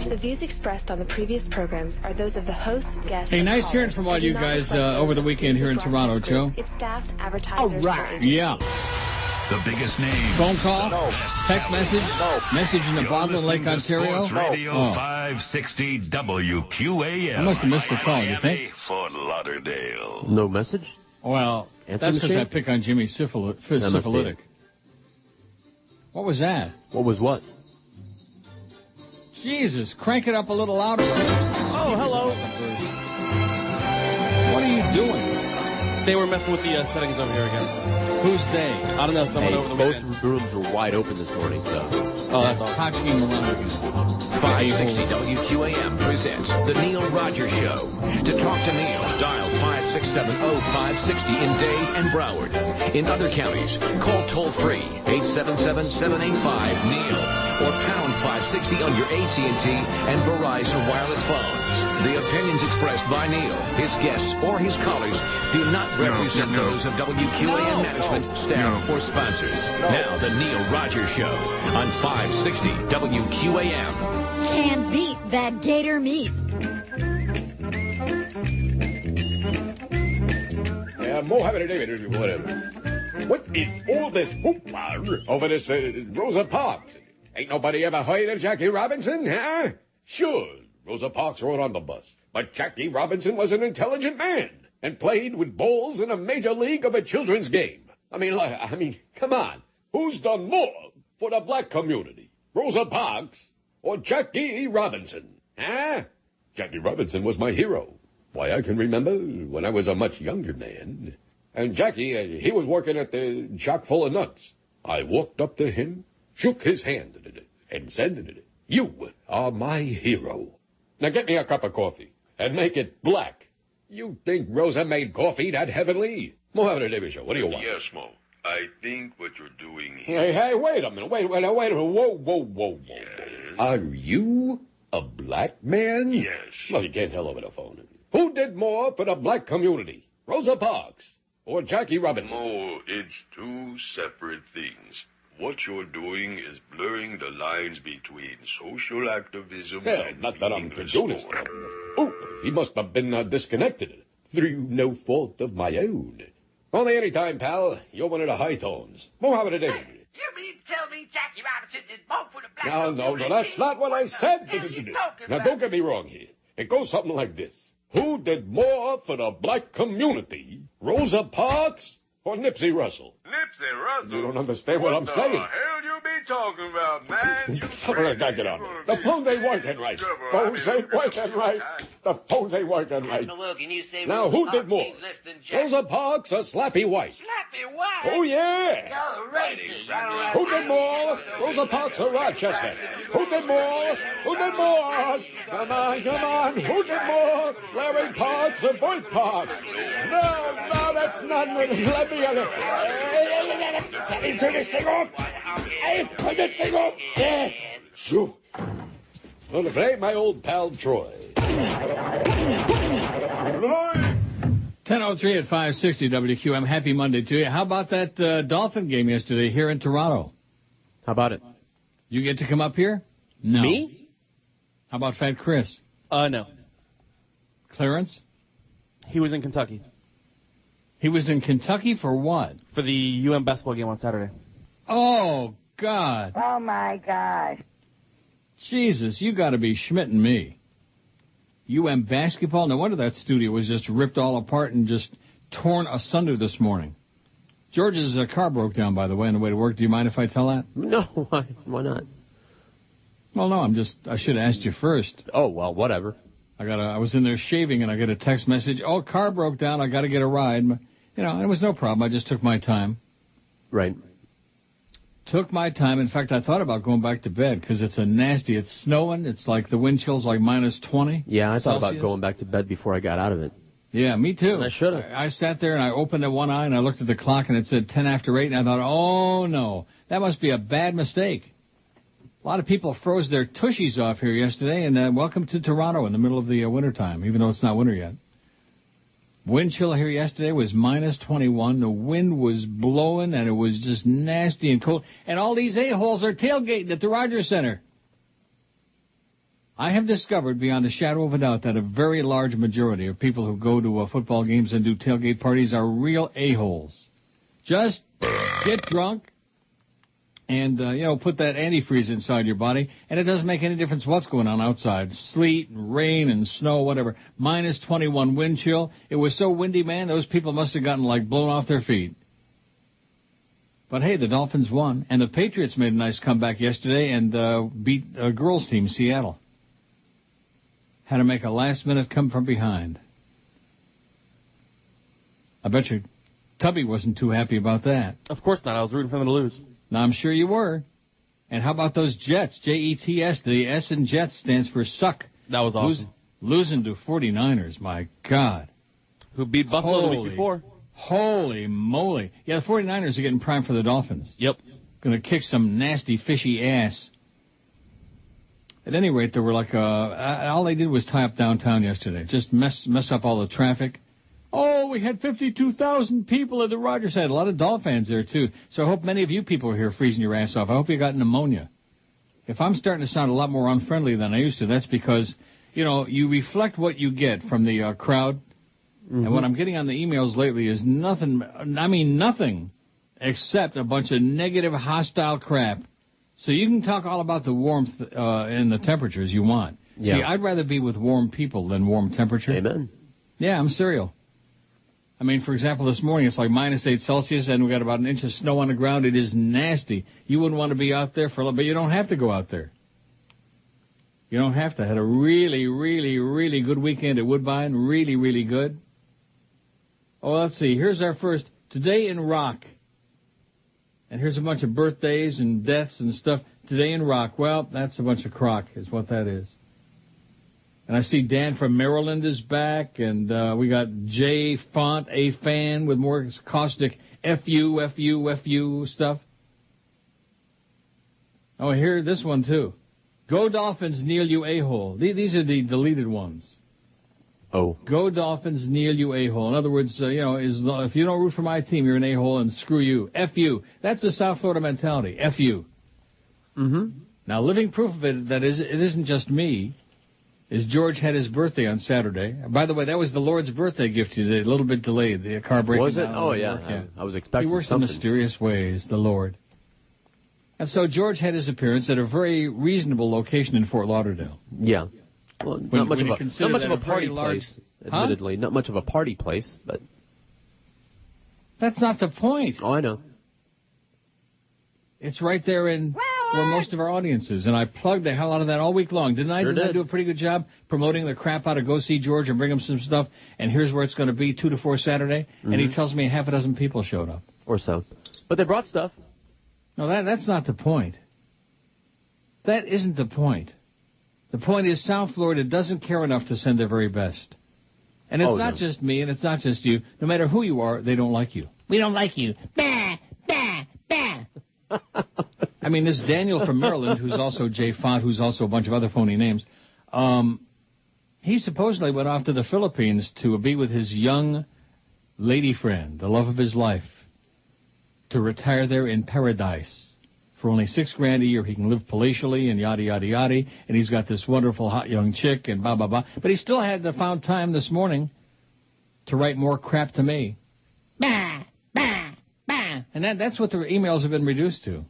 The views expressed on the previous programs are those of the host, guests, Hey, and nice callers, hearing from all and do you not guys reflect those over the of weekend here in Toronto, Broadcast Joe. Group, its staff, advertisers, All or right. agencies. Yeah. The biggest name. Phone call? No. Text message? No. Message in the bottle in Lake Ontario? Sports Radio Oh. 560 WQAM. I must have missed the call, you think? Fort Lauderdale. No message? Well, that's because I pick on Jimmy Cifalus. What was that? What was what? Jesus, crank it up a little louder. Oh, hello. What are you doing? They were messing with the settings over here again. Who's they? I don't know. Someone over the both weekend. rooms were wide open this morning, so. Oh, that's awesome. Touching him around again. 560 WQAM presents The Neil Rogers Show. To talk to Neil, dial 567-0560 in Day and Broward. In other counties, call toll-free 877-785-NEIL or pound 560 on your AT&T and Verizon wireless phones. The opinions expressed by Neil, his guests, or his callers do not represent those of WQAM management, staff, or sponsors. Now, The Neil Rogers Show on 560 WQAM. Can't beat that gator meat. Mohammed David, whatever. What is all this hoopla over this Rosa Parks? Ain't nobody ever heard of Jackie Robinson, huh? Sure, Rosa Parks rode on the bus, but Jackie Robinson was an intelligent man and played with balls in a major league of a children's game. I mean, come on. Who's done more for the black community? Rosa Parks or Jackie Robinson, huh? Jackie Robinson was my hero. Why, I can remember when I was a much younger man. And Jackie, he was working at the Chock full of nuts. I walked up to him, shook his hand, and said, "You are my hero. Now get me a cup of coffee, and make it black." You think Rosa made coffee that heavenly? Mohammed David Show, what do you want? Yes, Mo. I think what you're doing here... Hey, wait a minute. Wait a minute. Whoa. Yes. Are you a black man? Yes. Well, you can't tell over the phone. Who did more for the black community? Rosa Parks or Jackie Robinson? Mo, it's two separate things. What you're doing is blurring the lines between social activism and not that I'm English doing sport. it. Oh, he must have been disconnected through no fault of my own. Only any time, pal. You're one of the high tones. Mohammed David. You mean tell me Jackie Robinson did more for the black No, that's not what I said. Now, don't get me wrong here. It goes something like this. Who did more for the black community? Rosa Parks or Nipsey Russell? Nipsey Russell? You don't understand what I'm saying. What the hell you be talking about, man? Get on. The phones ain't working right. Phones ain't working right. The phones ain't working right. Now, who did more? Rosa Parks or Slappy White? Slappy White? Oh, yeah. Who did more? Rosa Parks or Rochester? Who did more? Come on. Who did more? Larry Parks or Bert Parks? No, that's not... Let me... Turn this thing off. Turn this thing off. Yeah. Shoo. Well, if it ain't my old pal Troy. 10:03 at 560 WQAM. Happy Monday to you. How about that Dolphin game yesterday here in Toronto? How about it? You get to come up here? No. Me? How about Fat Chris? No. Clarence? He was in Kentucky. He was in Kentucky for what? For the UM basketball game on Saturday. Oh, God. Oh, my gosh. Jesus, you got to be schmitting me. UM basketball? No wonder that studio was just ripped all apart and just torn asunder this morning. George's car broke down, by the way, on the way to work. Do you mind if I tell that? No, why not? Well, no, I should have asked you first. Oh, well, whatever. I was in there shaving, and I get a text message, "Oh, car broke down, I got to get a ride." It was no problem. I just took my time. Right. Took my time. In fact, I thought about going back to bed because it's snowing. It's like the wind chill's like minus 20. Yeah, I thought about going back to bed before I got out of it. Yeah, me too. And I should have. I sat there and I opened one eye and I looked at the clock and it said 10 after 8 and I thought, oh no, that must be a bad mistake. A lot of people froze their tushies off here yesterday, and welcome to Toronto in the middle of the wintertime, even though it's not winter yet. Wind chill here yesterday was minus 21. The wind was blowing, and it was just nasty and cold. And all these a-holes are tailgating at the Rogers Center. I have discovered beyond a shadow of a doubt that a very large majority of people who go to football games and do tailgate parties are real a-holes. Just get drunk and, put that antifreeze inside your body, and it doesn't make any difference what's going on outside. Sleet and rain and snow, whatever. Minus 21 wind chill. It was so windy, man, those people must have gotten, blown off their feet. But, hey, the Dolphins won, and the Patriots made a nice comeback yesterday and beat a girls' team, Seattle. Had to make a last-minute come from behind. I bet you Tubby wasn't too happy about that. Of course not. I was rooting for them to lose. Now, I'm sure you were. And how about those Jets? Jets. The S in Jets stands for suck. That was awesome. Losing to 49ers, my God. Who beat Buffalo the week before. Holy moly. Yeah, the 49ers are getting primed for the Dolphins. Yep. Going to kick some nasty, fishy ass. At any rate, there were all they did was tie up downtown yesterday. Just mess up all the traffic. Oh, we had 52,000 people at the Rogers Head. A lot of Dahl fans there, too. So I hope many of you people are here freezing your ass off. I hope you got pneumonia. If I'm starting to sound a lot more unfriendly than I used to, that's because, you reflect what you get from the crowd. Mm-hmm. And what I'm getting on the emails lately is nothing except a bunch of negative, hostile crap. So you can talk all about the warmth and the temperatures you want. Yeah. See, I'd rather be with warm people than warm temperature. Amen. Yeah, I'm serial. I mean, for example, this morning it's minus 8 Celsius and we got about an inch of snow on the ground. It is nasty. You wouldn't want to be out there but you don't have to go out there. You don't have to. I had a really, really, really good weekend at Woodbine. Really, really good. Oh, let's see. Here's our first. Today in Rock. And here's a bunch of birthdays and deaths and stuff. Today in Rock. Well, that's a bunch of crock is what that is. And I see Dan from Maryland is back. And we got Jay Font, a fan, with more caustic F-U stuff. Oh, here, this one, too. Go Dolphins, kneel you a-hole. These are the deleted ones. Oh. Go Dolphins, kneel you a-hole. In other words, if you don't root for my team, you're an a-hole and screw you. F-you. That's the South Florida mentality. F-you. Mm-hmm. Now, living proof of it, it isn't just me, is George had his birthday on Saturday. By the way, that was the Lord's birthday gift today, a little bit delayed. The car breaking Was it? down. Oh, yeah. I was expecting something. He works in mysterious ways, the Lord. And so George had his appearance at a very reasonable location in Fort Lauderdale. Yeah. Well, not much of a party place, admittedly. Not much of a party place, but... That's not the point. Oh, I know. It's right there where most of our audience is, and I plugged the hell out of that all week long. Didn't I? Didn't I do a pretty good job promoting the crap out of Go See George and bring him some stuff, and here's where it's going to be 2 to 4 Saturday, and he tells me half a dozen people showed up. Or so. But they brought stuff. No, that's not the point. That isn't the point. The point is South Florida doesn't care enough to send their very best. And it's not just me, and it's not just you. No matter who you are, they don't like you. We don't like you. Bah, bah, bah. I mean, this Daniel from Maryland, who's also Jay Font, who's also a bunch of other phony names, he supposedly went off to the Philippines to be with his young lady friend, the love of his life, to retire there in paradise. For only $6,000 a year, he can live palatially and yada, yada, yada. And he's got this wonderful hot young chick and blah, blah, blah. But he still found time this morning to write more crap to me. Bah, bah, bah. And that's what the emails have been reduced to.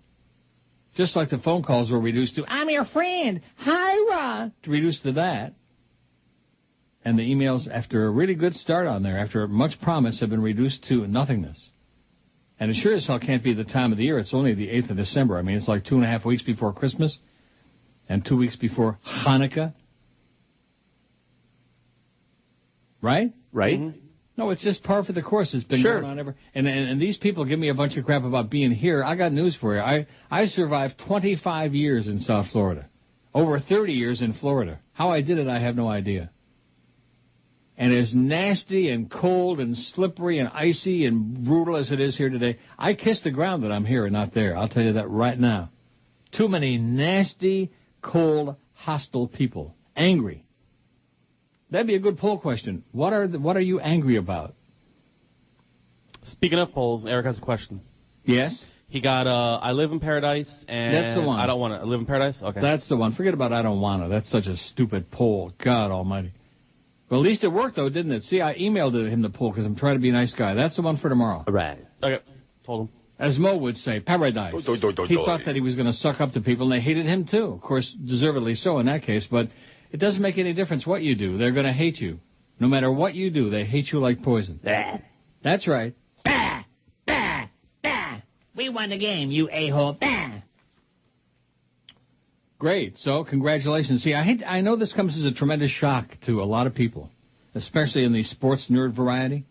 Just like the phone calls were reduced to, I'm your friend. Hi, Ron. To reduce to that. And the emails, after a really good start on there, after much promise, have been reduced to nothingness. And it sure as hell can't be the time of the year. It's only the 8th of December. I mean, it's like 2.5 weeks before Christmas and 2 weeks before Hanukkah. Right? Right. Mm-hmm. No, it's just par for the course. It's been going on ever. And these people give me a bunch of crap about being here. I got news for you. I survived 25 years in South Florida. Over 30 years in Florida. How I did it, I have no idea. And as nasty and cold and slippery and icy and brutal as it is here today, I kiss the ground that I'm here and not there. I'll tell you that right now. Too many nasty, cold, hostile people. Angry. That'd be a good poll question. What are you angry about? Speaking of polls, Eric has a question. Yes? He got I Live in Paradise and That's the one. I Don't Want to Live in Paradise? Okay. That's the one. Forget about I Don't Want to. That's such a stupid poll. God almighty. Well, at least it worked, though, didn't it? See, I emailed him the poll because I'm trying to be a nice guy. That's the one for tomorrow. Right. Okay. Told him. As Mo would say, paradise. He thought that he was going to suck up to people, and they hated him, too. Of course, deservedly so in that case, but it doesn't make any difference what you do. They're going to hate you. No matter what you do, they hate you like poison. That's right. Bah! Bah! Bah! We won the game, you a-hole. Bah! Great. So, congratulations. See, I know this comes as a tremendous shock to a lot of people, especially in the sports nerd variety.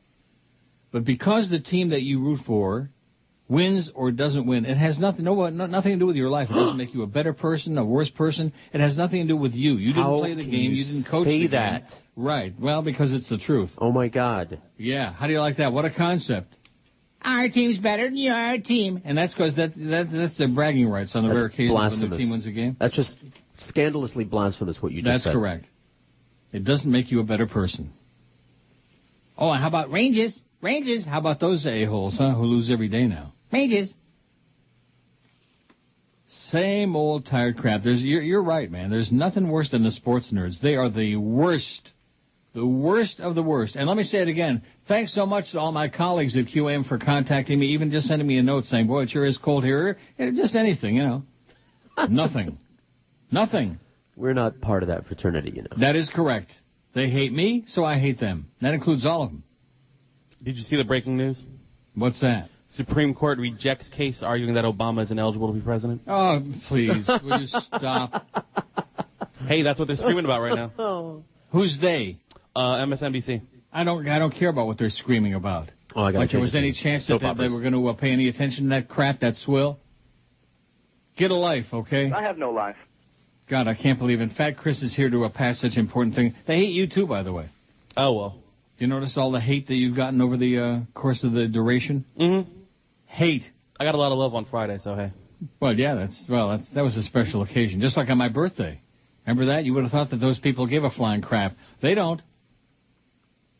But because the team that you root for wins or doesn't win, it has nothing to do with your life. It doesn't make you a better person, a worse person. It has nothing to do with you. You didn't play the game. You didn't coach the game. Right. Well, because it's the truth. Oh, my God. Yeah. How do you like that? What a concept. Our team's better than your team. And that's because that's their bragging rights on the rare occasions when their team wins a game. That's just scandalously blasphemous what you just said. That's correct. It doesn't make you a better person. Oh, and how about Rangers? Rangers? How about those a-holes, huh, who lose every day now? Rangers. Same old tired crap. You're right, man. There's nothing worse than the sports nerds. They are the worst. The worst of the worst. And let me say it again. Thanks so much to all my colleagues at QAM for contacting me, even just sending me a note saying, boy, it sure is cold here. Just anything, you know. Nothing. Nothing. We're not part of that fraternity, you know. That is correct. They hate me, so I hate them. That includes all of them. Did you see the breaking news? What's that? Supreme Court rejects case arguing that Obama is ineligible to be president. Oh, please. Will you stop? Hey, that's what they're screaming about right now. Who's they? MSNBC. I don't care about what they're screaming about. Oh, I got like there was any chance that they were going to pay any attention to that crap, that swill? Get a life, okay? I have no life. God, I can't believe it. Fat Chris is here to pass such important thing. They hate you, too, by the way. Oh, well. Do you notice all the hate that you've gotten over the course of the duration? Mm-hmm. Hate. I got a lot of love on Friday, so hey. Well, yeah, that was a special occasion. Just like on my birthday. Remember that? You would have thought that those people gave a flying crap. They don't.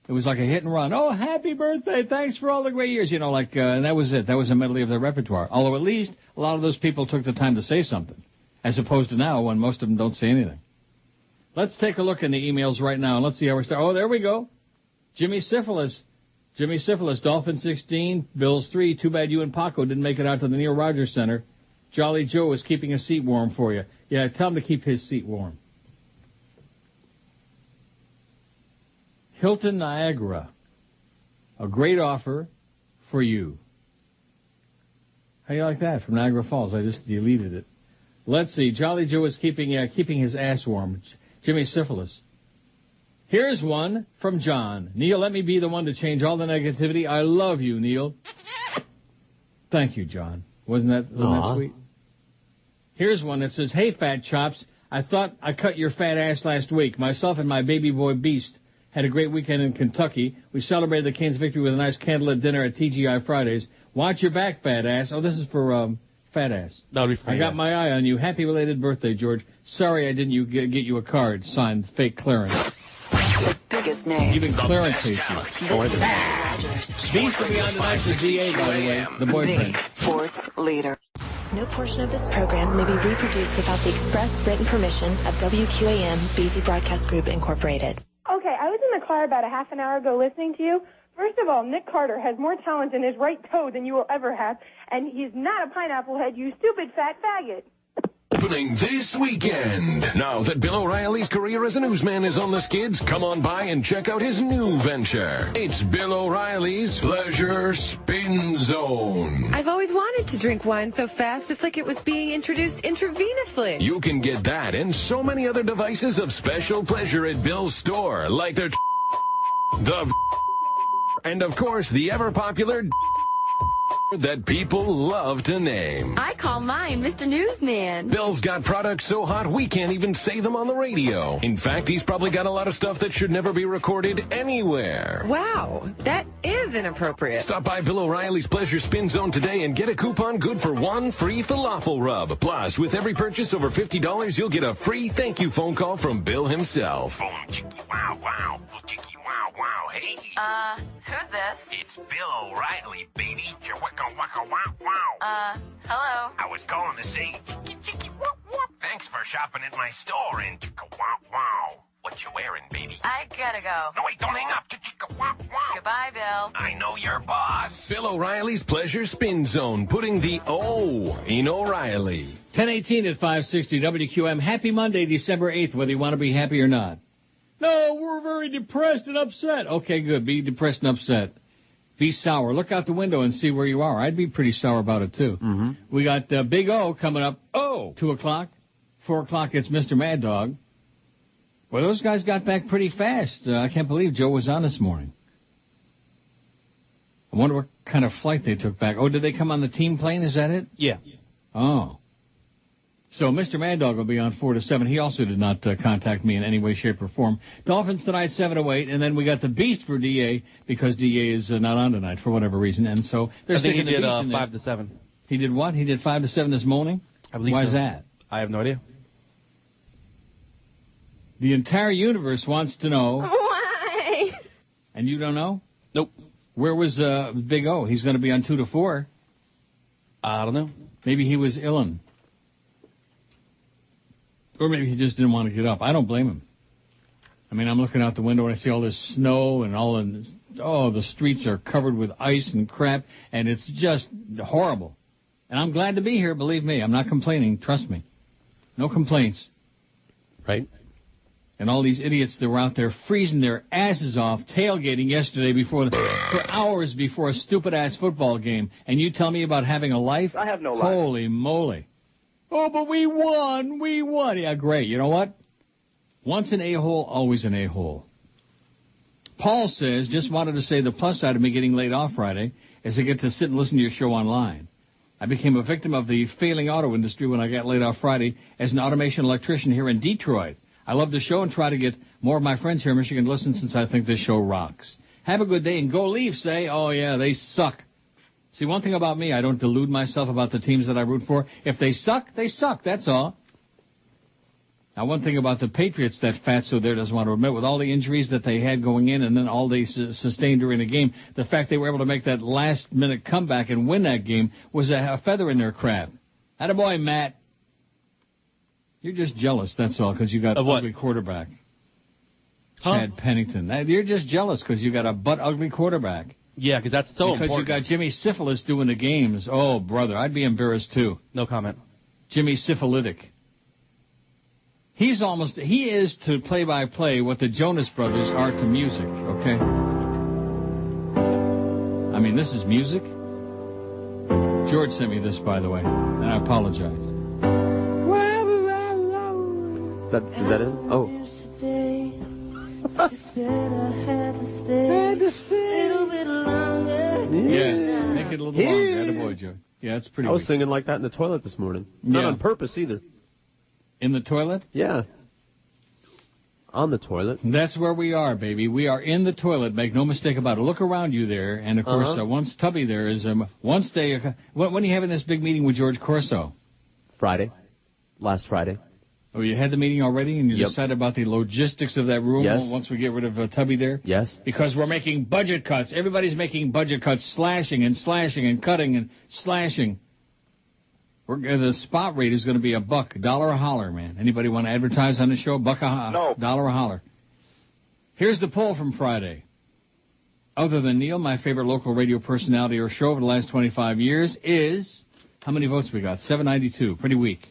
It was like a hit and run. Oh, happy birthday. Thanks for all the great years. You know, like, and that was it. That was a medley of their repertoire. Although at least a lot of those people took the time to say something, as opposed to now when most of them don't say anything. Let's take a look in the emails right now, and let's see how we start. Oh, there we go. Jimmy Cifalus. Jimmy Cifalus, Dolphins 16, Bills 3. Too bad you and Paco didn't make it out to the Neil Rogers Center. Jolly Joe is keeping his seat warm for you. Yeah, tell him to keep his seat warm. Hilton Niagara, a great offer for you. How do you like that from Niagara Falls? I just deleted it. Let's see. Jolly Joe is keeping his ass warm. Jimmy Cifalus. Here's one from John. Neil, let me be the one to change all the negativity. I love you, Neil. Thank you, John. Wasn't that sweet? Here's one that says, hey, Fat Chops, I thought I cut your fat ass last week. Myself and my baby boy Beast had a great weekend in Kentucky. We celebrated the Canes' victory with a nice candlelit dinner at TGI Fridays. Watch your back, fat ass. Oh, this is for fat ass. That'll be for I got my eye on you. Happy belated birthday, George. Sorry I didn't get you a card signed Fake Clarence. The biggest name. Even Clarence hates you. Beast will be on tonight for DA, by the way. The boyfriend. Sports leader. No portion of this program may be reproduced without the express written permission of WQAM BZ Broadcast Group, Incorporated. Okay, I was in the car about a half an hour ago listening to you. First of all, Nick Carter has more talent in his right toe than you will ever have, and he's not a pineapple head, you stupid fat faggot. Opening this weekend. Now that Bill O'Reilly's career as a newsman is on the skids, come on by and check out his new venture. It's Bill O'Reilly's Pleasure Spin Zone. I've always wanted to drink wine so fast it's like it was being introduced intravenously. You can get that and so many other devices of special pleasure at Bill's store, like the and of course the ever-popular that people love to name. I call mine Mr. Newsman. Bill's got products so hot we can't even say them on the radio. In fact, he's probably got a lot of stuff that should never be recorded anywhere. Wow, that is inappropriate. Stop by Bill O'Reilly's Pleasure Spin Zone today and get a coupon good for one free falafel rub. Plus, with every purchase over $50, you'll get a free thank you phone call from Bill himself. Boom, chicky, wow, wow. Chicky, wow, wow. hey. Who's this? It's Bill O'Reilly, baby. Wow. Hello. I was calling to say, thanks for shopping at my store and wow. What you wearing, baby? I gotta go. No, wait, don't hang up. Goodbye, Bill. I know your boss. Bill O'Reilly's Pleasure Spin Zone, putting the O in O'Reilly. 10:18 at 560 WQAM. Happy Monday, December 8th, whether you want to be happy or not. No, we're very depressed and upset. Okay, good. Be depressed and upset. Be sour. Look out the window and see where you are. I'd be pretty sour about it, too. Mm-hmm. We got Big O coming up. 2 o'clock. 4 o'clock, it's Mr. Mad Dog. Well, those guys got back pretty fast. I can't believe Joe was on this morning. I wonder what kind of flight they took back. Oh, did they come on the team plane? Is that it? Yeah. Oh. So Mr. Mad Dog will be on 4 to 7. He also did not contact me in any way, shape, or form. Dolphins tonight, 7 to 8. And then we got the Beast for DA because DA is not on tonight for whatever reason. And so they're sticking the Beast in there. 5 to 7. He did what? He did 5 to 7 this morning? I believe Why so. is that? I have no idea. The entire universe wants to know. Why? And you don't know? Nope. Where was Big O? He's going to be on 2 to 4. I don't know. Maybe he was illin'. Or maybe he just didn't want to get up. I don't blame him. I mean, I'm looking out the window and I see all this snow and the streets are covered with ice and crap, and it's just horrible. And I'm glad to be here, believe me. I'm not complaining. Trust me. No complaints. Right? And all these idiots that were out there freezing their asses off, tailgating yesterday for hours before a stupid-ass football game. And you tell me about having a life? I have no life. Holy moly. Oh, but we won. We won. Yeah, great. You know what? Once an a-hole, always an a-hole. Paul says, just wanted to say the plus side of me getting laid off Friday is I get to sit and listen to your show online. I became a victim of the failing auto industry when I got laid off Friday as an automation electrician here in Detroit. I love the show and try to get more of my friends here in Michigan to listen since I think this show rocks. Have a good day and go Leafs, say, oh, yeah, they suck. See, one thing about me, I don't delude myself about the teams that I root for. If they suck, they suck. That's all. Now, one thing about the Patriots that Fatso there doesn't want to admit, with all the injuries that they had going in and then all they sustained during the game, the fact they were able to make that last-minute comeback and win that game was a feather in their crap. Attaboy, Matt. You're just jealous, that's all, because you got an ugly quarterback. Chad Pennington. You're just jealous because you got a butt-ugly quarterback. Yeah, because that's so important. Because you got Jimmy Cifalus doing the games. Oh, brother, I'd be embarrassed, too. No comment. Jimmy Cifalitic. He is to play-by-play what the Jonas Brothers are to music, okay? I mean, this is music. George sent me this, by the way, and I apologize. Is that it? Oh. Yeah, make it a little longer. Attaboy, Joe. Yeah, it's pretty. I was singing like that in the toilet this morning. Not on purpose either. In the toilet? Yeah. On the toilet. That's where we are, baby. We are in the toilet. Make no mistake about it. Look around you there, and of course, once Tubby there is when are you having this big meeting with George Corso? Friday. Last Friday. Oh, you had the meeting already, and you decided about the logistics of that room once we get rid of Tubby there? Yes. Because we're making budget cuts. Everybody's making budget cuts, slashing and cutting and slashing. The spot rate is going to be $1, $1 a holler, man. Anybody want to advertise on the show? $1 a holler. Here's the poll from Friday. Other than Neil, my favorite local radio personality or show over the last 25 years is, how many votes we got? 792. Pretty weak.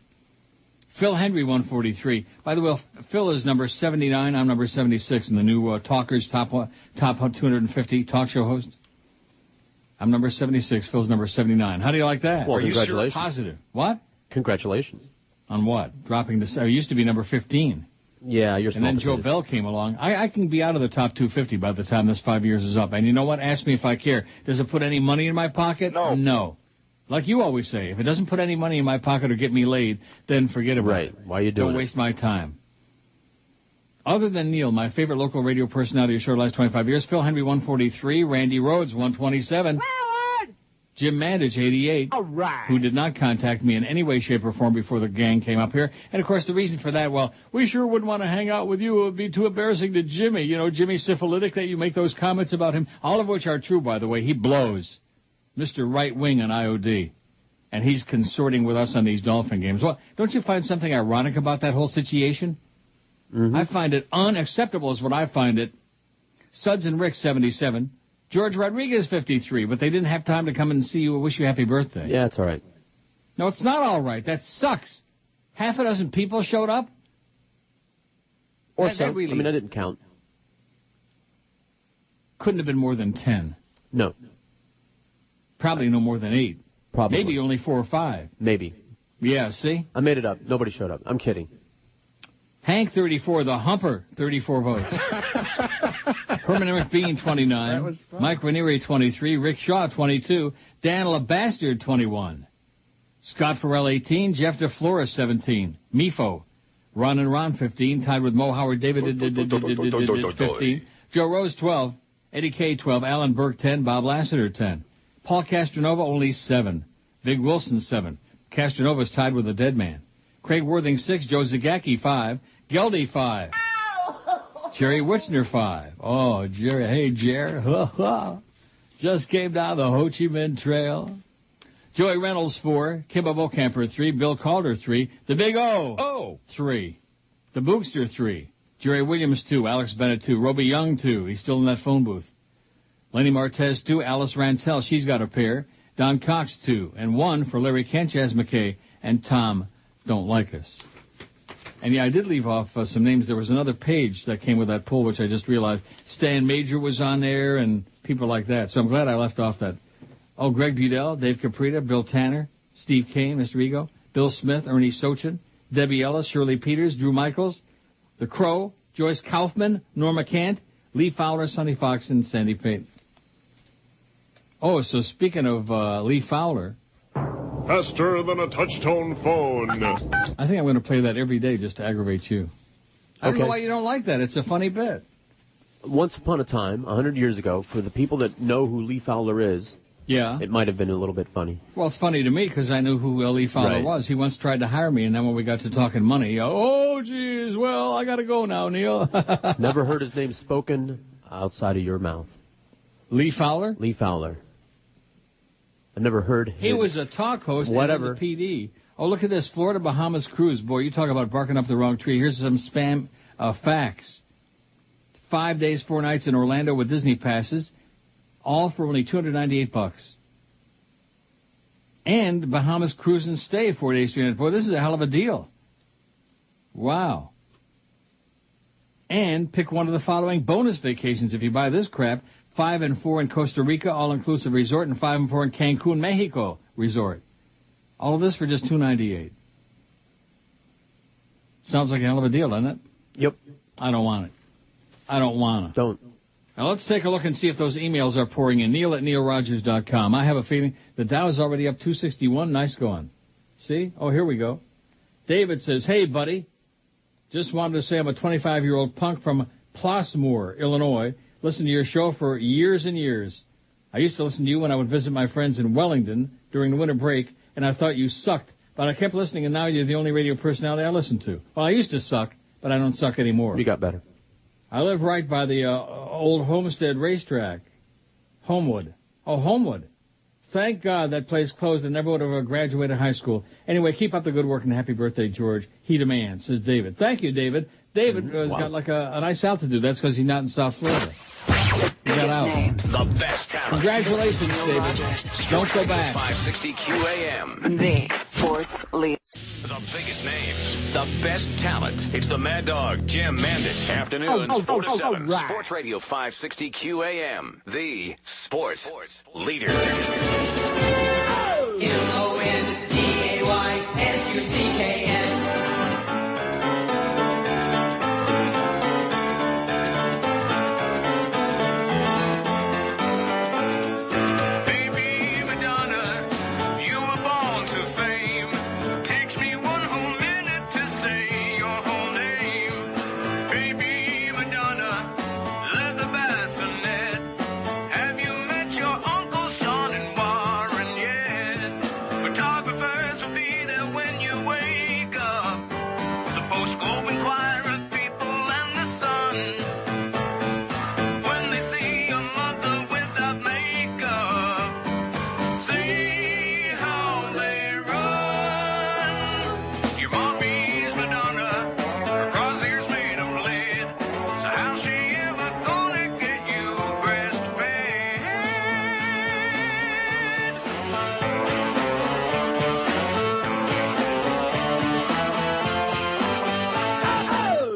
Phil Henry, 143. By the way, Phil is number 79. I'm number 76 in the new Talkers top 250 talk show host. I'm number 76. Phil's number 79. How do you like that? Well, congratulations. Positive. What? Congratulations. On what? Dropping to... I used to be number 15. Yeah, you're And then Joe Bell came along. I can be out of the top 250 by the time this 5 years is up. And you know what? Ask me if I care. Does it put any money in my pocket? No. Like you always say, if it doesn't put any money in my pocket or get me laid, then forget about it. Right. Why are you doing it? Don't waste my time. Other than Neil, my favorite local radio personality of the last 25 years, Phil Henry, 143, Randy Rhodes, 127. Jim Mandich, 88, All right. who did not contact me in any way, shape, or form before the gang came up here. And, of course, the reason for that, well, we sure wouldn't want to hang out with you. It would be too embarrassing to Jimmy. You know, Jimmy Cifalus, that you make those comments about him, all of which are true, by the way. He blows. Mr. Right Wing on IOD. And he's consorting with us on these Dolphin games. Well, don't you find something ironic about that whole situation? Mm-hmm. I find it unacceptable is what I find it. Suds and Rick, 77. George Rodriguez, 53, but they didn't have time to come and see you or wish you happy birthday. Yeah, it's all right. No, it's not all right. That sucks. Half a dozen people showed up? Or so. Really... I mean, I didn't count. Couldn't have been more than 10. No. Probably no more than 8. Probably. Maybe only 4 or 5. Maybe. Yeah, see? I made it up. Nobody showed up. I'm kidding. Hank, 34. The Humper, 34 votes. Herman McBean, 29. Mike Ranieri, 23. Rick Shaw, 22. Dan LaBastard, 21. Scott Farrell, 18. Jeff DeFlores, 17. Mifo. Ron and Ron, 15. Tied with Mo Howard David, 15. Joe Rose, 12. Eddie K, 12. Alan Burke, 10. Bob Lassiter, 10. Paul Castronova, only 7. Big Wilson, 7. Castronova's tied with a dead man. Craig Worthing, 6. Joe Zagacki, 5. Geldy, 5. Jerry Wichner, 5. Oh, Jerry. Hey, Jerry. Just came down the Ho Chi Minh Trail. Joey Reynolds, 4. Kimba Bocamper, 3. Bill Calder, 3. The Big O, 3. The Bookster, 3. Jerry Williams, 2. Alex Bennett, 2. Roby Young, 2. He's still in that phone booth. Lenny Martez, 2. Alice Rantel, she's got a pair. Don Cox, 2. And 1 for Larry Kent, Jazz McKay, and Tom Don't Like Us. And, yeah, I did leave off some names. There was another page that came with that poll, which I just realized. Stan Major was on there and people like that. So I'm glad I left off that. Oh, Greg Budell, Dave Caprita, Bill Tanner, Steve Kane, Mr. Ego, Bill Smith, Ernie Sochin, Debbie Ellis, Shirley Peters, Drew Michaels, The Crow, Joyce Kaufman, Norma Cant, Lee Fowler, Sonny Fox, and Sandy Payton. Oh, so speaking of Lee Fowler... Faster than a touch-tone phone. I think I'm going to play that every day just to aggravate you. I don't know why you don't like that. It's a funny bit. Once upon a time, 100 years ago, for the people that know who Lee Fowler is, it might have been a little bit funny. Well, it's funny to me because I knew who Lee Fowler was. He once tried to hire me, and then when we got to talking money, oh, geez, well, I got to go now, Neil. Never heard his name spoken outside of your mouth. Lee Fowler? Lee Fowler. I've never heard his... He was a talk host in the PD. Oh, look at this. Florida Bahamas cruise. Boy, you talk about barking up the wrong tree. Here's some spam facts. 5 days, 4 nights in Orlando with Disney passes, all for only $298. And Bahamas cruise and stay 4 days, 3 nights. Boy, this is a hell of a deal. Wow. And pick one of the following bonus vacations if you buy this crap. 5 and 4 in Costa Rica, all-inclusive resort, and 5 and 4 in Cancun, Mexico resort. All of this for just $298. Sounds like a hell of a deal, doesn't it? Yep. I don't want it. I don't want it. Don't. Now, let's take a look and see if those emails are pouring in. Neil@neilrogers.com. I have a feeling the Dow is already up 261. Nice going. See? Oh, here we go. David says, hey, buddy. Just wanted to say I'm a 25-year-old punk from Plossmoor, Illinois. Listened to your show for years and years. I used to listen to you when I would visit my friends in Wellington during the winter break, and I thought you sucked. But I kept listening, and now you're the only radio personality I listen to. Well, I used to suck, but I don't suck anymore. You got better. I live right by the old Homestead racetrack. Homewood. Oh, Homewood. Thank God that place closed and never would have graduated high school. Anyway, keep up the good work and happy birthday, George. He demands, says David. Thank you, David. David has got like a nice altitude. That's because he's not in South Florida. He got out. The best talent. Congratulations, David. Don't go back. 560 QAM. The sports leader. The biggest names. The best talent. It's the Mad Dog, Jim Mandich. Afternoons, 4 to 7. Right. Sports Radio 560 QAM. The sports leader. MONDAYSUCKS. Have you met your Uncle Sean in Warren?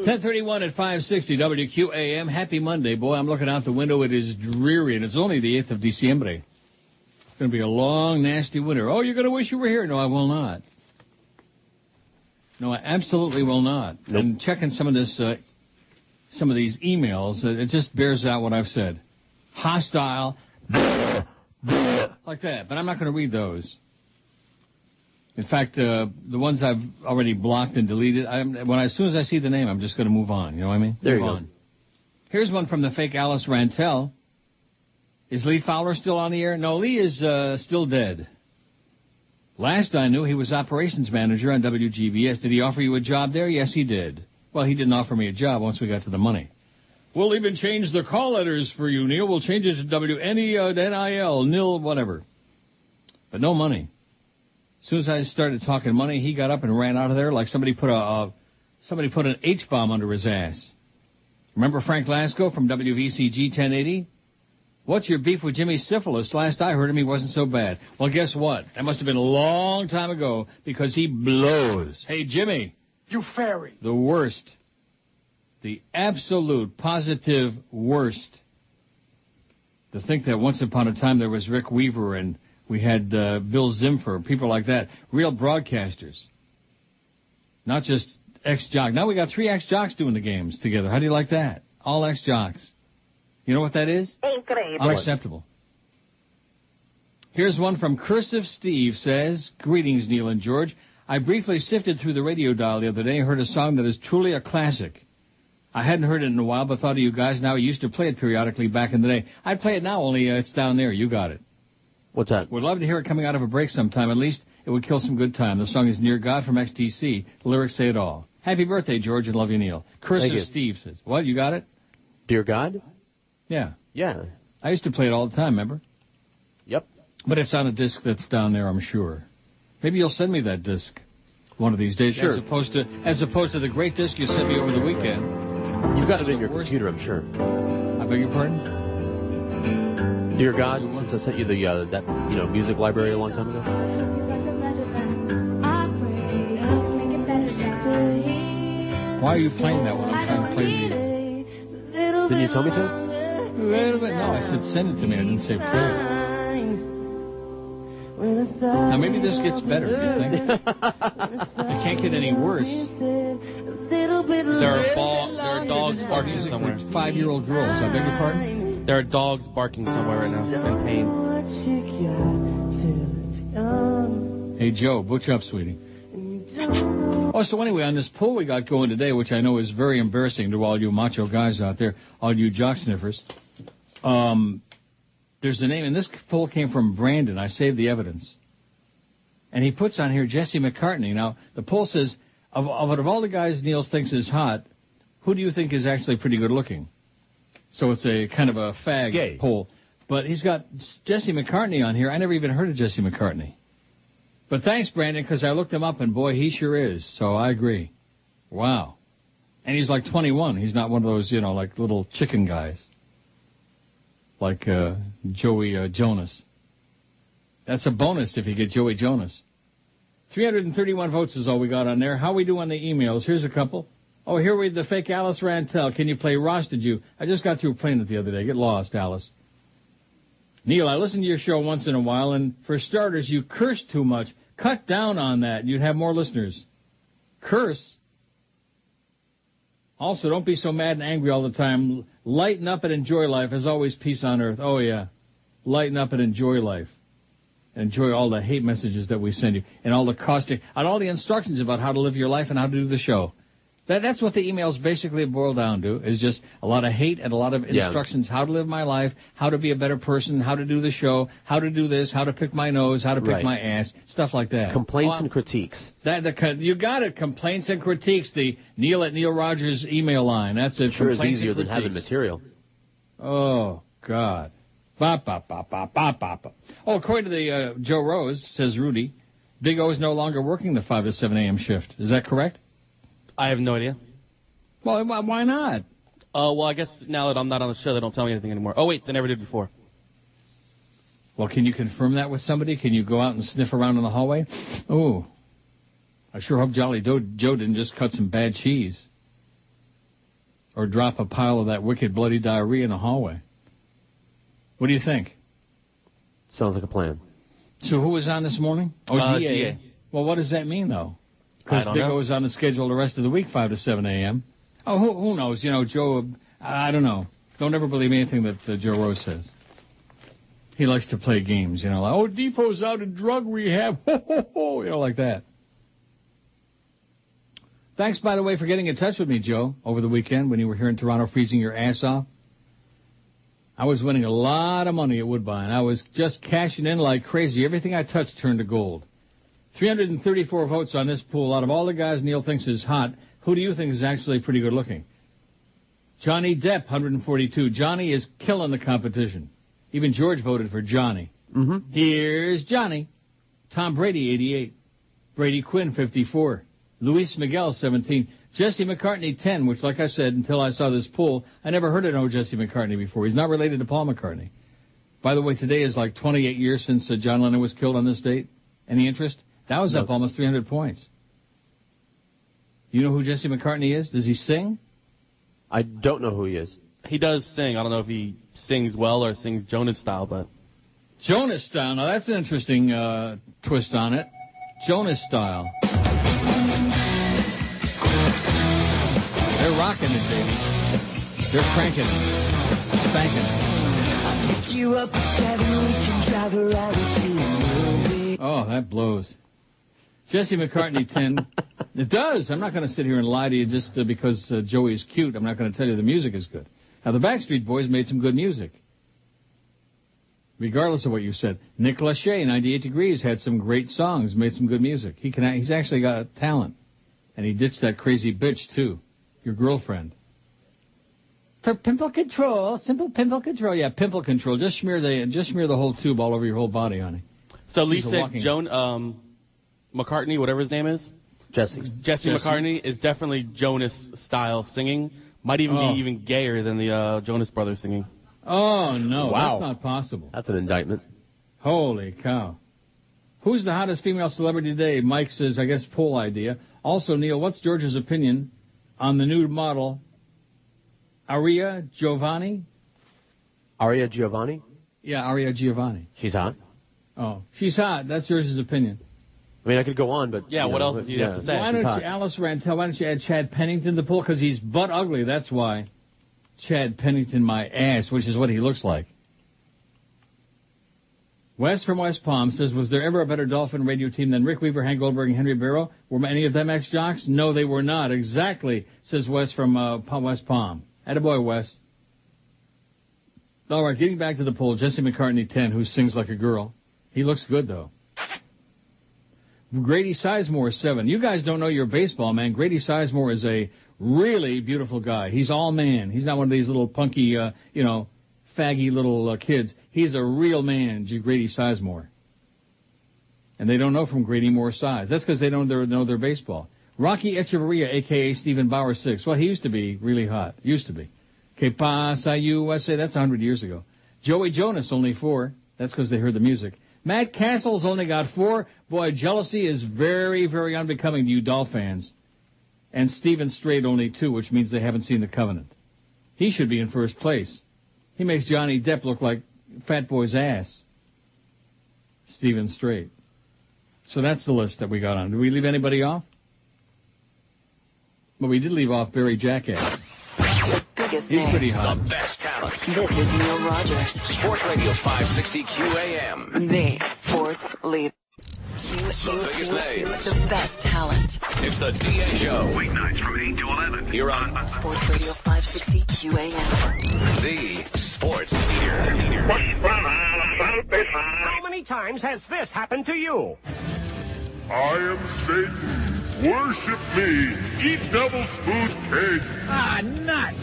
10:31 at 560 WQAM. Happy Monday, boy. I'm looking out the window. It is dreary, and it's only the 8th of December. It's going to be a long, nasty winter. Oh, you're going to wish you were here? No, I will not. No, I absolutely will not. Nope. And checking some of these emails, it just bears out what I've said. Hostile, like that. But I'm not going to read those. In fact, the ones I've already blocked and deleted, as soon as I see the name, I'm just going to move on. You know what I mean? There you go. Here's one from the fake Alice Rantel. Is Lee Fowler still on the air? No, Lee is still dead. Last I knew, he was operations manager on WGBS. Did he offer you a job there? Yes, he did. Well, he didn't offer me a job once we got to the money. We'll even change the call letters for you, Neil. We'll change it to WNEL, NIL, whatever. But no money. As soon as I started talking money, he got up and ran out of there like somebody put an H-bomb under his ass. Remember Frank Lasco from WVCG 1080? What's your beef with Jimmy Cifalus? Last I heard him, he wasn't so bad. Well, guess what? That must have been a long time ago because he blows. Hey, Jimmy. You fairy. The worst. The absolute, positive worst. To think that once upon a time there was Rick Weaver and we had Bill Zimfer, people like that, real broadcasters. Not just ex-jocks. Now we got 3 ex-jocks doing the games together. How do you like that? All ex-jocks. You know what that is? Incredible. Unacceptable. Here's one from Cursive Steve says, greetings, Neil and George. I briefly sifted through the radio dial the other day and heard a song that is truly a classic. I hadn't heard it in a while, but thought of you guys. Now I used to play it periodically back in the day. I'd play it now, only it's down there. You got it. What's that? Would love to hear it coming out of a break sometime. At least it would kill some good time. The song is Near God from XTC. The lyrics say it all. Happy birthday, George, and love you, Neil. Cursive Steve says, what, you got it? Dear God? Yeah. Yeah. I used to play it all the time, remember? Yep. But it's on a disc that's down there, I'm sure. Maybe you'll send me that disc one of these days, sure. as opposed to the great disc you sent me over the weekend. You've got it in your computer, I'm sure. I beg your pardon? Dear God, since I sent you that music library a long time ago. Why are you playing that when I'm trying to play the... Didn't you tell me to? Wait a minute. No, I said send it to me. I didn't say play it. Now maybe this gets better, do you think? It can't get any worse. There are dogs barking somewhere. 5-year-old girls. I beg your pardon? There are dogs barking somewhere right now in pain. Hey, Joe, butch up, sweetie. Oh, so anyway, on this poll we got going today, which I know is very embarrassing to all you macho guys out there, all you jock sniffers, there's a name, and this poll came from Brandon. I saved the evidence. And he puts on here Jesse McCartney. Now, the poll says, of all the guys Neil thinks is hot, who do you think is actually pretty good looking? So it's a kind of a fag poll. But he's got Jesse McCartney on here. I never even heard of Jesse McCartney. But thanks, Brandon, because I looked him up, and boy, he sure is. So I agree. Wow. And he's like 21. He's not one of those, like little chicken guys. Like Joey Jonas. That's a bonus if you get Joey Jonas. 331 votes is all we got on there. How we do on the emails? Here's a couple. Oh, here we the fake Alice Rantel. Can you play Roasted You? I just got through playing it the other day. Get lost, Alice. Neil, I listen to your show once in a while, and for starters, you curse too much. Cut down on that. You'd have more listeners. Curse? Also, don't be so mad and angry all the time. Lighten up and enjoy life. As always, peace on earth. Oh, yeah. Lighten up and enjoy life. Enjoy all the hate messages that we send you and all the costing and all the instructions about how to live your life and how to do the show. That's what the emails basically boil down to, is just a lot of hate and a lot of instructions, how to live my life, how to be a better person, how to do the show, how to do this, how to pick my nose, how to pick my ass, stuff like that. Complaints and critiques. You got it, complaints and critiques, the Neil at Neil Rogers email line. That's it. Sure is easier than having material. Oh, God. Bop, bop, bop, bop, bop, bop. Oh, according to the Joe Rose, says Rudy, Big O is no longer working the 5 to 7 a.m. shift. Is that correct? I have no idea. Well, why not? Well, I guess now that I'm not on the show, they don't tell me anything anymore. Oh, wait, they never did before. Well, can you confirm that with somebody? Can you go out and sniff around in the hallway? Oh, I sure hope Jolly Joe didn't just cut some bad cheese. or drop a pile of that wicked bloody diarrhea in the hallway. What do you think? Sounds like a plan. So who was on this morning? Oh, DA. DA. Well, what does that mean, though? Because Big O was on the schedule the rest of the week, 5 to 7 a.m. Oh, who knows? You know, Joe, I don't know. Don't ever believe anything that Joe Rose says. He likes to play games, you know, like, oh, Defoe's out of drug rehab, ho, ho, ho, you know, like that. Thanks, by the way, for getting in touch with me, Joe, over the weekend when you were here in Toronto freezing your ass off. I was winning a lot of money at Woodbine. I was just cashing in like crazy. Everything I touched turned to gold. 334 votes on this pool. Out of all the guys Neil thinks is hot, who do you think is actually pretty good looking? Johnny Depp, 142. Johnny is killing the competition. Even George voted for Johnny. Mm-hmm. Here's Johnny. Tom Brady, 88. Brady Quinn, 54. Luis Miguel, 17. Jesse McCartney, 10, which, like I said, until I saw this poll, I never heard of no Jesse McCartney before. He's not related to Paul McCartney. By the way, today is like 28 years since John Lennon was killed on this date. Any interest? That was up almost 300 points. You know who Jesse McCartney is? Does he sing? I don't know who he is. He does sing. I don't know if he sings well or sings Jonas style, but... Jonas style. Now, that's an interesting twist on it. Jonas style. They're rocking it, baby. They're cranking it. Spanking it. I'll pick you up at 7, we can drive around and see a movie. Oh, that blows. Jesse McCartney, 10. It does. I'm not going to sit here and lie to you just because Joey is cute. I'm not going to tell you the music is good. Now, the Backstreet Boys made some good music. Regardless of what you said. Nick Lachey, 98 Degrees, had some great songs, made some good music. He's actually got talent. And he ditched that crazy bitch, too. Your girlfriend. For pimple control, simple pimple control. Yeah, pimple control. Just smear the whole tube all over your whole body, honey. So Lisa, McCartney, whatever his name is? Jesse McCartney is definitely Jonas-style singing. Might even be even gayer than the Jonas Brothers singing. Oh, no. Wow. That's not possible. That's an indictment. Holy cow. Who's the hottest female celebrity today? Mike says, I guess, poll idea. Also, Neil, what's George's opinion on the nude model, Aria Giovanni? Aria Giovanni? Yeah, Aria Giovanni. She's hot? Oh, she's hot. That's George's opinion. I mean, I could go on, but... Yeah, what else do you have to say? Why don't you, Alice Rantel, why don't you add Chad Pennington to the poll? Because he's butt ugly, that's why. Chad Pennington, my ass, which is what he looks like. Wes from West Palm says, was there ever a better Dolphin radio team than Rick Weaver, Hank Goldberg, and Henry Barrow? Were any of them ex-jocks? No, they were not. Exactly, says Wes from West Palm. Attaboy, Wes. All right, getting back to the poll, Jesse McCartney, 10, who sings like a girl. He looks good, though. Grady Sizemore, 7. You guys don't know your baseball, man. Grady Sizemore is a really beautiful guy. He's all man. He's not one of these little punky, faggy little kids. He's a real man, Grady Sizemore. And they don't know from Grady Moore size. That's because they don't know their baseball. Rocky Echeverria, a.k.a. Stephen Bauer, 6. Well, he used to be really hot. Used to be. Que pasa, USA? That's 100 years ago. Joey Jonas, only 4. That's because they heard the music. Matt Castle's only got 4. Boy, jealousy is very, very unbecoming to you Doll fans. And Stephen Strait only 2, which means they haven't seen The Covenant. He should be in first place. He makes Johnny Depp look like Fat Boy's ass. Stephen Strait. So that's the list that we got on. Did we leave anybody off? Well, we did leave off Barry Jackass. He's pretty hot. The best talent. This is Neil Rogers. Sports Radio 560 QAM. The sports lead. The biggest names. The best talent. It's the DA Show. Weeknights from 8 to 11. Here on Sports Radio 560 QAM. The Sports Leader. How many times has this happened to you? I am Satan. Worship me. Eat devil's food cake. Ah, nuts.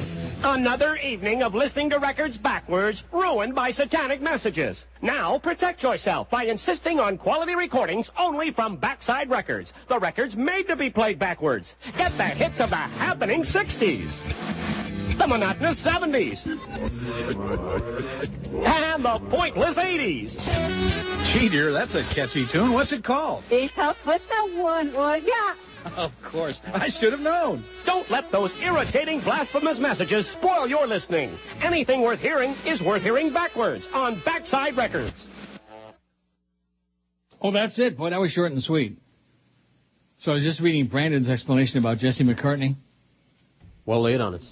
Another evening of listening to records backwards, ruined by satanic messages. Now, protect yourself by insisting on quality recordings only from Backside Records. The records made to be played backwards. Get the hits of the happening 60s, the monotonous 70s, and the pointless 80s. Gee, dear, that's a catchy tune. What's it called? It's up with the one. Yeah. Of course. I should have known. Don't let those irritating, blasphemous messages spoil your listening. Anything worth hearing is worth hearing backwards on Backside Records. Oh, that's it. Boy, that was short and sweet. So I was just reading Brandon's explanation about Jesse McCartney. Well, lay it on us.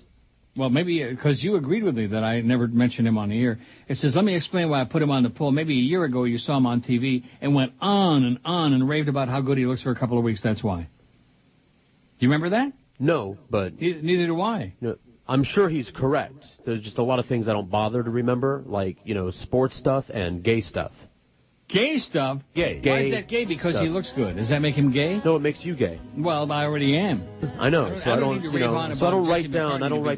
Well, maybe because you agreed with me that I never mentioned him on the air. It says, let me explain why I put him on the poll. Maybe a year ago you saw him on TV and went on and raved about how good he looks for a couple of weeks. That's why. Do you remember that? No, but... Neither do I. No, I'm sure he's correct. There's just a lot of things I don't bother to remember, like, sports stuff and gay stuff. Gay stuff? Gay. Why is that gay? Because he looks good. Does that make him gay? No, it makes you gay. Well, I already am. I know. So I don't write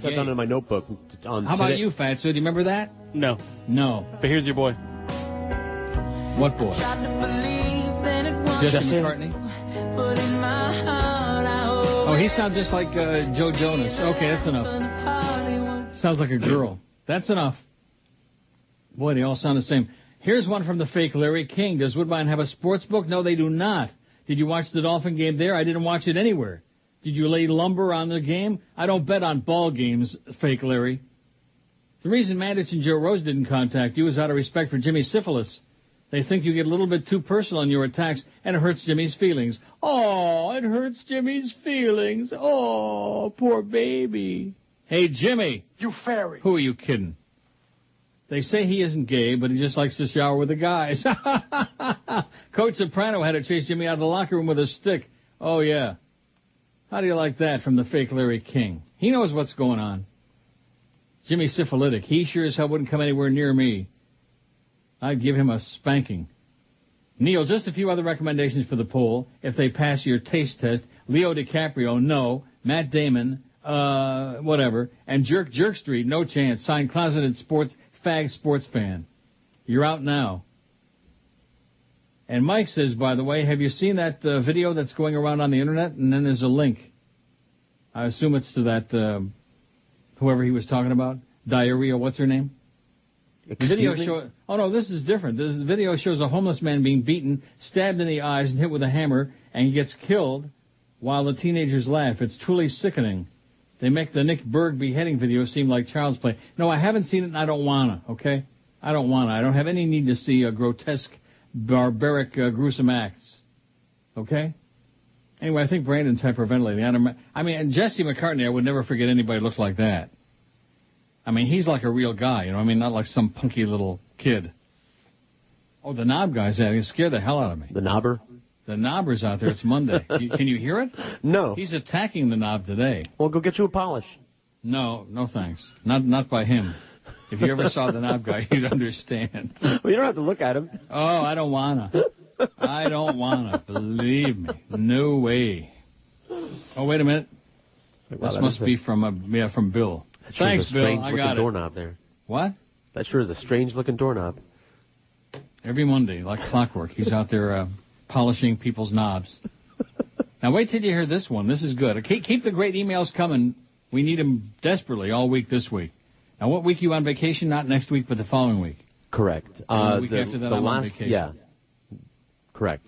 that down in my notebook. How about you, Fatso? Do you remember that? No. No. But here's your boy. What boy? Jesse McCartney? Oh, he sounds just like Joe Jonas. Okay, that's enough. Sounds like a girl. That's enough. Boy, they all sound the same. Here's one from the fake Larry King. Does Woodbine have a sports book? No, they do not. Did you watch the Dolphin game there? I didn't watch it anywhere. Did you lay lumber on the game? I don't bet on ball games, fake Larry. The reason Mandich and Joe Rose didn't contact you is out of respect for Jimmy Cifalus. They think you get a little bit too personal in your attacks, and it hurts Jimmy's feelings. Oh, it hurts Jimmy's feelings. Oh, poor baby. Hey, Jimmy. You fairy. Who are you kidding? They say he isn't gay, but he just likes to shower with the guys. Coach Soprano had to chase Jimmy out of the locker room with a stick. Oh, yeah. How do you like that from the fake Larry King? He knows what's going on. Jimmy Syphilitic. He sure as hell wouldn't come anywhere near me. I'd give him a spanking. Neil, just a few other recommendations for the poll. If they pass your taste test, Leo DiCaprio, no. Matt Damon, whatever. And Jerk Street, no chance. Signed Closeted Fag Sports Fan. You're out now. And Mike says, by the way, have you seen that video that's going around on the internet? And then there's a link. I assume it's to that, whoever he was talking about. Diarrhea, what's her name? The video show. Oh, no, this is different. This video shows a homeless man being beaten, stabbed in the eyes, and hit with a hammer, and he gets killed while the teenagers laugh. It's truly sickening. They make the Nick Berg beheading video seem like child's play. No, I haven't seen it, and I don't want to, okay? I don't want to. I don't have any need to see grotesque, barbaric, gruesome acts. Okay? Anyway, I think Brandon's hyperventilating. I mean, and Jesse McCartney, I would never forget anybody who looks like that. I mean, he's like a real guy, not like some punky little kid. Oh, the knob guy's out. He scared the hell out of me. The knobber? The knobber's out there. It's Monday. Can you hear it? No. He's attacking the knob today. Well, go get you a polish. No thanks. Not by him. If you ever saw the knob guy, you'd understand. Well, you don't have to look at him. Oh, I don't wanna. I don't wanna. Believe me. No way. Oh, wait a minute. Wow, this must be from Bill. Thanks, Bill. I got it. Doorknob there. What? That sure is a strange-looking doorknob. Every Monday, like clockwork, he's out there polishing people's knobs. Now, wait till you hear this one. This is good. Keep the great emails coming. We need them desperately all week this week. Now, what week are you on vacation? Not next week, but the following week. Correct. The week after that, I'm on vacation. Yeah. Correct.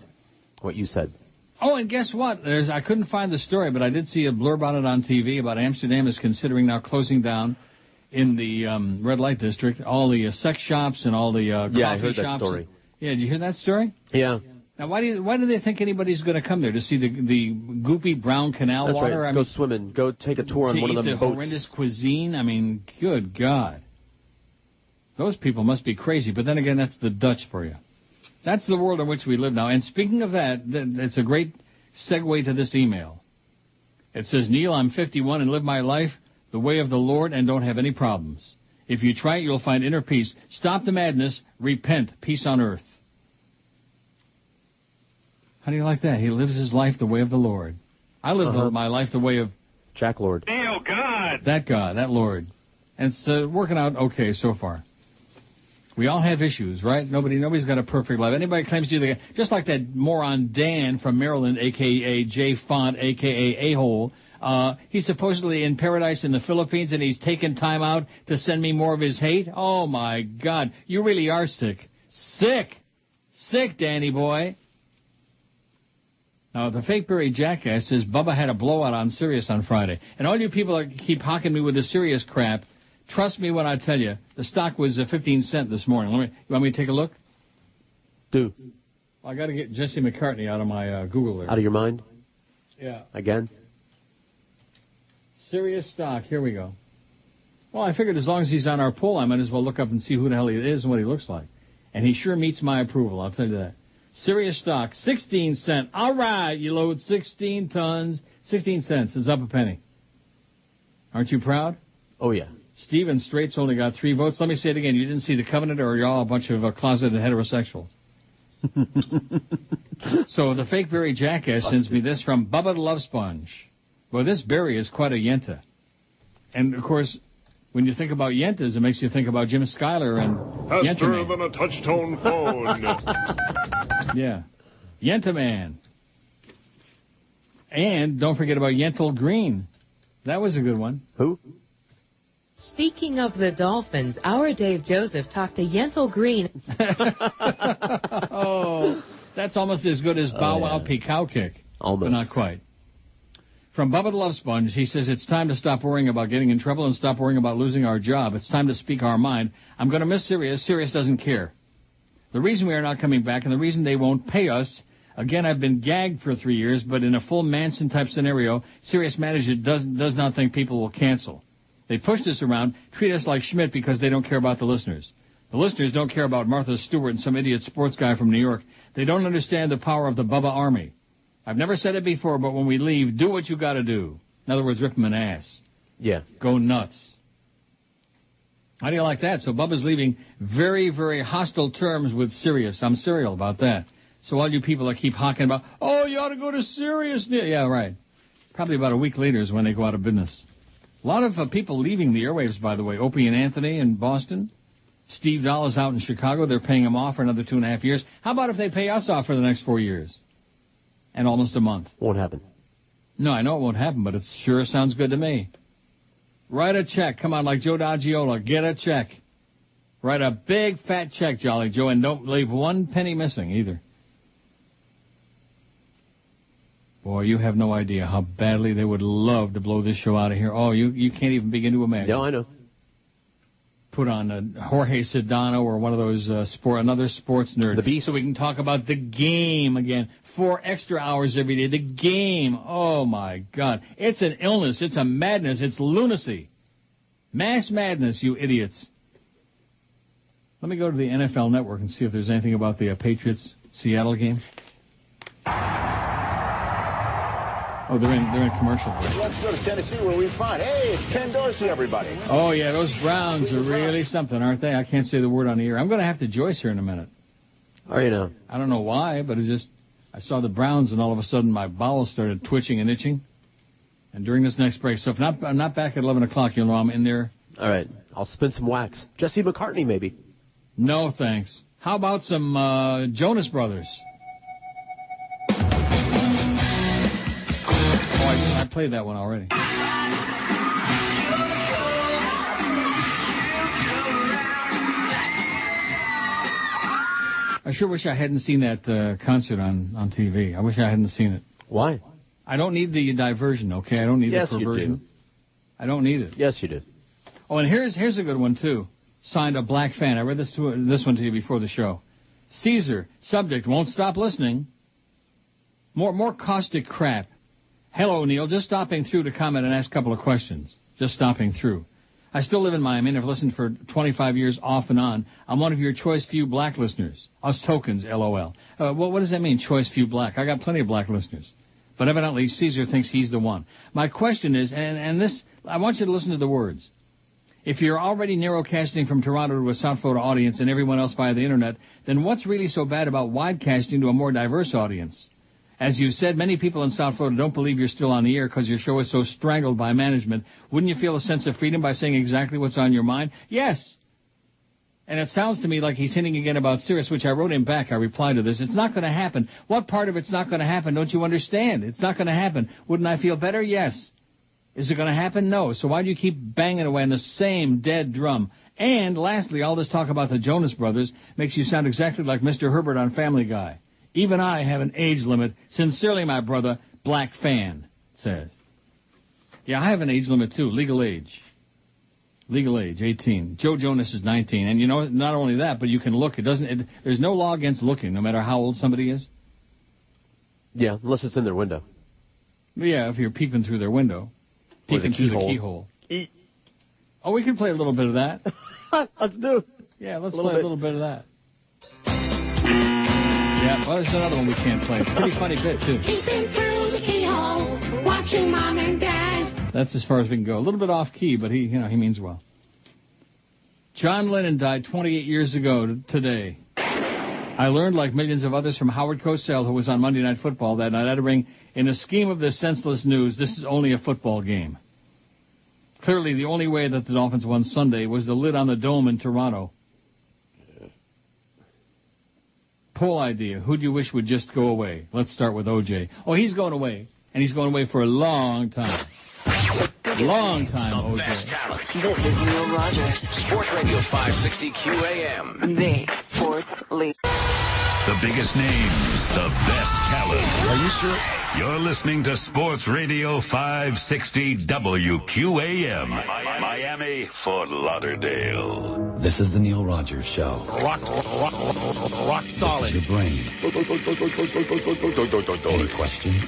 What you said. Oh, and guess what? I couldn't find the story, but I did see a blurb on it on TV about Amsterdam is considering now closing down in the red light district all the sex shops and all the coffee shops. Yeah, I heard that story. Yeah, did you hear that story? Yeah. Now, why do they think anybody's going to come there to see the goopy brown canal That's water? Right. Go swimming. Go take a tour on one of them boats. Horrendous cuisine. I mean, good God. Those people must be crazy. But then again, that's the Dutch for you. That's the world in which we live now. And speaking of that, it's a great segue to this email. It says, Neil, I'm 51 and live my life the way of the Lord and don't have any problems. If you try it, you'll find inner peace. Stop the madness. Repent. Peace on earth. How do you like that? He lives his life the way of the Lord. I live my life the way of Jack Lord. Neil, God. That Lord. And it's working out okay so far. We all have issues, right? Nobody's got a perfect life. Anybody claims to do that, just like that moron Dan from Maryland, a.k.a. Jay Font, a.k.a. A-Hole. He's supposedly in paradise in the Philippines, and he's taken time out to send me more of his hate. Oh, my God. You really are sick. Sick, Danny boy. Now, the fake Barry jackass says Bubba had a blowout on Sirius on Friday. And all you people that keep hocking me with the Sirius crap, trust me when I tell you, the stock was 15 cents this morning. You want me to take a look? Do. Well, I got to get Jesse McCartney out of my Google there. Out of your mind? Yeah. Again? Sirius stock. Here we go. Well, I figured as long as he's on our poll, I might as well look up and see who the hell he is and what he looks like. And he sure meets my approval, I'll tell you that. Sirius stock, 16 cents. All right, you load 16 tons, 16 cents. It's up a penny. Aren't you proud? Oh, yeah. Steven Straight's only got 3 votes. Let me say it again. You didn't see the Covenant, or you're all a bunch of closeted heterosexuals. So the fake Barry jackass sends me this from Bubba Love Sponge. Well, this Barry is quite a yenta. And, of course, when you think about yentas, it makes you think about Jim Schuyler and Faster than a touch-tone phone. Yeah. Yenta Man. And don't forget about Yentl Green. That was a good one. Who? Speaking of the Dolphins, our Dave Joseph talked to Yentl Green. Oh, that's almost as good as Bow Wow Peacow Kick. Almost. But not quite. From Bubba the Love Sponge, he says, it's time to stop worrying about getting in trouble and stop worrying about losing our job. It's time to speak our mind. I'm going to miss Sirius. Sirius doesn't care. The reason we are not coming back and the reason they won't pay us, again, I've been gagged for 3 years, but in a full Manson-type scenario, Sirius management does not think people will cancel. They push us around, treat us like Schmidt because they don't care about the listeners. The listeners don't care about Martha Stewart and some idiot sports guy from New York. They don't understand the power of the Bubba Army. I've never said it before, but when we leave, do what you got to do. In other words, rip him an ass. Yeah. Go nuts. How do you like that? So Bubba's leaving very, very hostile terms with Sirius. I'm serial about that. So all you people that keep hawking about, oh, you ought to go to Sirius. Yeah, right. Probably about a week later is when they go out of business. A lot of people leaving the airwaves, by the way. Opie and Anthony in Boston. Steve Dahl is out in Chicago. They're paying him off for another 2.5 years. How about if they pay us off for the next 4 years? And almost a month. Won't happen. No, I know it won't happen, but it sure sounds good to me. Write a check. Come on, like Joe D'Agiola. Get a check. Write a big, fat check, Jolly Joe, and don't leave 1 penny missing either. Boy, you have no idea how badly they would love to blow this show out of here. Oh, you can't even begin to imagine. No, I know. Put on Jorge Sedano or one of those another sports nerd. The Beast. So we can talk about the game again. 4 extra hours every day. The game. Oh, my God. It's an illness. It's a madness. It's lunacy. Mass madness, you idiots. Let me go to the NFL Network and see if there's anything about the Patriots-Seattle game. Oh, they're in commercial break. Let's go to Tennessee where we find, hey, it's Ken Dorsey, everybody. Oh, yeah, those Browns are really something, aren't they? I can't say the word on the air. I'm going to have to Joyce here in a minute. Oh, you know. I don't know why, but it just, I saw the Browns and all of a sudden my bowels started twitching and itching. And during this next break, so if I'm not back at 11 o'clock, you'll know I'm in there. All right, I'll spin some wax. Jesse McCartney, maybe. No, thanks. How about some Jonas Brothers? I played that one already. I sure wish I hadn't seen that concert on TV. I wish I hadn't seen it. Why? I don't need the diversion, okay? I don't need the perversion. You do. I don't need it. Yes, you do. Oh, and here's a good one, too. Signed a black fan. I read this one to you before the show. Caesar, subject, won't stop listening. More caustic crap. Hello, Neil. Just stopping through to comment and ask a couple of questions. Just stopping through. I still live in Miami and have listened for 25 years off and on. I'm one of your choice few black listeners. Us tokens, LOL. What does that mean, choice few black? I got plenty of black listeners. But evidently, Caesar thinks he's the one. My question is, and this, I want you to listen to the words. If you're already narrowcasting from Toronto to a South Florida audience and everyone else via the Internet, then what's really so bad about widecasting to a more diverse audience? As you said, many people in South Florida don't believe you're still on the air because your show is so strangled by management. Wouldn't you feel a sense of freedom by saying exactly what's on your mind? Yes. And it sounds to me like he's hinting again about Sirius, which I wrote him back. I replied to this. It's not going to happen. What part of it's not going to happen? Don't you understand? It's not going to happen. Wouldn't I feel better? Yes. Is it going to happen? No. So why do you keep banging away on the same dead drum? And lastly, all this talk about the Jonas Brothers makes you sound exactly like Mr. Herbert on Family Guy. Even I have an age limit. Sincerely, my brother, Black Fan says. Yeah, I have an age limit, too. Legal age. Legal age, 18. Joe Jonas is 19. And, you know, not only that, but you can look. There's no law against looking, no matter how old somebody is. Yeah, unless it's in their window. Yeah, if you're peeping through their window. Peeking through the keyhole. Oh, we can play a little bit of that. Let's do it. Yeah, let's play a little bit of that. Yeah, well, there's another one we can't play. It's a pretty funny bit, too. Peeping through the keyhole, watching Mom and Dad. That's as far as we can go. A little bit off key, but he means well. John Lennon died 28 years ago today. I learned, like millions of others, from Howard Cosell, who was on Monday Night Football that night, uttering, in the scheme of this senseless news, this is only a football game. Clearly, the only way that the Dolphins won Sunday was the lid on the dome in Toronto. Poll idea. Who do you wish would just go away? Let's start with OJ. Oh, he's going away. And he's going away for a long time. Long time, OJ. This is Neil Rogers. Sports Radio 560 QAM. The sports leader. The biggest names, the best talent. Are you sure? You're listening to Sports Radio 560 WQAM. Miami, Fort Lauderdale. This is the Neil Rogers Show. Rock solid. Your brain. Any questions?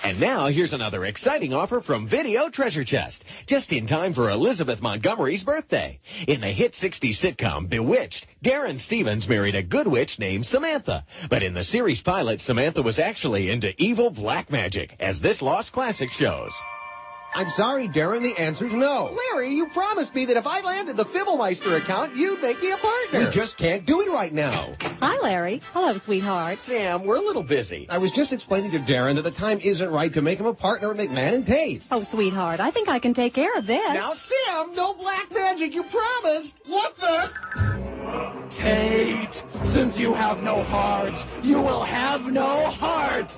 And now, here's another exciting offer from Video Treasure Chest. Just in time for Elizabeth Montgomery's birthday. In the hit 60s sitcom Bewitched, Darren Stevens married a good witch named Samantha. But in the series pilot, Samantha was actually into evil black magic, as this lost classic shows. I'm sorry, Darren, the answer's no. Larry, you promised me that if I landed the Fibblemeister account, you'd make me a partner. We just can't do it right now. Hi, Larry. Hello, sweetheart. Sam, we're a little busy. I was just explaining to Darren that the time isn't right to make him a partner at McMahon and Tate. Oh, sweetheart, I think I can take care of this. Now, Sam, no black magic, you promised. What the? Tate, since you have no heart, you will have no heart.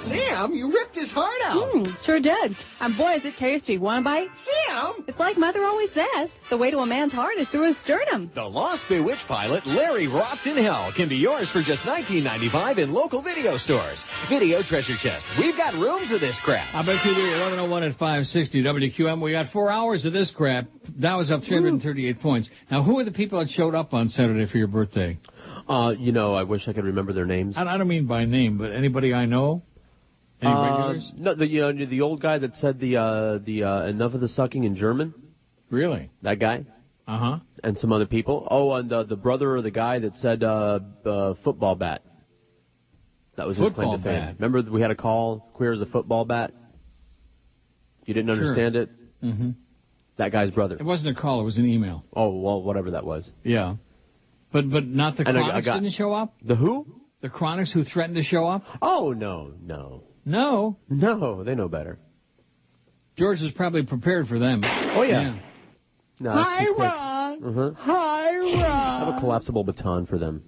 Sam, you ripped his heart out. Sure did. And boy, is it tasty. Want a bite? Sam! It's like Mother always says. The way to a man's heart is through his sternum. The Lost Bewitched pilot, Larry Rots in Hell, can be yours for just $19.95 in local video stores. Video Treasure Chest. We've got rooms of this crap. I bet you do. 1101 at 560 WQM. We got 4 hours of this crap. That was up 338 points. Now, who are the people that showed up on Saturday for your birthday? I wish I could remember their names. I don't mean by name, but anybody I know? Any regulars? No, the old guy that said the enough of the sucking in German. Really? That guy? Uh-huh. And some other people. Oh, and the brother of the guy that said football bat. That was his claim to fame. Remember we had a call, queer as a football bat? You didn't understand it? Mm-hmm. That guy's brother. It wasn't a call, it was an email. Oh, well, whatever that was. Yeah. But not the Chronics didn't show up? The who? The Chronics who threatened to show up? Oh, no. No? No, they know better. George is probably prepared for them. Oh, yeah. No, Hi, Ron. Uh-huh. Hi, Ron. I have a collapsible baton for them.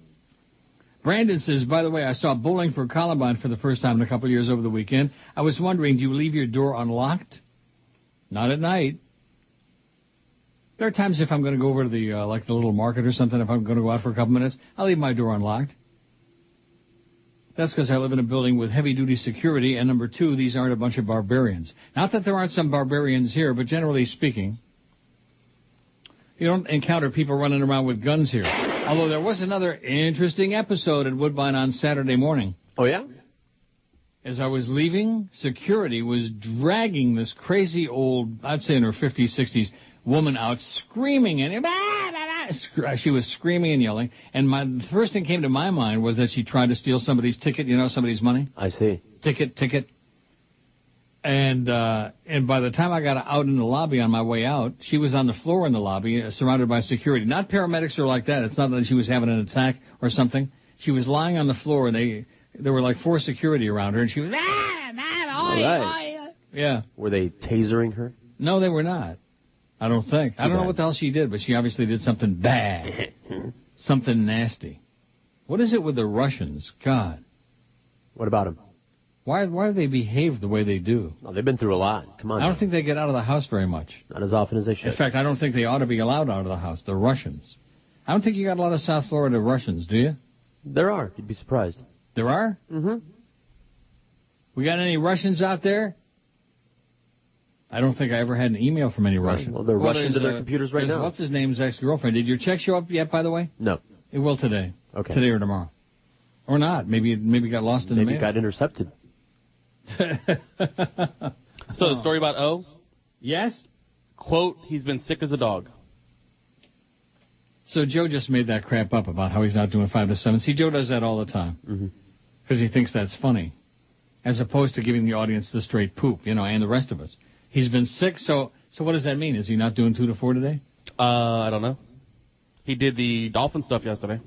Brandon says, by the way, I saw Bowling for Columbine for the first time in a couple of years over the weekend. I was wondering, do you leave your door unlocked? Not at night. There are times if I'm going to go over to the the little market or something, if I'm going to go out for a couple minutes, I'll leave my door unlocked. That's because I live in a building with heavy-duty security, and number two, these aren't a bunch of barbarians. Not that there aren't some barbarians here, but generally speaking, you don't encounter people running around with guns here. Although there was another interesting episode at Woodbine on Saturday morning. Oh, yeah? As I was leaving, security was dragging this crazy old, I'd say in her 50s, 60s, woman out screaming and she was screaming and yelling, and the first thing came to my mind was that she tried to steal somebody's ticket, somebody's money. I see. Ticket. And by the time I got out in the lobby on my way out, she was on the floor in the lobby, surrounded by security. Not paramedics or like that. It's not that she was having an attack or something. She was lying on the floor, and there were like 4 security around her, and she was Yeah. Were they tasering her? No, they were not. I don't think. I don't know what the hell she did, but she obviously did something bad. Something nasty. What is it with the Russians? God. What about them? Why do they behave the way they do? Oh, they've been through a lot. Come on. I don't think they get out of the house very much. Not as often as they should. In fact, I don't think they ought to be allowed out of the house, the Russians. I don't think you got a lot of South Florida Russians, do you? There are. You'd be surprised. There are? Mm-hmm. We got any Russians out there? I don't think I ever had an email from any Russian. Well, they're rushing to their computers right now. What's his name's ex-girlfriend? Did your check show up yet, by the way? No. It will today. Okay. Today or tomorrow. Or not. Maybe it got lost in the mail. Maybe it got intercepted. So the story about O? Yes? Quote, he's been sick as a dog. So Joe just made that crap up about how he's not doing 5 to 7. See, Joe does that all the time. Because he thinks that's funny. As opposed to giving the audience the straight poop, and the rest of us. He's been sick, so what does that mean? Is he not doing 2 to 4 today? I don't know. He did the Dolphin stuff yesterday.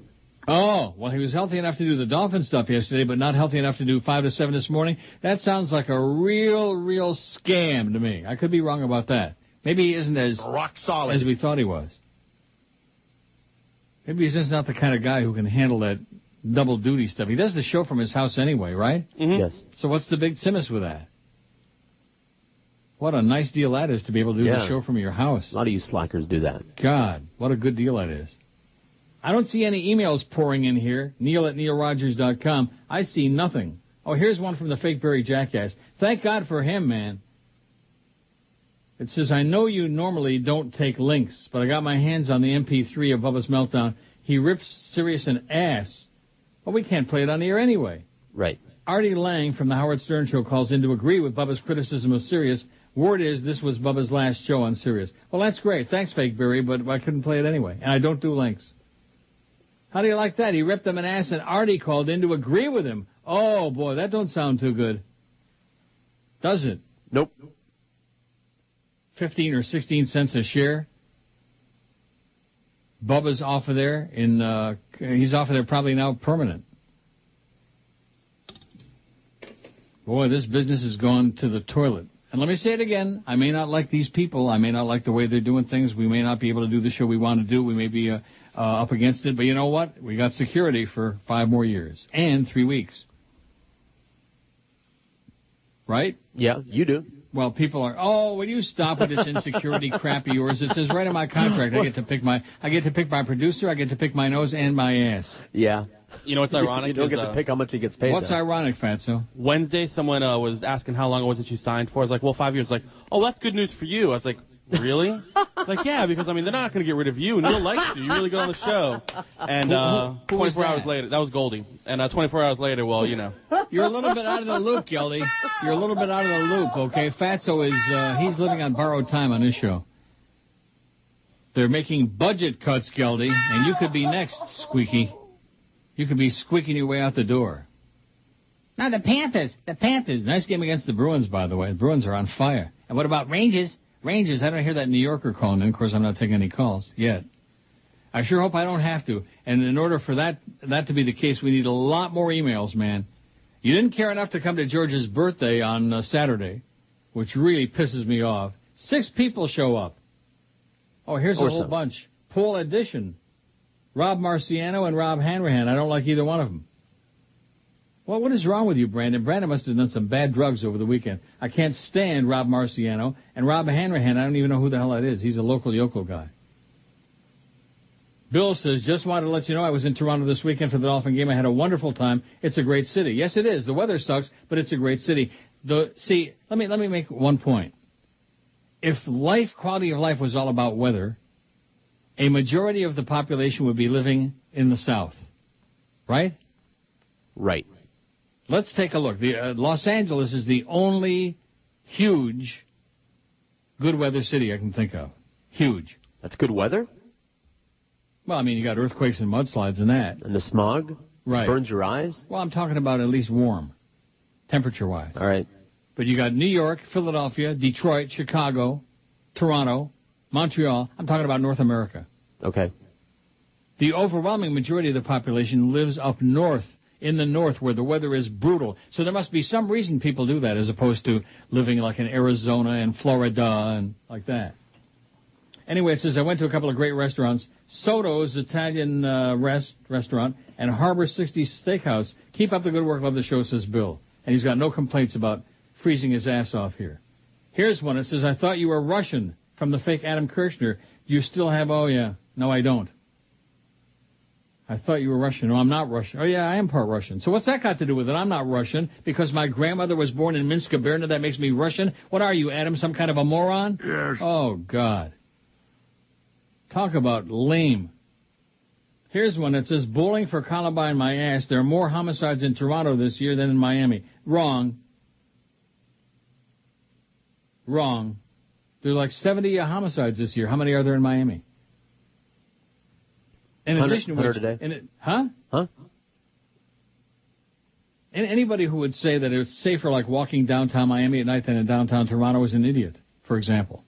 Oh, well, he was healthy enough to do the Dolphin stuff yesterday, but not healthy enough to do 5 to 7 this morning. That sounds like a real scam to me. I could be wrong about that. Maybe he isn't as rock solid as we thought he was. Maybe he's just not the kind of guy who can handle that double duty stuff. He does the show from his house anyway, right? Mm-hmm. Yes. So what's the big Simus with that? What a nice deal that is to be able to do the show from your house. A lot of you slackers do that. God, what a good deal that is. I don't see any emails pouring in here. Neil@neilrogers.com. I see nothing. Oh, here's one from the fake Barry Jackass. Thank God for him, man. It says, I know you normally don't take links, but I got my hands on the MP3 of Bubba's Meltdown. He rips Sirius an ass. Well, we can't play it on the air anyway. Right. Artie Lang from the Howard Stern Show calls in to agree with Bubba's criticism of Sirius. Word is this was Bubba's last show on Sirius. Well, that's great. Thanks, fake Barry, but I couldn't play it anyway. And I don't do links. How do you like that? He ripped them an ass and Artie called in to agree with him. Oh, boy, that don't sound too good. Does it? Nope. 15 or 16 cents a share. Bubba's off of there. He's off of there probably now permanent. Boy, this business has gone to the toilet. And let me say it again. I may not like these people. I may not like the way they're doing things. We may not be able to do the show we want to do. We may be up against it. But you know what? We got security for 5 more years and 3 weeks. Right? Yeah, you do. Well, people are, will you stop with this insecurity crap of yours? It says right in my contract I get to pick my producer, I get to pick my nose and my ass. Yeah. You know what's ironic? You don't get to pick how much he gets paid. What's ironic, Fatso? Wednesday, someone was asking how long it was that you signed for. I was like, well, 5 years. Like, oh, that's good news for you. I was like, really? Like, yeah, because, they're not going to get rid of you. Neil likes you. You're really good on the show. And 24 hours later, that was Goldie. And 24 hours later, well, You're a little bit out of the loop, Geldy. You're a little bit out of the loop, okay? Fatso is, he's living on borrowed time on this show. They're making budget cuts, Geldy, and you could be next, Squeaky. You could be squeaking your way out the door. Now, the Panthers. Nice game against the Bruins, by the way. The Bruins are on fire. And what about Rangers? Rangers, I don't hear that New Yorker calling in. Of course, I'm not taking any calls yet. I sure hope I don't have to. And in order for that to be the case, we need a lot more emails, man. You didn't care enough to come to George's birthday on Saturday, which really pisses me off. 6 people show up. Oh, here's a whole bunch. Paul Edition, Rob Marciano, and Rob Hanrahan. I don't like either one of them. Well, what is wrong with you, Brandon? Brandon must have done some bad drugs over the weekend. I can't stand Rob Marciano. And Rob Hanrahan, I don't even know who the hell that is. He's a local yokel guy. Bill says, just wanted to let you know I was in Toronto this weekend for the Dolphin game. I had a wonderful time. It's a great city. Yes, it is. The weather sucks, but it's a great city. See, let me make one point. If quality of life was all about weather, a majority of the population would be living in the South. Right? Right. Let's take a look. Los Angeles is the only huge good weather city I can think of. Huge. That's good weather? Well, you got earthquakes and mudslides and that. And the smog? Right. Burns your eyes? Well, I'm talking about at least warm, temperature-wise. All right. But you got New York, Philadelphia, Detroit, Chicago, Toronto, Montreal. I'm talking about North America. Okay. The overwhelming majority of the population lives up north, in the north, where the weather is brutal. So there must be some reason people do that, as opposed to living like in Arizona and Florida and like that. Anyway, it says, I went to a couple of great restaurants. Soto's Italian restaurant and Harbor 60 Steakhouse. Keep up the good work. Love the show, says Bill. And he's got no complaints about freezing his ass off here. Here's one. It says, I thought you were Russian, from the fake Adam Kirshner. Do you still have, oh, yeah. No, I don't. I thought you were Russian. No, I'm not Russian. Oh, yeah, I am part Russian. So what's that got to do with it? I'm not Russian. Because my grandmother was born in Minsk, Gubernia, that makes me Russian? What are you, Adam, some kind of a moron? Yes. Oh, God. Talk about lame. Here's one that says, bowling for Columbine my ass. There are more homicides in Toronto this year than in Miami. Wrong. Wrong. There are like 70 homicides this year. How many are there in Miami? In addition to which, 100 a day. Huh? And anybody who would say that it's safer like walking downtown Miami at night than in downtown Toronto is an idiot, for example.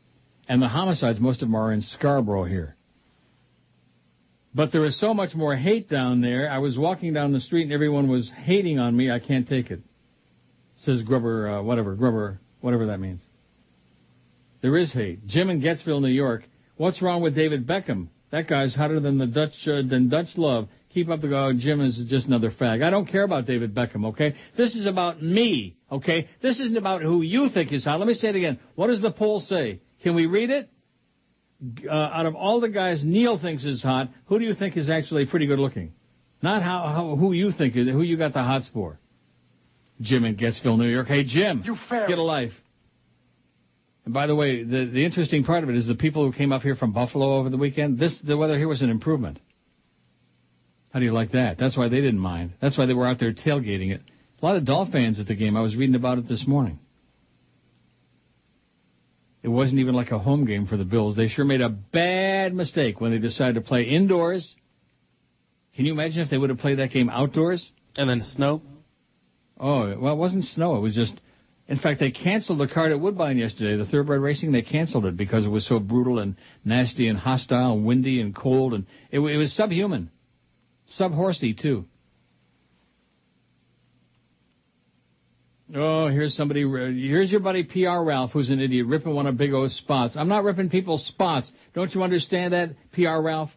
And the homicides, most of them are in Scarborough here. But there is so much more hate down there. I was walking down the street and everyone was hating on me. I can't take it. Says Grubber, whatever that means. There is hate. Jim in Gettsville, New York. What's wrong with David Beckham? That guy's hotter than Dutch love. Keep up the go. Jim is just another fag. I don't care about David Beckham, okay? This is about me, okay? This isn't about who you think is hot. Let me say it again. What does the poll say? Can we read it? Out of all the guys Neil thinks is hot, who do you think is actually pretty good looking? Not who you think is, who you got the hots for. Jim in Gettsville, New York. Hey, Jim, get a life. And by the way, the interesting part of it is the people who came up here from Buffalo over the weekend, the weather here was an improvement. How do you like that? That's why they didn't mind. That's why they were out there tailgating it. A lot of Dolphin fans at the game. I was reading about it this morning. It wasn't even like a home game for the Bills. They sure made a bad mistake when they decided to play indoors. Can you imagine if they would have played that game outdoors? And then snow? Oh, well, it wasn't snow. It was just... In fact, they canceled the card at Woodbine yesterday, the thoroughbred racing. They canceled it because it was so brutal and nasty and hostile and windy and cold. And it was subhuman. Sub-horsey, too. Oh, here's somebody. Here's your buddy PR Ralph, who's an idiot, ripping one of Big O's spots. I'm not ripping people's spots. Don't you understand that, PR Ralph?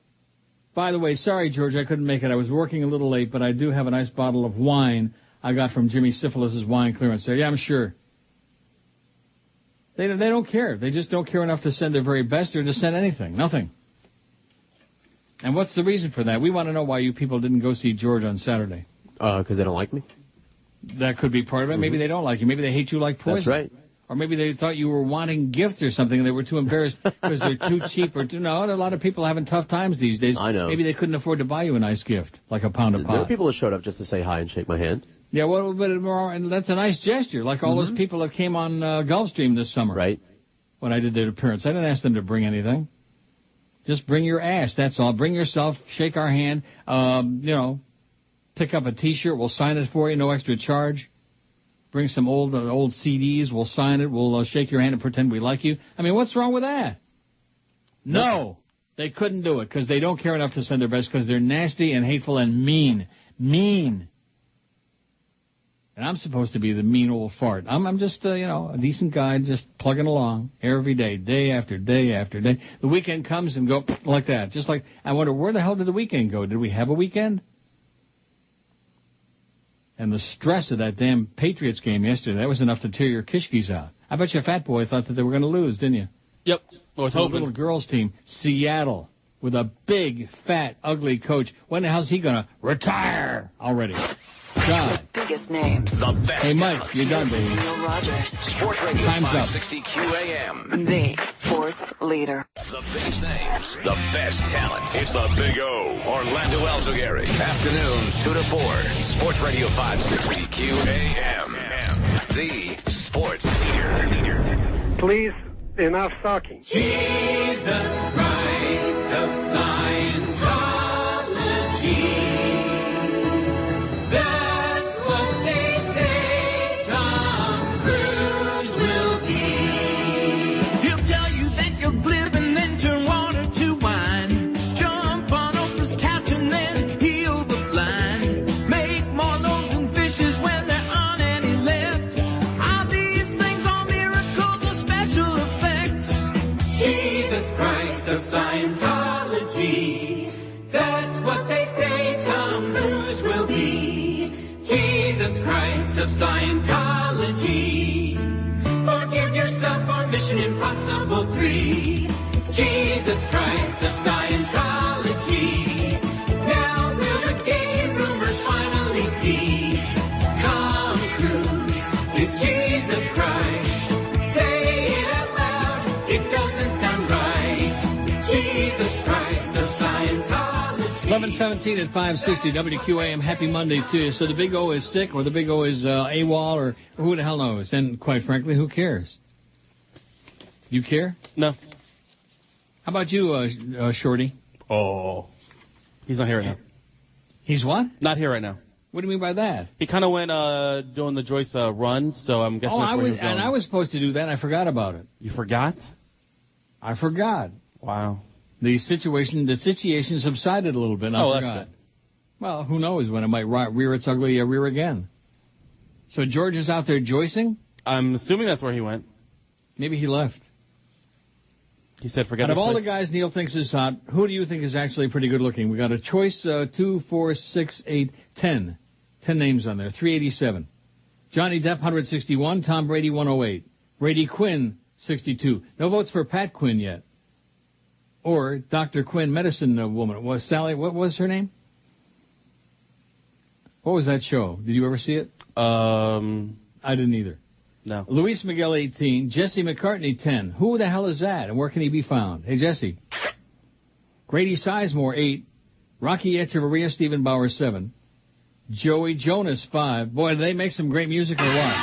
By the way, sorry, George, I couldn't make it. I was working a little late, but I do have a nice bottle of wine I got from Jimmy Cifalus' wine clearance there. Yeah, I'm sure. They don't care. They just don't care enough to send their very best or to send anything. Nothing. And what's the reason for that? We want to know why you people didn't go see George on Saturday. Because they don't like me. That could be part of it. Maybe they don't like you. Maybe they hate you like poison. That's right. Or maybe they thought you were wanting gifts or something and they were too embarrassed because they're too cheap. Or no, a lot of people are having tough times these days. I know. Maybe they couldn't afford to buy you a nice gift, like a pound of pot. There are people that showed up just to say hi and shake my hand. Yeah, well, but and that's a nice gesture, like all those people that came on Gulfstream this summer. Right. When I did their appearance. I didn't ask them to bring anything. Just bring your ass, that's all. Bring yourself, shake our hand, pick up a T-shirt, we'll sign it for you, no extra charge. Bring some old CDs, we'll sign it, we'll shake your hand and pretend we like you. I mean, what's wrong with that? No, they couldn't do it because they don't care enough to send their best because they're nasty and hateful and mean. Mean. And I'm supposed to be the mean old fart. I'm just, a decent guy just plugging along every day, day after day after day. The weekend comes and go like that. Just like, I wonder, where the hell did the weekend go? Did we have a weekend? And the stress of that damn Patriots game yesterday, that was enough to tear your kishkis out. I bet you Fat Boy thought that they were going to lose, didn't you? Yep. I was hoping. The little girls team, Seattle, with a big, fat, ugly coach. When the hell's he going to retire already? God. Biggest names. The best. Hey, Mike, you're done, baby. Neil Rogers. Sports Radio Time's up. 560 QAM. The sports leader. The biggest names. The best talent. It's the Big O. Orlando Altogether. Afternoons 2 to 4. Sports Radio 560 QAM. The sports leader. Please, enough talking. Jesus Christ of Scientology. Scientology, that's what they say Tom Cruise will be. Jesus Christ of Scientology, forgive yourself for Mission Impossible 3. Jesus Christ of Scientology, now will 11:17 at 560 WQAM. Happy Monday to you. So the Big O is sick, or the Big O is AWOL, or who the hell knows? And quite frankly, who cares? You care? No. How about you, Shorty? Oh. He's not here right now. He's what? Not here right now. What do you mean by that? He kind of went doing the Joyce run, so I'm guessing that's where he was going. And I was supposed to do that, and I forgot about it. You forgot? I forgot. Wow. The situation subsided a little bit, and I forgot. That's good. Well, who knows when it might rear its ugly rear again. So George is out there joicing? I'm assuming that's where he went. Maybe he left. He said forget Out of all the guys Neil thinks is hot, who do you think is actually pretty good looking? We got a choice 2, 4, 6, 8, 10. 10 names on there. 387. Johnny Depp, 161. Tom Brady, 108. Brady Quinn, 62. No votes for Pat Quinn yet. Or Dr. Quinn, medicine woman. Was Sally, what was her name? What was that show? Did you ever see it? I didn't either. No. Luis Miguel, 18. Jesse McCartney, 10. Who the hell is that, and where can he be found? Hey, Jesse. Grady Sizemore, 8. Rocky Echeverria, Stephen Bauer, 7. Joey Jonas, 5. Boy, do they make some great music or what?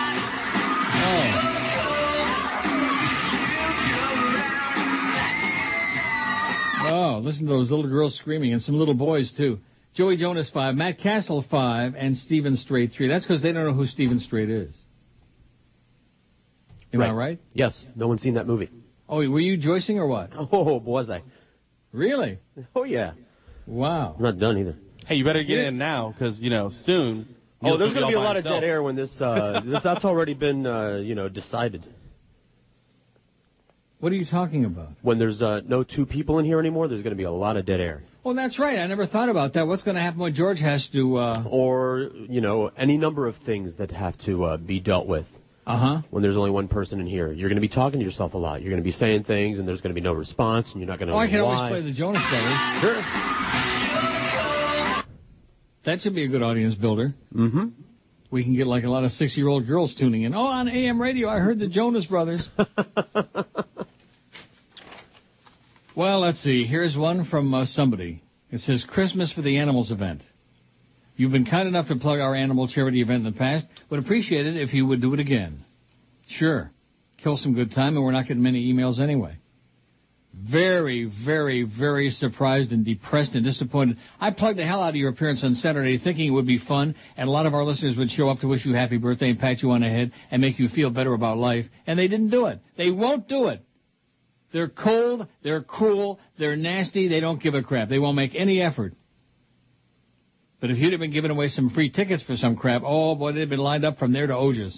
Oh, listen to those little girls screaming, and some little boys, too. Joey Jonas, 5. Matt Castle, 5. And Stephen Strait, 3. That's because they don't know who Stephen Strait is. Am I right? Yes. No one's seen that movie. Oh, were you joicing or what? Oh, was I? Really? Oh, yeah. Wow. I'm not done either. Hey, you better get in now, because, soon. Oh, there's going to be a lot of dead air when this, that's already been, decided. What are you talking about? When there's no two people in here anymore, there's going to be a lot of dead air. Well, that's right. I never thought about that. What's going to happen when George has to... Or, any number of things that have to be dealt with. Uh-huh. When there's only one person in here. You're going to be talking to yourself a lot. You're going to be saying things, and there's going to be no response, and you're not going to know why. I can always play the Jonas Brothers. Sure. That should be a good audience builder. Mm-hmm. We can get like a lot of 6-year-old girls tuning in. Oh, on AM radio, I heard the Jonas Brothers. Well, let's see. Here's one from somebody. It says, Christmas for the Animals event. You've been kind enough to plug our animal charity event in the past. Would appreciate it if you would do it again. Sure. Kill some good time, and we're not getting many emails anyway. Very, very, very surprised and depressed and disappointed. I plugged the hell out of your appearance on Saturday thinking it would be fun, and a lot of our listeners would show up to wish you happy birthday and pat you on the head and make you feel better about life, and they didn't do it. They won't do it. They're cold, they're cruel, they're nasty, they don't give a crap. They won't make any effort. But if you'd have been giving away some free tickets for some crap, oh boy, they'd have been lined up from there to Ojas.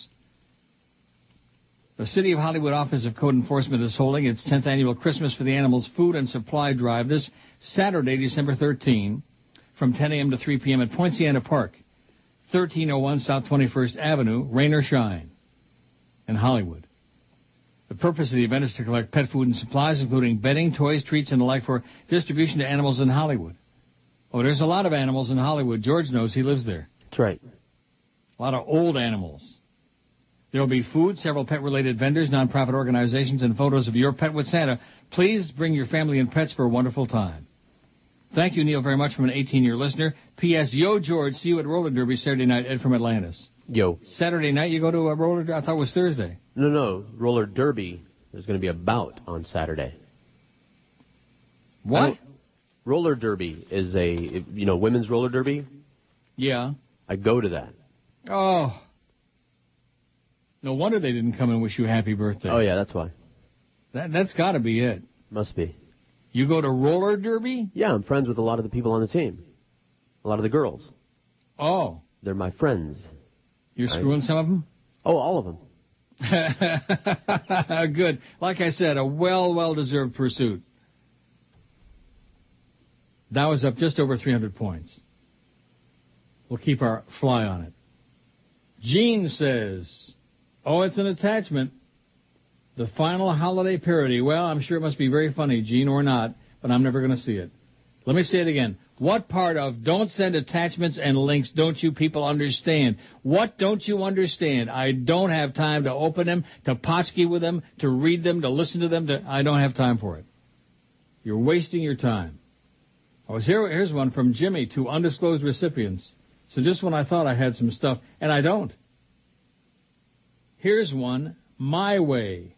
The City of Hollywood Office of Code Enforcement is holding its 10th annual Christmas for the Animals Food and Supply Drive this Saturday, December 13, from 10 a.m. to 3 p.m. at Poinciana Park, 1301 South 21st Avenue, rain or shine, in Hollywood. The purpose of the event is to collect pet food and supplies, including bedding, toys, treats, and the like for distribution to animals in Hollywood. Oh, there's a lot of animals in Hollywood. George knows, he lives there. That's right. A lot of old animals. There will be food, several pet-related vendors, nonprofit organizations, and photos of your pet with Santa. Please bring your family and pets for a wonderful time. Thank you, Neil, very much from an 18-year listener. P.S. Yo, George, see you at Roller Derby Saturday night. Ed from Atlantis. Yo. Saturday night, you go to a roller derby? I thought it was Thursday. No. Roller Derby. There's going to be a bout on Saturday. What? Roller Derby is a, women's roller derby. Yeah. I go to that. Oh. No wonder they didn't come and wish you happy birthday. Oh, yeah, that's why. That's got to be it. Must be. You go to roller derby? Yeah, I'm friends with a lot of the people on the team. A lot of the girls. Oh. They're my friends. You're screwing some of them? Oh, all of them. Good. Like I said, a well-deserved pursuit. That was up just over 300 points. We'll keep our fly on it. Gene says, oh, it's an attachment. The final holiday parody. Well, I'm sure it must be very funny, Gene, or not, but I'm never going to see it. Let me say it again. What part of don't send attachments and links don't you people understand? What don't you understand? I don't have time to open them, to potchkey with them, to read them, to listen to them. I don't have time for it. You're wasting your time. Oh, here's one from Jimmy to undisclosed recipients. So just when I thought I had some stuff, and I don't. Here's one, My Way.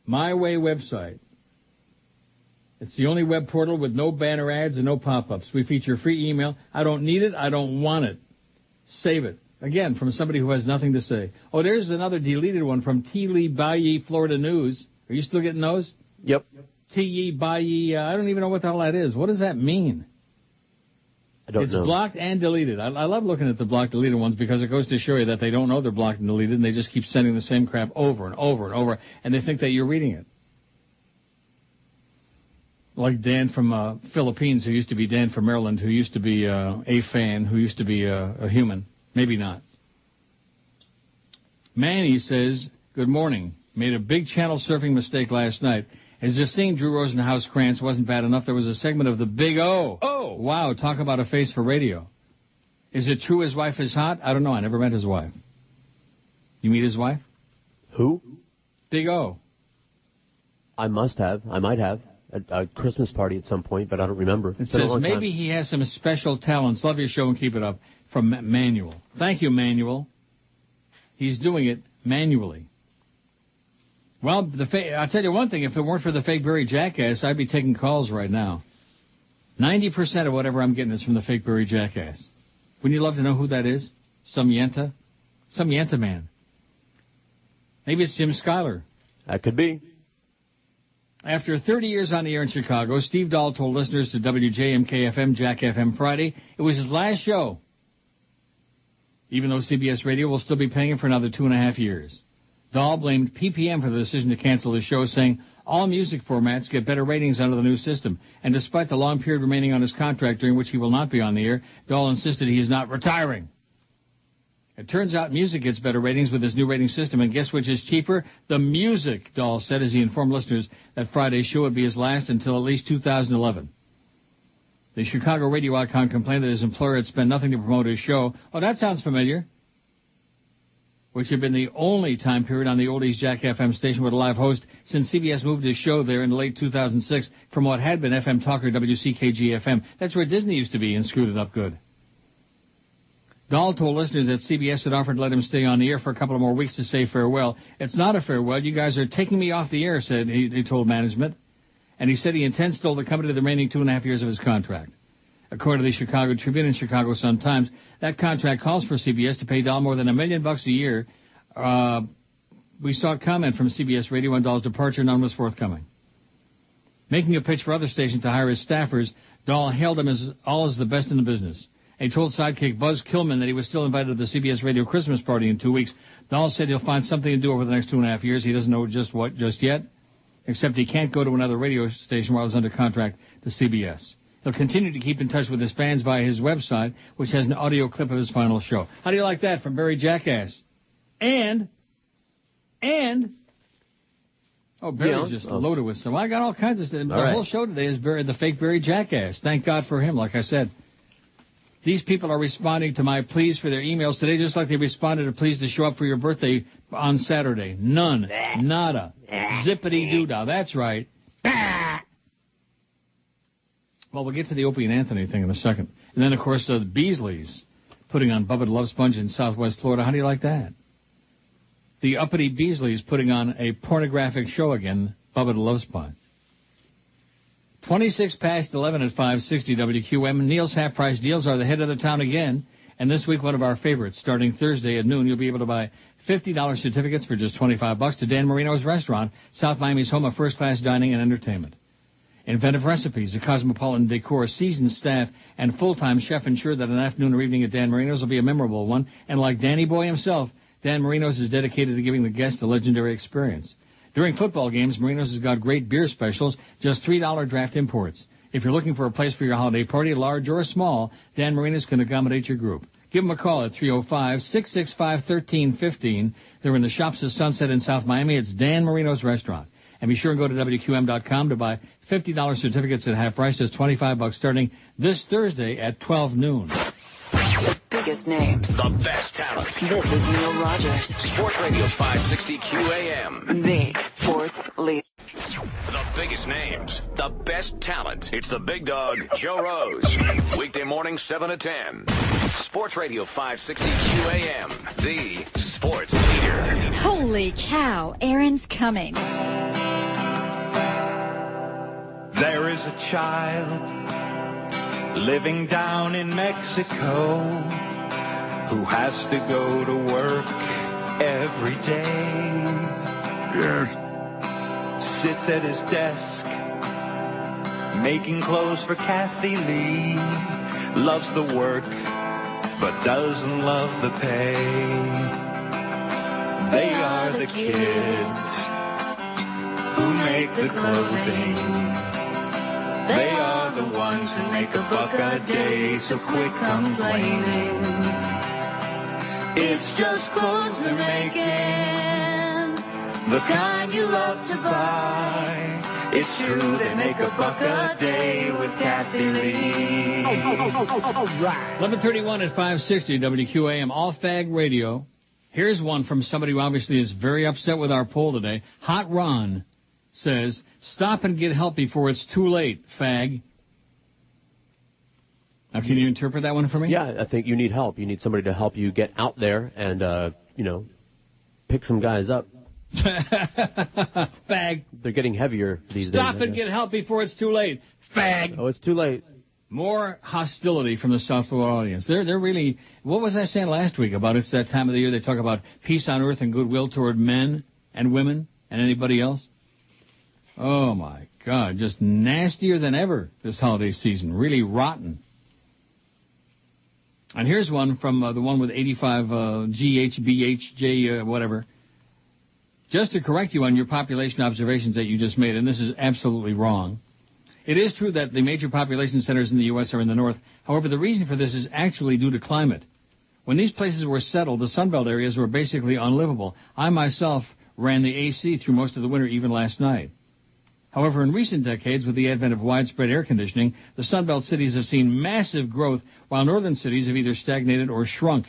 My Way website. It's the only web portal with no banner ads and no pop-ups. We feature free email. I don't need it. I don't want it. Save it. Again, from somebody who has nothing to say. Oh, there's another deleted one from T. Lee Bayi, Florida News. Are you still getting those? Yep. T. Lee Bayi, I don't even know what the hell that is. What does that mean? I don't know. It's blocked and deleted. I love looking at the blocked deleted ones because it goes to show you that they don't know they're blocked and deleted, and they just keep sending the same crap over and over and over, and they think that you're reading it. Like Dan from Philippines, who used to be Dan from Maryland, who used to be a fan, who used to be a human. Maybe not. Manny says, good morning. Made a big channel surfing mistake last night. As if seeing Drew Rosenhaus Krantz wasn't bad enough, there was a segment of the Big O. Oh! Wow, talk about a face for radio. Is it true his wife is hot? I don't know. I never met his wife. You meet his wife? Who? Big O. I must have. I might have. A Christmas party at some point, but I don't remember. It says maybe he has some special talents. Love your show and keep it up. From Manuel. Thank you, Manuel. He's doing it manually. Well, I'll tell you one thing. If it weren't for the fake Barry Jackass, I'd be taking calls right now. 90% of whatever I'm getting is from the fake Barry Jackass. Wouldn't you love to know who that is? Some Yenta? Some Yenta man. Maybe it's Jim Schuyler. That could be. After 30 years on the air in Chicago, Steve Dahl told listeners to WJMK-FM, Jack FM Friday, it was his last show. Even though CBS Radio will still be paying him for another 2.5 years. Dahl blamed PPM for the decision to cancel his show, saying all music formats get better ratings under the new system. And despite the long period remaining on his contract during which he will not be on the air, Dahl insisted he is not retiring. It turns out music gets better ratings with this new rating system, and guess which is cheaper? The music, Dahl said as he informed listeners that Friday's show would be his last until at least 2011. The Chicago radio icon complained that his employer had spent nothing to promote his show. Oh, that sounds familiar. Which had been the only time period on the oldies Jack FM station with a live host since CBS moved his show there in late 2006 from what had been FM talker WCKG-FM. That's where Disney used to be and screwed it up good. Dahl told listeners that CBS had offered to let him stay on the air for a couple of more weeks to say farewell. It's not a farewell. You guys are taking me off the air, said he told management. And he said he intends to hold the company the remaining 2.5 years of his contract. According to the Chicago Tribune and Chicago Sun-Times, that contract calls for CBS to pay Dahl more than $1 million a year. We sought comment from CBS Radio on Dahl's departure. None was forthcoming. Making a pitch for other stations to hire his staffers, Dahl hailed them as all as the best in the business. And he told sidekick Buzz Kilman that he was still invited to the CBS Radio Christmas party in 2 weeks. Dahl said he'll find something to do over the next 2.5 years. He doesn't know just what just yet, except he can't go to another radio station while he's under contract to CBS. He'll continue to keep in touch with his fans via his website, which has an audio clip of his final show. How do you like that from Barry Jackass? And, Barry's just loaded with some. I got all kinds of stuff. The whole show today is the fake Barry Jackass. Thank God for him, like I said. These people are responding to my pleas for their emails today, just like they responded to pleas to show up for your birthday on Saturday. None. Nada. Zippity-doo-dah. That's right. Well, we'll get to the Opie and Anthony thing in a second. And then, of course, the Beasleys putting on Bubba Love Sponge in Southwest Florida. How do you like that? The uppity Beasleys putting on a pornographic show again, Bubba Love Sponge. 26 past 11 at 560 WQAM. Neil's half-price deals are the hit of the town again. And this week, one of our favorites. Starting Thursday at noon, you'll be able to buy $50 certificates for just $25 to Dan Marino's Restaurant, South Miami's home of first-class dining and entertainment. Inventive recipes, a cosmopolitan decor, seasoned staff, and full-time chef ensure that an afternoon or evening at Dan Marino's will be a memorable one. And like Danny Boy himself, Dan Marino's is dedicated to giving the guests a legendary experience. During football games, Marino's has got great beer specials, just $3 draft imports. If you're looking for a place for your holiday party, large or small, Dan Marino's can accommodate your group. Give them a call at 305-665-1315. They're in the Shops at Sunset in South Miami. It's Dan Marino's Restaurant. And be sure and go to WQM.com to buy $50 certificates at half price. Just $25 starting this Thursday at 12 noon. The biggest names. The best talent. This is Neil Rogers. Sports Radio 560 QAM. The sports leader. The biggest names, the best talent. It's the big dog, Joe Rose. Weekday morning, 7 to 10. Sports Radio 560 QAM, the sports leader. Holy cow, Aaron's coming. There is a child living down in Mexico who has to go to work every day. Yes. Sits at his desk making clothes for Kathy Lee. Loves the work but doesn't love the pay. They are the kids who make the clothing. They are the ones who make a buck a day, so quit complaining. It's just clothes they're making, the kind you love to buy. It's true, they make a buck a day with Kathy Lee. All right. 11:31 at 560 WQAM, All Fag Radio. Here's one from somebody who obviously is very upset with our poll today. Hot Ron says, stop and get help before it's too late, fag. Now, can you interpret that one for me? Yeah, I think you need help. You need somebody to help you get out there and, pick some guys up. Fag. They're getting heavier these days. Stop and get help before it's too late, fag. Oh, it's too late. More hostility from the South Florida audience. They're really, what was I saying last week about it's that time of the year they talk about peace on earth and goodwill toward men and women and anybody else? Oh, my God, just nastier than ever this holiday season. Really rotten. And here's one from the one with 85 GHBHJ, whatever. Just to correct you on your population observations that you just made, and this is absolutely wrong. It is true that the major population centers in the U.S. are in the north. However, the reason for this is actually due to climate. When these places were settled, the Sunbelt areas were basically unlivable. I myself ran the AC through most of the winter, even last night. However, in recent decades, with the advent of widespread air conditioning, the Sunbelt cities have seen massive growth, while northern cities have either stagnated or shrunk.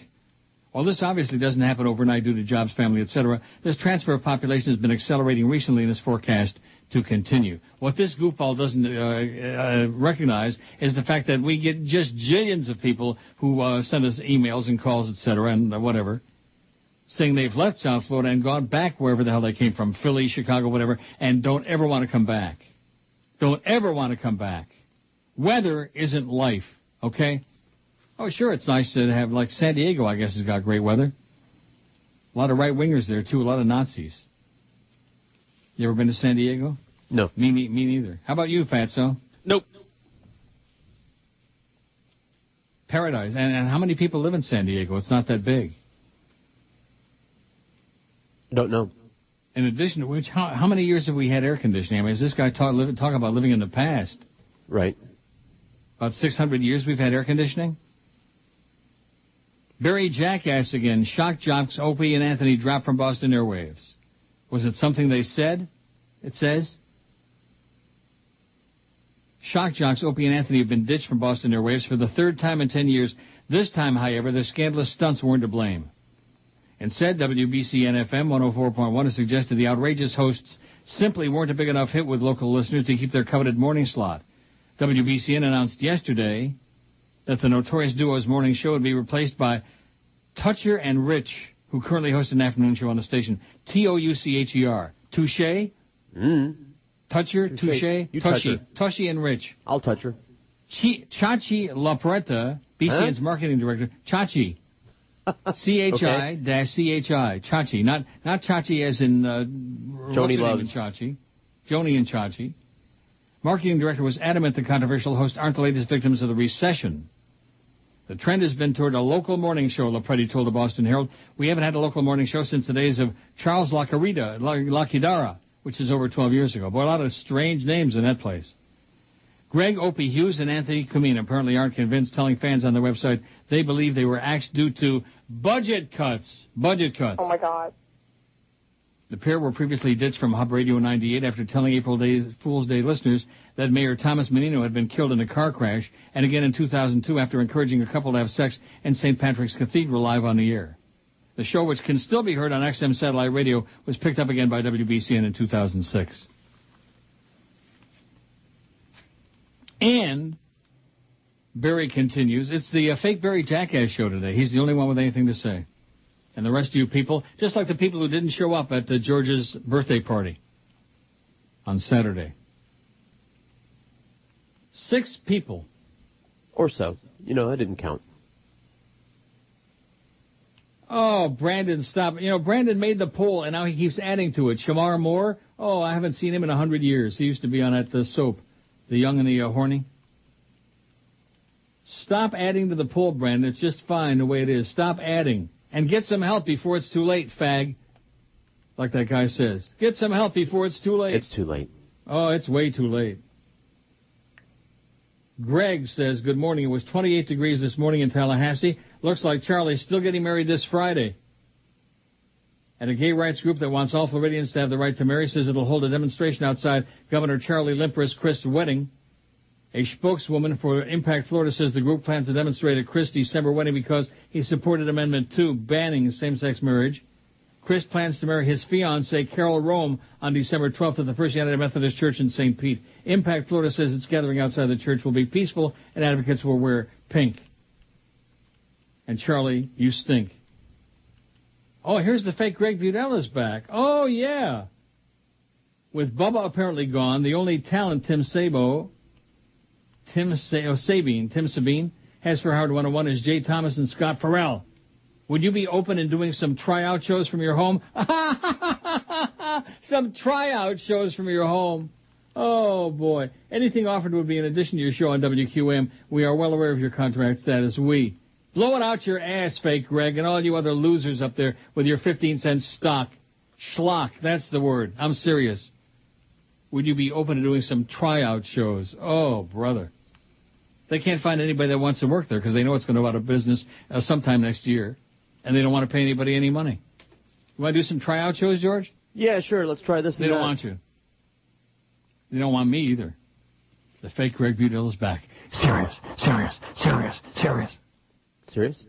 While this obviously doesn't happen overnight due to jobs, family, etc., this transfer of population has been accelerating recently and is forecast to continue. What this goofball doesn't recognize is the fact that we get just jillions of people who send us emails and calls, etc., and whatever, saying they've left South Florida and gone back wherever the hell they came from, Philly, Chicago, whatever, and don't ever want to come back. Don't ever want to come back. Weather isn't life, okay? Oh, sure, it's nice to have, like San Diego, I guess, has got great weather. A lot of right-wingers there, too, a lot of Nazis. You ever been to San Diego? No. Me neither. How about you, Fatso? Nope. Paradise. And how many people live in San Diego? It's not that big. Don't know. In addition to which, how many years have we had air conditioning? I mean, is this guy talking about living in the past? Right. About 600 years we've had air conditioning? Barry Jackass again. Shock jocks Opie and Anthony dropped from Boston airwaves. Was it something they said? It says. Shock jocks Opie and Anthony have been ditched from Boston airwaves for the third time in 10 years. This time, however, their scandalous stunts weren't to blame. Instead, WBCN-FM 104.1 has suggested the outrageous hosts simply weren't a big enough hit with local listeners to keep their coveted morning slot. WBCN announced yesterday that the notorious duo's morning show would be replaced by Toucher and Rich, who currently host an afternoon show on the station. Toucher. Touche? Toucher, Touche, Touchy and Rich. I'll touch her. Chachi Lapreta, BCN's marketing director. Chachi. C-H-I-C-H-I. Chachi. Not Chachi as in Joni loves Chachi. Joni and Chachi. Marketing director was adamant the controversial hosts aren't the latest victims of the recession. The trend has been toward a local morning show, Lapreti told the Boston Herald. We haven't had a local morning show since the days of Charles Lakidara, which is over 12 years ago. Boy, a lot of strange names in that place. Greg, Opie Hughes, and Anthony Cumine apparently aren't convinced, telling fans on their website they believe they were axed due to budget cuts. Budget cuts. Oh, my God. The pair were previously ditched from Hub Radio 98 after telling April Fool's Day listeners that Mayor Thomas Menino had been killed in a car crash, and again in 2002 after encouraging a couple to have sex in St. Patrick's Cathedral live on the air. The show, which can still be heard on XM satellite radio, was picked up again by WBCN in 2006. And Barry continues, it's the fake Barry Jackass show today. He's the only one with anything to say. And the rest of you people, just like the people who didn't show up at George's birthday party on Saturday. 6 people. Or so. You know, I didn't count. Oh, Brandon, stop. You know, Brandon made the poll, and now he keeps adding to it. Shamar Moore, oh, I haven't seen him in 100 years. He used to be on that soap, The Young and the Horny. Stop adding to the poll, Brandon. It's just fine the way it is. Stop adding. And get some help before it's too late, fag. Like that guy says. Get some help before it's too late. It's too late. Oh, it's way too late. Greg says, good morning. It was 28 degrees this morning in Tallahassee. Looks like Charlie's still getting married this Friday. And a gay rights group that wants all Floridians to have the right to marry says it'll hold a demonstration outside Governor Charlie Limper's Chris' wedding. A spokeswoman for Impact Florida says the group plans to demonstrate at Chris' December wedding because he supported Amendment 2 banning same-sex marriage. Chris plans to marry his fiancée, Carol Rome, on December 12th at the First United Methodist Church in St. Pete. Impact Florida says its gathering outside the church will be peaceful and advocates will wear pink. And Charlie, you stink. Oh, here's the fake Greg Budell is back. Oh, yeah. With Bubba apparently gone, the only talent Tim Sabine, has for Howard 101 is Jay Thomas and Scott Farrell. Would you be open in doing some tryout shows from your home? Some tryout shows from your home. Oh, boy. Anything offered would be in addition to your show on WQAM. We are well aware of your contract status. We. Blow it out your ass, fake Greg, and all you other losers up there with your 15-cent stock. Schlock, that's the word. I'm serious. Would you be open to doing some tryout shows? Oh, brother. They can't find anybody that wants to work there because they know it's going to go out of business sometime next year. And they don't want to pay anybody any money. You want to do some tryout shows, George? Yeah, sure. Let's try this. They don't want you. They don't want me either. The fake Greg Budell is back. Serious. Serious?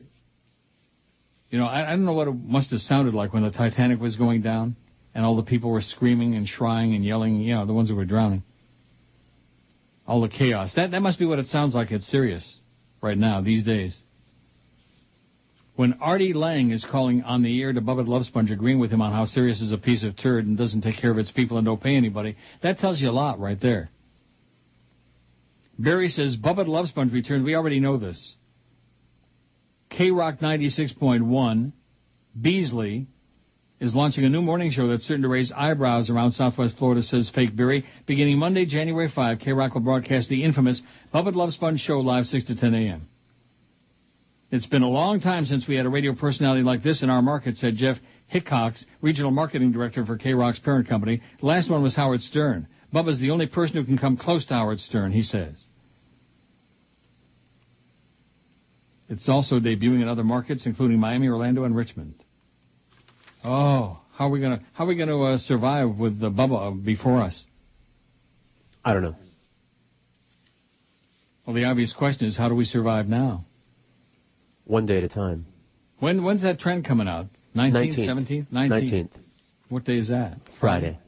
You know, I don't know what it must have sounded like when the Titanic was going down and all the people were screaming and shrieing and yelling, you know, the ones who were drowning. All the chaos. That must be what it sounds like at Sirius right now, these days. When Artie Lang is calling on the air to Bubba Love Sponge, agreeing with him on how Sirius is a piece of turd and doesn't take care of its people and don't pay anybody, that tells you a lot right there. Barry says, Bubba Love Sponge returns. We already know this. K-Rock 96.1, Beasley, is launching a new morning show that's certain to raise eyebrows around Southwest Florida, says fake Barry. Beginning Monday, January 5, K-Rock will broadcast the infamous Bubba Love Sponge show live 6 to 10 a.m. It's been a long time since we had a radio personality like this in our market, said Jeff Hickox, regional marketing director for K-Rock's parent company. The last one was Howard Stern. Bubba's the only person who can come close to Howard Stern, he says. It's also debuting in other markets, including Miami, Orlando, and Richmond. Oh, how are we gonna survive with Bubba before us? I don't know. Well, the obvious question is, how do we survive now? One day at a time. When's that trend coming out? 19th, 17th? 19th. What day is that? Friday.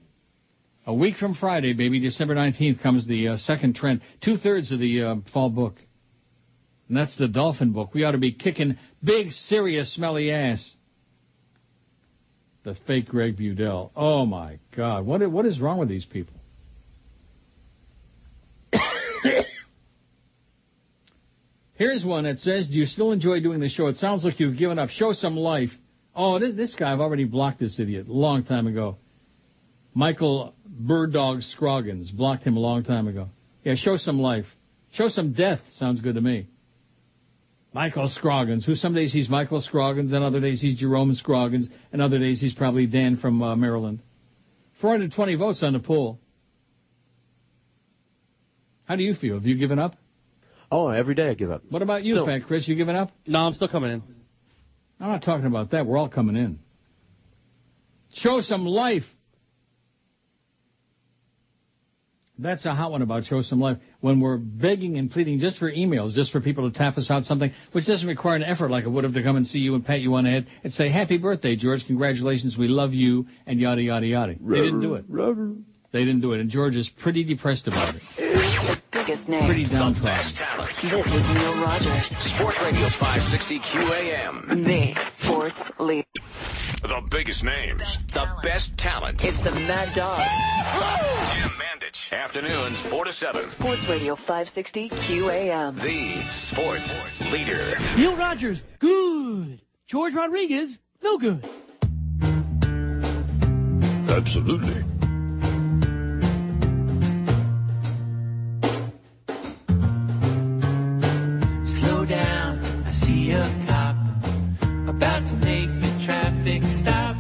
A week from Friday, baby, December 19th, comes the second trend. 2/3 of the fall book. And that's the Dolphin book. We ought to be kicking big, serious, smelly ass. The fake Greg Budell. Oh, my God. What is wrong with these people? Here's one that says, do you still enjoy doing the show? It sounds like you've given up. Show some life. Oh, this guy, I've already blocked this idiot a long time ago. Michael Bird Dog Scroggins. Blocked him a long time ago. Yeah, show some life. Show some death. Sounds good to me. Michael Scroggins, who some days he's Michael Scroggins, and other days he's Jerome Scroggins, and other days he's probably Dan from Maryland. 420 votes on the poll. How do you feel? Have you given up? Oh, every day I give up. What about you, Fat Chris? You giving up? No, I'm still coming in. I'm not talking about that. We're all coming in. Show some life. That's a hot one about Show Some Life. When we're begging and pleading just for emails, just for people to tap us out something, which doesn't require an effort like it would have to come and see you and pat you on the head and say, happy birthday, George, congratulations, we love you, and yada, yada, yada. They didn't do it. They didn't do it, and George is pretty depressed about it. biggest names. Pretty downtrodden. Best talent. This is Neil Rogers. Sports Radio 560 QAM. The sports leader. The biggest names. The best talent. It's the Mad Dog. Jim Mandich. Afternoons 4 to 7. Sports Radio 560 QAM. The sports leader. Neil Rogers, good. George Rodriguez, no good. Absolutely. Slow down, I see a cop about to make the traffic stop.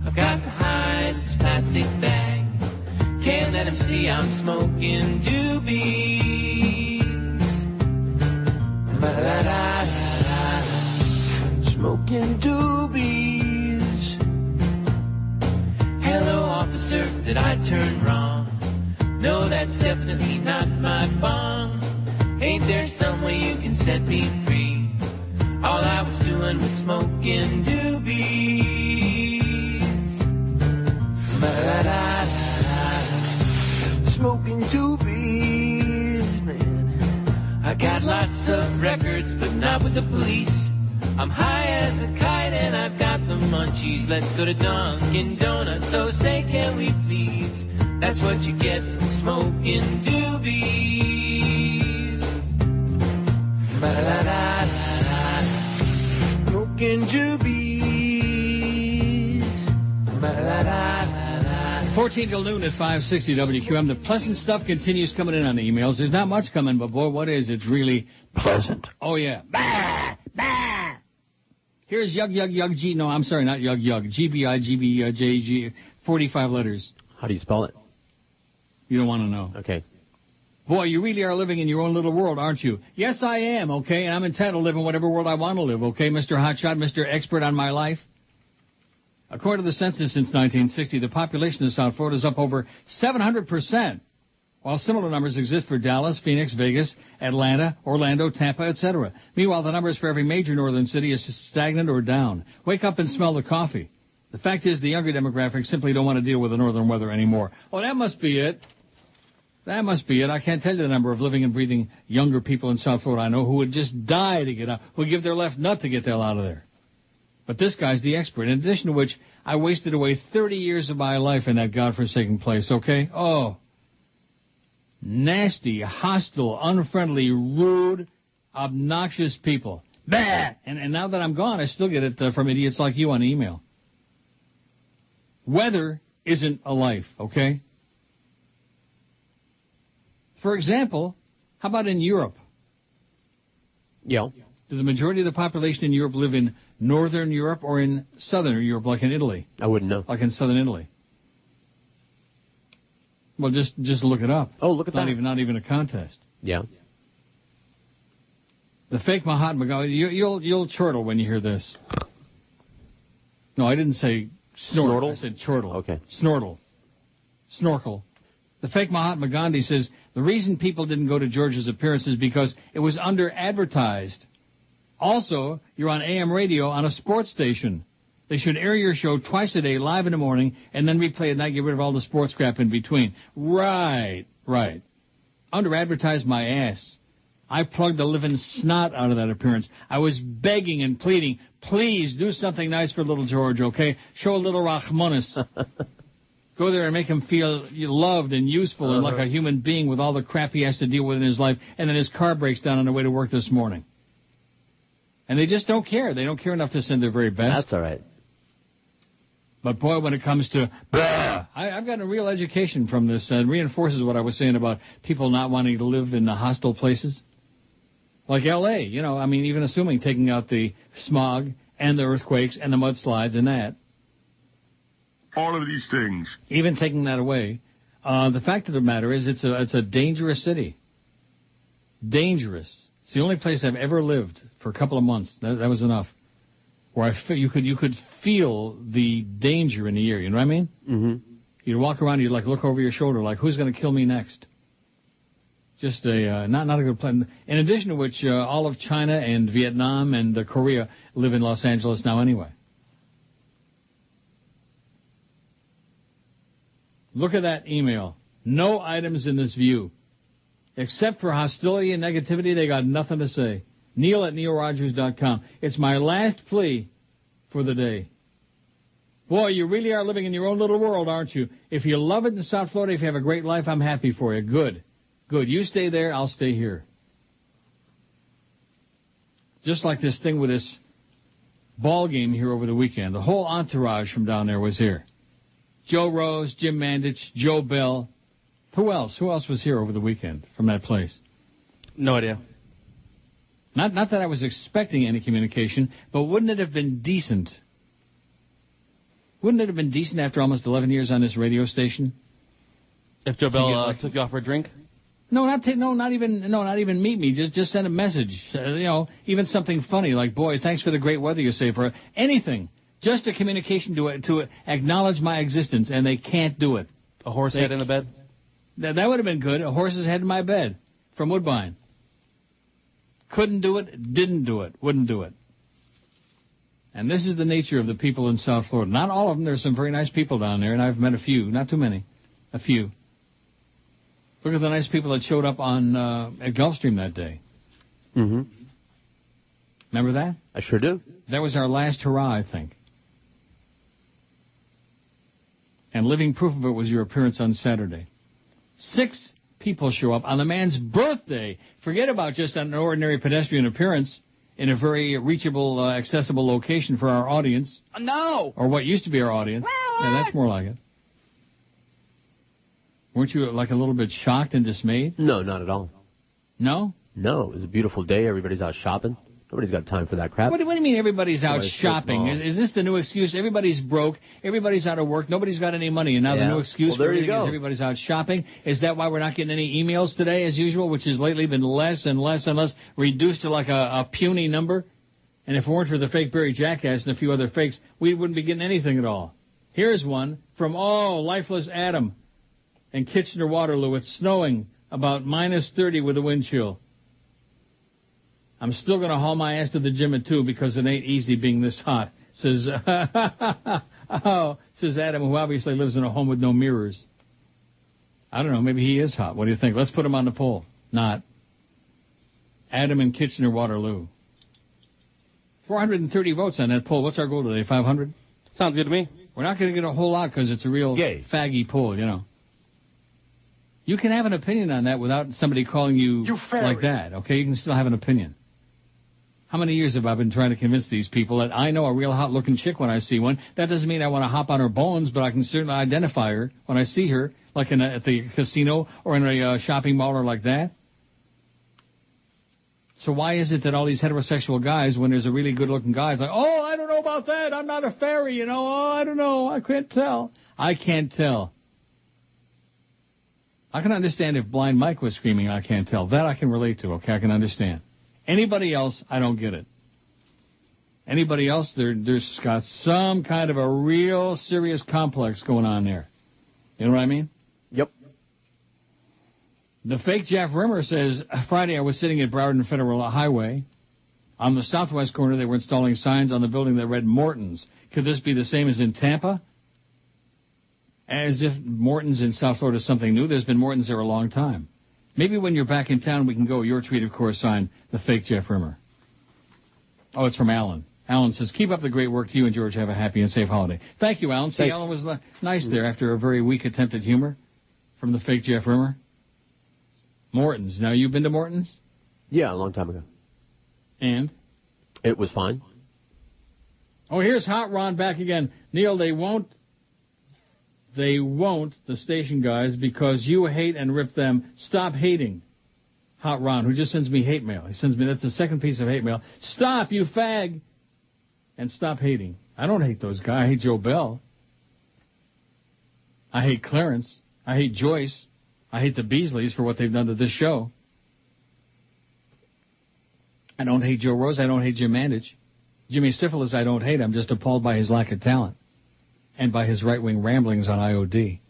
I've got to hide this plastic bag. Can't let him see I'm smoking doobies. Ba-da-da-da-da. Smoking doobies. Hello, officer, did I turn wrong? No, that's definitely not my bong. Ain't there some way you can set me free? All I was doing was smoking doobies. Ba-da-da-da-da. Smoking doobies, man. I got lots of records, but not with the police. I'm high as a kite and I've got the munchies. Let's go to Dunkin' Donuts, so say can we please? That's what you get for smoking doobies. Ba-da-da-da-da. Smoking doobies. Ba-da-da-da-da. 14 till noon at 560 WQAM. The pleasant stuff continues coming in on the emails. There's not much coming, but boy, what is? It's really pleasant. Oh, yeah. Bah, bah. Here's Yug, Yug, Yug, G. No, I'm sorry, not Yug, Yug. GBI, GBI, JG, 45 letters. How do you spell it? You don't want to know. Okay. Boy, you really are living in your own little world, aren't you? Yes, I am, okay? And I'm entitled to live in whatever world I want to live, okay, Mr. Hotshot, Mr. Expert on my life? According to the census since 1960, the population of South Florida is up over 700%, while similar numbers exist for Dallas, Phoenix, Vegas, Atlanta, Orlando, Tampa, etc. Meanwhile, the numbers for every major northern city is stagnant or down. Wake up and smell the coffee. The fact is the younger demographics simply don't want to deal with the northern weather anymore. Oh, that must be it. That must be it. I can't tell you the number of living and breathing younger people in South Florida I know who would just die to get out, who would give their left nut to get the hell out of there. But this guy's the expert, in addition to which I wasted away 30 years of my life in that godforsaken place, okay? Oh, nasty, hostile, unfriendly, rude, obnoxious people. Bah! And now that I'm gone, I still get it from idiots like you on email. Weather isn't a life, okay? For example, how about in Europe? Yeah. Does the majority of the population in Europe live in northern Europe or in southern Europe, like in Italy? I wouldn't know. Like in southern Italy. Well, just look it up. Oh, look at that. Not even a contest. Yeah. The fake Mahatma Gandhi. You'll chortle when you hear this. No, I didn't say snortle. I said chortle. Okay. Snorkel. The fake Mahatma Gandhi says the reason people didn't go to George's appearance is because it was under-advertised. Also, you're on AM radio on a sports station. They should air your show twice a day, live in the morning, and then replay at night, get rid of all the sports crap in between. Right. Under-advertised my ass. I plugged the living snot out of that appearance. I was begging and pleading, please do something nice for little George, okay? Show a little Rachmanis. Go there and make him feel loved and useful and like a human being with all the crap he has to deal with in his life, and then his car breaks down on the way to work this morning. And they just don't care. They don't care enough to send their very best. That's all right. But, boy, when it comes to, I've gotten a real education from this, and reinforces what I was saying about people not wanting to live in the hostile places. Like L.A., even assuming taking out the smog and the earthquakes and the mudslides and that. All of these things. Even taking that away, the fact of the matter is it's a dangerous city. Dangerous. It's the only place I've ever lived for a couple of months. That was enough. Where you could feel the danger in the air. You know what I mean? Mm-hmm. You'd walk around, you'd look over your shoulder, like who's going to kill me next? Just not a good plan. In addition to which, all of China and Vietnam and Korea live in Los Angeles now anyway. Look at that email. No items in this view. Except for hostility and negativity, they got nothing to say. Neil at neilrogers.com. It's my last plea for the day. Boy, you really are living in your own little world, aren't you? If you love it in South Florida, if you have a great life, I'm happy for you. Good. Good. You stay there, I'll stay here. Just like this thing with this ball game here over the weekend. The whole entourage from down there was here. Joe Rose, Jim Mandich, Joe Bell. Who else? Who else was here over the weekend from that place? No idea. Not that I was expecting any communication, but wouldn't it have been decent? Wouldn't it have been decent after almost 11 years on this radio station? If Joe Bell took you out for a drink? Not even meet me. Just send a message. Even something funny like, boy, thanks for the great weather you say for anything. Just a communication to acknowledge my existence, and they can't do it. A horse head in the bed? That would have been good. A horse's head in my bed from Woodbine. Couldn't do it, didn't do it, wouldn't do it. And this is the nature of the people in South Florida. Not all of them. There's some very nice people down there, and I've met a few. Not too many. A few. Look at the nice people that showed up on at Gulfstream that day. Mm-hmm. Remember that? I sure do. That was our last hurrah, I think. And living proof of it was your appearance on Saturday. 6 people show up on the man's birthday. Forget about just an ordinary pedestrian appearance in a very reachable, accessible location for our audience. No! Or what used to be our audience. Yeah, that's more like it. Weren't you like a little bit shocked and dismayed? No, not at all. No? No, it was a beautiful day. Everybody's out shopping. Nobody's got time for that crap. What do you mean everybody's out shopping? Is this the new excuse? Everybody's broke. Everybody's out of work. Nobody's got any money. And now the new excuse for everything is everybody's out shopping. Is that why we're not getting any emails today as usual, which has lately been less and less and less, reduced to like a puny number? And if it weren't for the fake Barry Jackass and a few other fakes, we wouldn't be getting anything at all. Here's one from, lifeless Adam in Kitchener-Waterloo. It's snowing about minus 30 with a wind chill. I'm still going to haul my ass to the gym at 2 because it ain't easy being this hot, says says Adam, who obviously lives in a home with no mirrors. I don't know, maybe he is hot. What do you think? Let's put him on the poll. Not. Adam in Kitchener-Waterloo. 430 votes on that poll. What's our goal today, 500? Sounds good to me. We're not going to get a whole lot because it's a real faggy poll, You can have an opinion on that without somebody calling you like that, okay? You can still have an opinion. How many years have I been trying to convince these people that I know a real hot-looking chick when I see one? That doesn't mean I want to hop on her bones, but I can certainly identify her when I see her, like at the casino or in a shopping mall or like that. So why is it that all these heterosexual guys, when there's a really good-looking guy, it's like, I don't know about that. I'm not a fairy, I don't know. I can't tell. I can't tell. I can understand if Blind Mike was screaming, I can't tell. That I can relate to, okay? I can understand. Anybody else, I don't get it. Anybody else, there's got some kind of a real serious complex going on there. You know what I mean? Yep. The fake Jeff Rimmer says, Friday I was sitting at Broward and Federal Highway. On the southwest corner, they were installing signs on the building that read Morton's. Could this be the same as in Tampa? As if Morton's in South Florida is something new. There's been Morton's there a long time. Maybe when you're back in town, we can go. Your tweet, of course, sign the fake Jeff Rimmer. Oh, it's from Alan. Alan says, keep up the great work to you and George. Have a happy and safe holiday. Thank you, Alan. See, Alan was nice there after a very weak attempt at humor from the fake Jeff Rimmer. Morton's. Now, you've been to Morton's? Yeah, a long time ago. And? It was fine. Oh, here's Hot Ron back again. Neil, they won't, the station guys, because you hate and rip them. Stop hating. Hot Ron, who just sends me hate mail. He sends me, that's the second piece of hate mail. Stop, you fag. And stop hating. I don't hate those guys. I hate Joe Bell. I hate Clarence. I hate Joyce. I hate the Beasleys for what they've done to this show. I don't hate Joe Rose. I don't hate Jim Mandich. Jimmy Cifalus, I don't hate. I'm just appalled by his lack of talent and by his right-wing ramblings on IOD.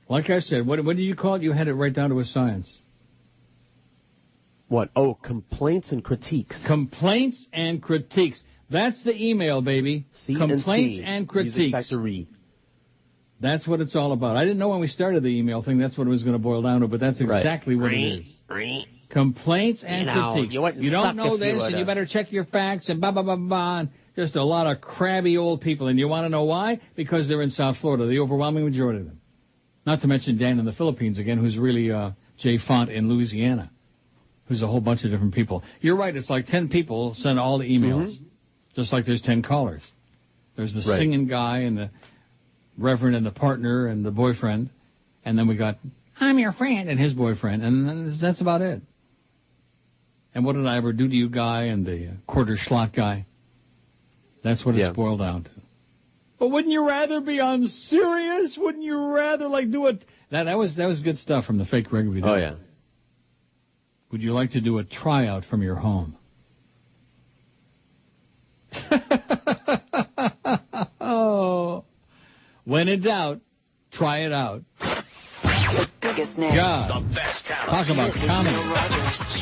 Like I said, what did you call it? You had it right down to a science. What? Oh, complaints and critiques. Complaints and critiques. That's the email, baby. Complaints and critiques. Music Factory. That's what it's all about. I didn't know when we started the email thing that's what it was going to boil down to, but that's exactly what it is. Complaints and critiques. You don't know this, and you better check your facts, and blah, blah, blah, blah. And just a lot of crabby old people. And you want to know why? Because they're in South Florida, the overwhelming majority of them. Not to mention Dan in the Philippines again, who's really Jay Font in Louisiana, who's a whole bunch of different people. You're right. It's like 10 people send all the emails, just like there's 10 callers. There's the singing guy and the reverend and the partner and the boyfriend. And then we got, I'm your friend, and his boyfriend. And then that's about it. And what did I ever do to you guy and the quarter slot guy? That's what it's boiled down to. But wouldn't you rather be on Sirius? Wouldn't you rather do it? That was good stuff from the fake rugby. Oh, yeah. Would you like to do a tryout from your home? Oh. When in doubt, try it out. The biggest name. God. The best talent. Talk about comedy.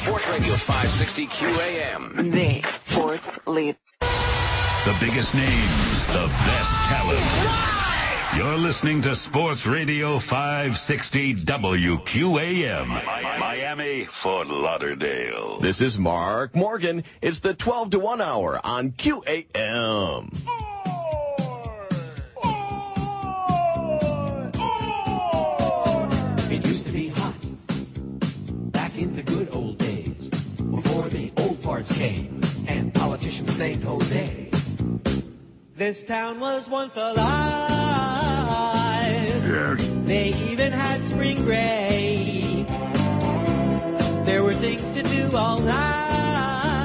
Sports Radio 560 QAM. The sports lead. The biggest names, the best talent. You're listening to Sports Radio 560 WQAM. Miami, Fort Lauderdale. This is Mark Morgan. It's the 12 to 1 hour on QAM. It used to be hot back in the good old days before the old parts came and politicians named Jose. This town was once alive. Yes. They even had spring break. There were things to do all night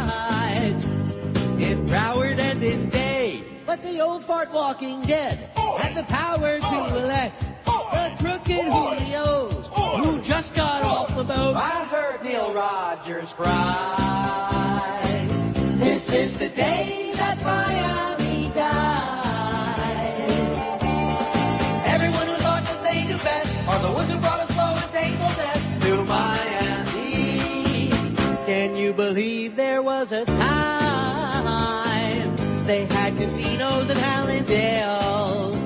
in Broward and in Day. But the old fart walking dead had the power to elect the crooked Julios who just got off the boat. I heard Neil Rogers cry. This is the day that Miami died. Everyone who thought that they knew best are the ones who brought us slow and painful death to Miami. Can you believe there was a time they had casinos in Hallandale?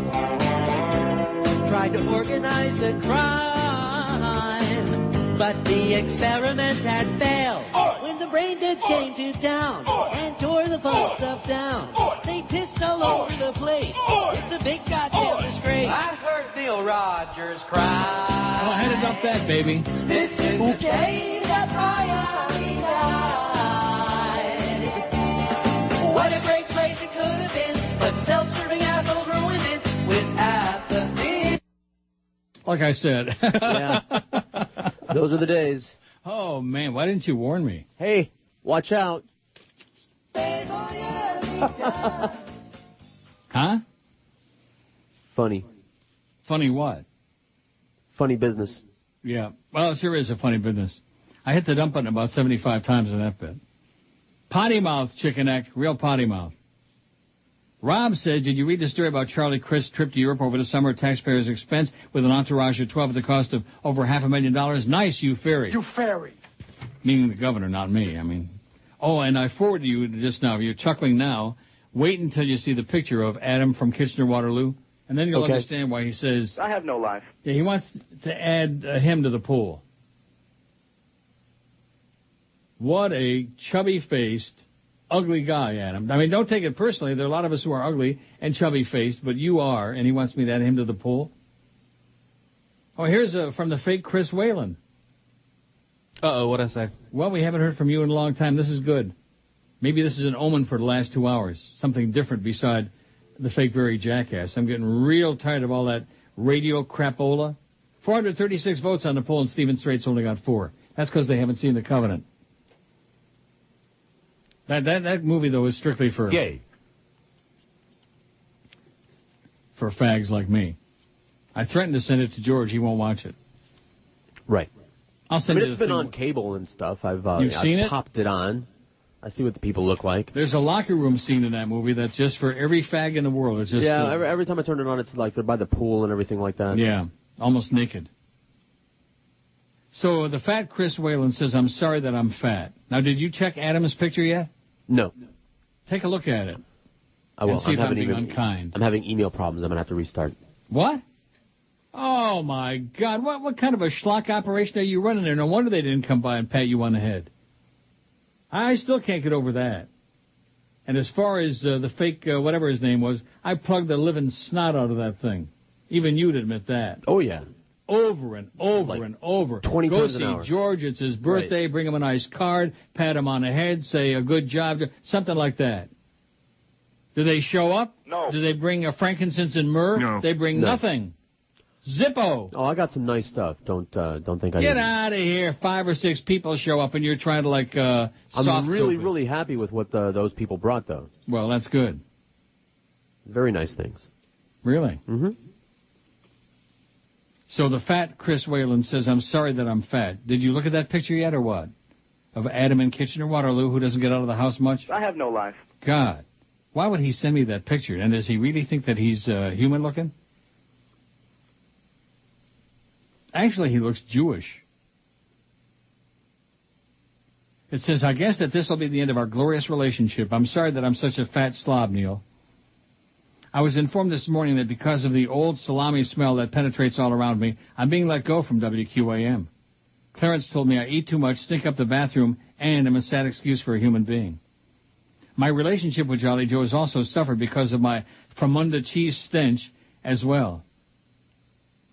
Tried to organize the crime, but the experiment had failed. When the brain dead came to town and tore the fun stuff down, they pissed all over the place. It's a big goddamn disgrace. I heard Neil Rogers cry. Oh, I had to dump that, baby. This is the day that Miami died. What a great place it could have been, but self-serving assholes ruined it with apathy. Like I said. Yeah. Those are the days. Oh, man, why didn't you warn me? Hey, watch out. Huh? Funny. Funny what? Funny business. Yeah. Well, it sure is a funny business. I hit the dump button about 75 times in that bit. Potty mouth, chicken neck, real potty mouth. Rob said, did you read the story about Charlie Crist's trip to Europe over the summer at taxpayers' expense with an entourage of 12 at the cost of over $500,000? Nice, you fairy. You fairy. Meaning the governor, not me. I mean. Oh, and I forwarded you just now. You're chuckling now. Wait until you see the picture of Adam from Kitchener-Waterloo, and then you'll understand why he says... I have no life. Yeah, he wants to add him to the pool. What a chubby-faced... ugly guy, Adam. I mean, don't take it personally. There are a lot of us who are ugly and chubby-faced, but you are, and he wants me to add him to the pool. Oh, here's from the fake Chris Whalen. Uh-oh, what'd I say? Well, we haven't heard from you in a long time. This is good. Maybe this is an omen for the last 2 hours. Something different beside the fake very jackass. I'm getting real tired of all that radio crapola. 436 votes on the poll, and Stephen Strait's only got 4. That's because they haven't seen The Covenant. That movie, though, is strictly for... Gay. For fags like me. I threatened to send it to George. He won't watch it. Right. I'll send it's been on cable and stuff. I've seen it? Popped it on. I see what the people look like. There's a locker room scene in that movie that's just for every fag in the world. It's just every time I turn it on, it's like they're by the pool and everything like that. Yeah, almost naked. So the fat Chris Whalen says, I'm sorry that I'm fat. Now, did you check Adam's picture yet? No. Take a look at it. I will. And see if I'm being unkind. I'm having email problems. I'm going to have to restart. What? Oh, my God. What kind of a schlock operation are you running there? No wonder they didn't come by and pat you on the head. I still can't get over that. And as far as the fake, whatever his name was, I plugged the living snot out of that thing. Even you'd admit that. Oh, yeah. Over and over and over. 20 times an hour. Go see George. It's his birthday. Right. Bring him a nice card. Pat him on the head. Say a good job. Something like that. Do they show up? No. Do they bring a frankincense and myrrh? No. They bring nothing. Zippo. Oh, I got some nice stuff. Don't think I Get out of here. 5 or 6 people show up and you're trying to I'm really happy with what those people brought, though. Well, that's good. Very nice things. Really? Mm-hmm. So the fat Chris Whalen says, I'm sorry that I'm fat. Did you look at that picture yet or what? Of Adam in Kitchener-Waterloo who doesn't get out of the house much? I have no life. God. Why would he send me that picture? And does he really think that he's human looking? Actually, he looks Jewish. It says, I guess that this will be the end of our glorious relationship. I'm sorry that I'm such a fat slob, Neil. I was informed this morning that because of the old salami smell that penetrates all around me, I'm being let go from WQAM. Clarence told me I eat too much, stink up the bathroom, and am a sad excuse for a human being. My relationship with Jolly Joe has also suffered because of my Famunda cheese stench as well.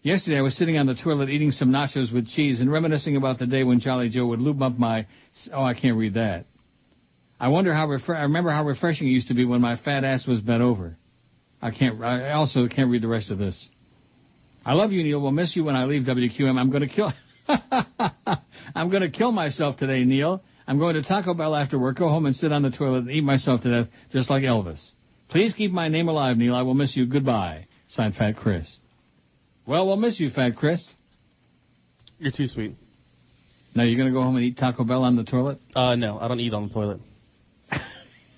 Yesterday I was sitting on the toilet eating some nachos with cheese and reminiscing about the day when Jolly Joe would lube up my... Oh, I can't read that. I remember how refreshing it used to be when my fat ass was bent over. I also can't read the rest of this. I love you, Neil. We'll miss you when I leave WQM. I'm going to kill myself today, Neil. I'm going to Taco Bell after work, go home and sit on the toilet and eat myself to death, just like Elvis. Please keep my name alive, Neil. I will miss you. Goodbye. Signed, Fat Chris. Well, we'll miss you, Fat Chris. You're too sweet. Now, you're going to go home and eat Taco Bell on the toilet? No, I don't eat on the toilet.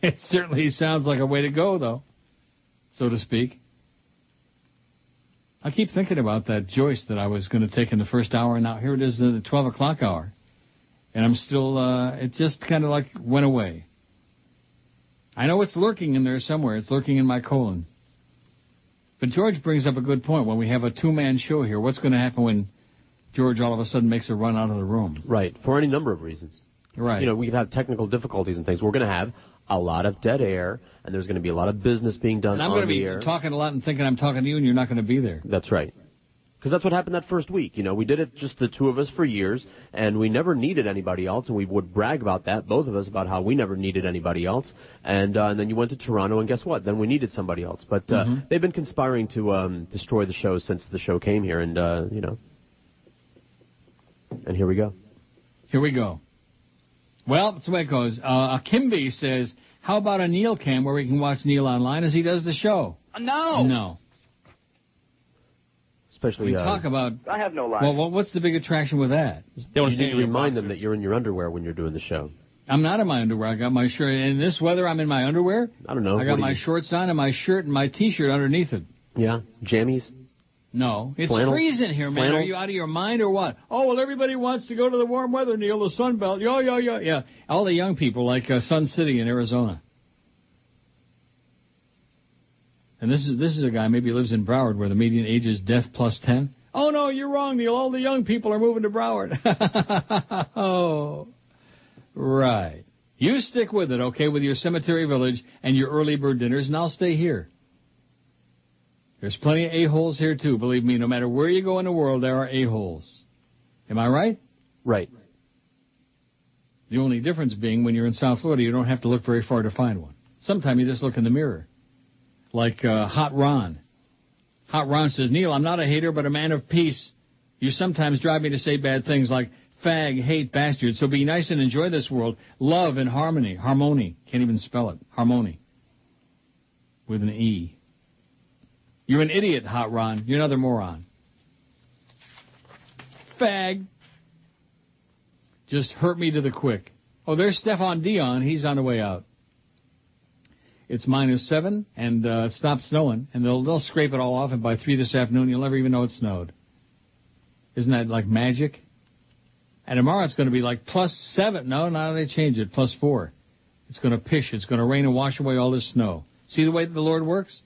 It certainly sounds like a way to go, though, so to speak. I keep thinking about that Joyce that I was going to take in the first hour, and now here it is the 12 o'clock hour. And I'm still, it just kind of like went away. I know it's lurking in there somewhere. It's lurking in my colon. But George brings up a good point. When we have a two-man show here, what's going to happen when George all of a sudden makes a run out of the room? Right, for any number of reasons. Right. You know, we could have technical difficulties and things. We're going to have a lot of dead air, and there's going to be a lot of business being done on the air. And I'm going to be talking a lot and thinking I'm talking to you, and you're not going to be there. That's right. Because that's what happened that first week. You know, we did it just the two of us for years, and we never needed anybody else, and we would brag about that, both of us, about how we never needed anybody else. And then you went to Toronto, and guess what? Then we needed somebody else. But they've been conspiring to destroy the show since the show came here, and, you know. And here we go. Here we go. Well, that's the way it goes. Kimby says, how about a Neil cam where we can watch Neil online as he does the show? No. No. Especially, we talk about... I have no life. Well, what's the big attraction with that? They want to see you remind them that you're in your underwear when you're doing the show. I'm not in my underwear. I got my shirt. In this weather, I'm in my underwear? I don't know. I got my shorts on and my shirt and my T-shirt underneath it. Yeah? Jammies? No. It's Flannel? freezing here, man. Flannel? Are you out of your mind or what? Oh, well, everybody wants to go to the warm weather, Neil, the Sun Belt. Yeah. All the young people like Sun City in Arizona. And this is a guy, maybe he lives in Broward, where the median age is death plus 10. Oh, no, you're wrong, Neil. All the young people are moving to Broward. Oh, right. You stick with it, okay, with your Cemetery Village and your early bird dinners, and I'll stay here. There's plenty of a-holes here, too. Believe me, no matter where you go in the world, there are a-holes. Am I right? Right. The only difference being when you're in South Florida, you don't have to look very far to find one. Sometimes you just look in the mirror. Like Hot Ron. Hot Ron says, Neil, I'm not a hater, but a man of peace. You sometimes drive me to say bad things like fag, hate, bastard. So be nice and enjoy this world. Love and harmony. Harmony. Can't even spell it. Harmony. With an E. You're an idiot, Hot Ron. You're another moron. Fag. Just hurt me to the quick. Oh, there's Stefan Dion. He's on the way out. It's -7, and it stopped snowing, and they'll scrape it all off, and by 3 this afternoon, you'll never even know it snowed. Isn't that like magic? And tomorrow it's going to be like +7. No, now they changed it, +4. It's going to pish. It's going to rain and wash away all this snow. See the way that the Lord works?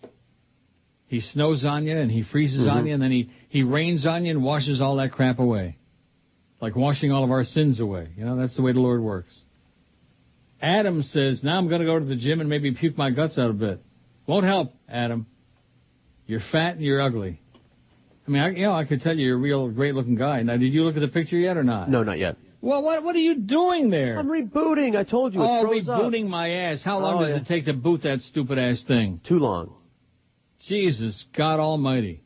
He snows on you, and he freezes on you, and then he rains on you and washes all that crap away. Like washing all of our sins away. You know, that's the way the Lord works. Adam says, now I'm going to go to the gym and maybe puke my guts out a bit. Won't help, Adam. You're fat and you're ugly. I mean, I could tell you're a real great-looking guy. Now, did you look at the picture yet or not? No, not yet. Well, what are you doing there? I'm rebooting. I told you. Rebooting my ass. How long does it take to boot that stupid-ass thing? Too long. Jesus, God almighty.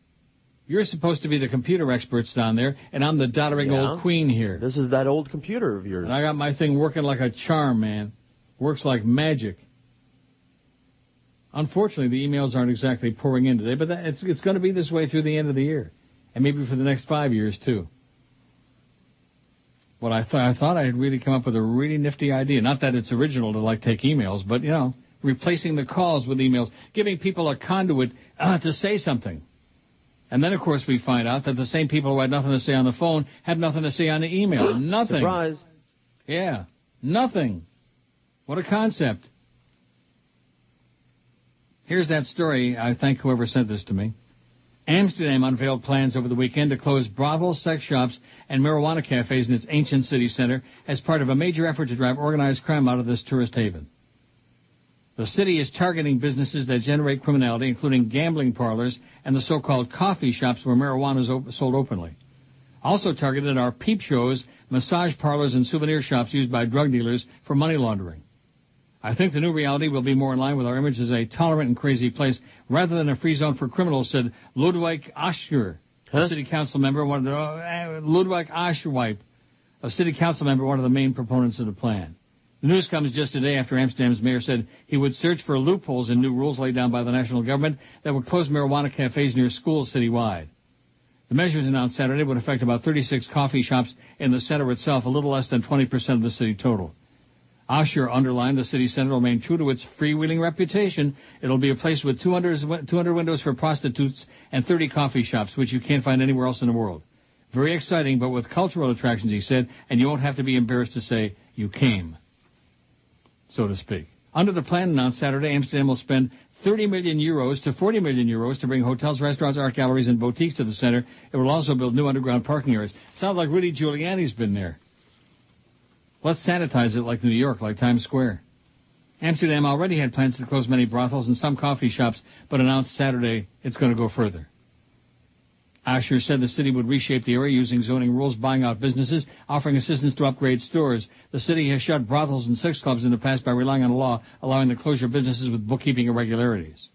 You're supposed to be the computer experts down there, and I'm the doddering old queen here. This is that old computer of yours. And I got my thing working like a charm, man. Works like magic. Unfortunately, the emails aren't exactly pouring in today, but it's going to be this way through the end of the year. And maybe for the next 5 years, too. Well, I thought I had really come up with a really nifty idea. Not that it's original to, take emails, but, replacing the calls with emails, giving people a conduit to say something. And then, of course, we find out that the same people who had nothing to say on the phone have nothing to say on the email. Nothing. Surprise. Yeah, nothing. What a concept. Here's that story. I thank whoever sent this to me. Amsterdam unveiled plans over the weekend to close brothels, sex shops, and marijuana cafes in its ancient city center as part of a major effort to drive organized crime out of this tourist haven. The city is targeting businesses that generate criminality, including gambling parlors and the so-called coffee shops where marijuana is sold openly. Also targeted are peep shows, massage parlors, and souvenir shops used by drug dealers for money laundering. I think the new reality will be more in line with our image as a tolerant and crazy place rather than a free zone for criminals, said Ludwig Ascher, a city council member, Ludwig Ascherwipe, a city council member, one of the main proponents of the plan. The news comes just a day after Amsterdam's mayor said he would search for loopholes in new rules laid down by the national government that would close marijuana cafes near schools citywide. The measures announced Saturday would affect about 36 coffee shops in the center itself, a little less than 20% of the city total. Asher underlined the city center will remain true to its freewheeling reputation. It'll be a place with 200 windows for prostitutes and 30 coffee shops, which you can't find anywhere else in the world. Very exciting, but with cultural attractions, he said, and you won't have to be embarrassed to say you came, so to speak. Under the plan announced Saturday, Amsterdam will spend 30 million euros to 40 million euros to bring hotels, restaurants, art galleries, and boutiques to the center. It will also build new underground parking areas. Sounds like Rudy Giuliani's been there. Let's sanitize it like New York, like Times Square. Amsterdam already had plans to close many brothels and some coffee shops, but announced Saturday it's going to go further. Asher said the city would reshape the area using zoning rules, buying out businesses, offering assistance to upgrade stores. The city has shut brothels and sex clubs in the past by relying on a law allowing the closure of businesses with bookkeeping irregularities.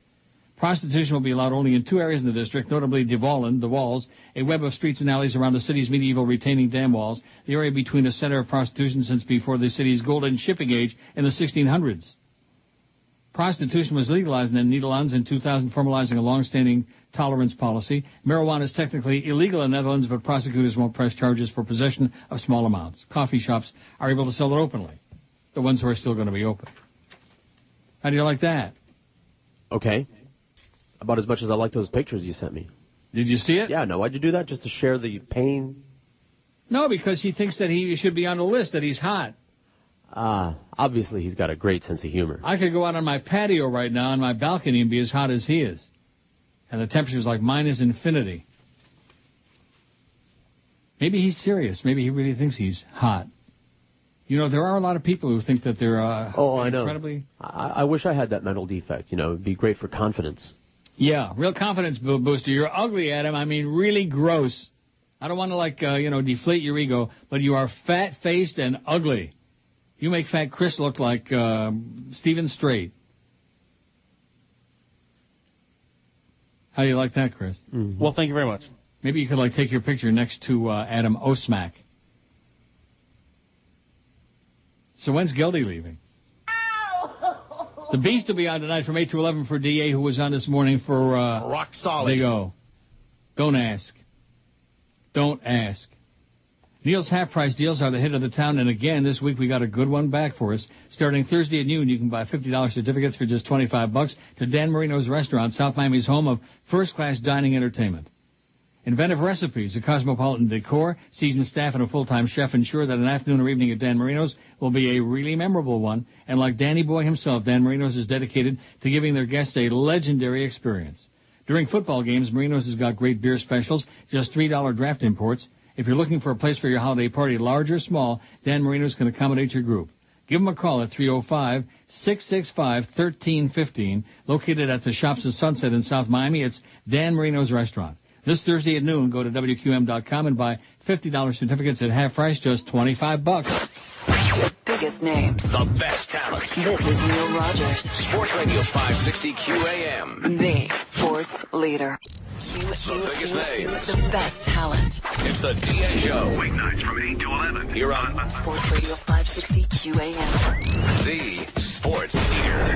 Prostitution will be allowed only in 2 areas in the district, notably the Walls, a web of streets and alleys around the city's medieval retaining dam walls, the area between a center of prostitution since before the city's golden shipping age in the 1600s. Prostitution was legalized in the Netherlands in 2000, formalizing a long-standing tolerance policy. Marijuana is technically illegal in the Netherlands, but prosecutors won't press charges for possession of small amounts. Coffee shops are able to sell it openly, the ones who are still going to be open. How do you like that? Okay. About as much as I like those pictures you sent me. Did you see it? Yeah, no. Why'd you do that? Just to share the pain? No, because he thinks that he should be on the list, that he's hot. Obviously he's got a great sense of humor. I could go out on my patio right now on my balcony and be as hot as he is. And the temperature's like minus infinity. Maybe he's serious. Maybe he really thinks he's hot. You know, there are a lot of people who think that they're I know. incredibly... I wish I had that mental defect. You know, it'd be great for confidence. Yeah, real confidence booster. You're ugly, Adam. I mean, really gross. I don't want to, deflate your ego, but you are fat-faced and ugly. You make Fat Chris look like Stephen Strait. How do you like that, Chris? Mm-hmm. Well, thank you very much. Maybe you could, take your picture next to Adam Osmack. So when's Geldy leaving? The Beast will be on tonight from 8 to 11 for D.A., who was on this morning for... Rock Solid. Big O. Don't ask. Don't ask. Neil's half-price deals are the hit of the town, and again, this week we got a good one back for us. Starting Thursday at noon, you can buy $50 certificates for just $25 to Dan Marino's Restaurant, South Miami's home of first-class dining entertainment. Inventive recipes, a cosmopolitan decor, seasoned staff, and a full-time chef ensure that an afternoon or evening at Dan Marino's will be a really memorable one. And like Danny Boy himself, Dan Marino's is dedicated to giving their guests a legendary experience. During football games, Marino's has got great beer specials, just $3 draft imports. If you're looking for a place for your holiday party, large or small, Dan Marino's can accommodate your group. Give them a call at 305-665-1315. Located at the Shops at Sunset in South Miami, it's Dan Marino's Restaurant. This Thursday at noon, go to WQAM.com and buy $50 certificates at half price, just $25. The biggest names. The best talent. This is Neil Rogers. Sports Radio 560 QAM. The sports leader. The biggest names. The best talent. It's the DA Show. Weeknights from 8 to 11. Here on Sports Radio 560 QAM. The sports leader.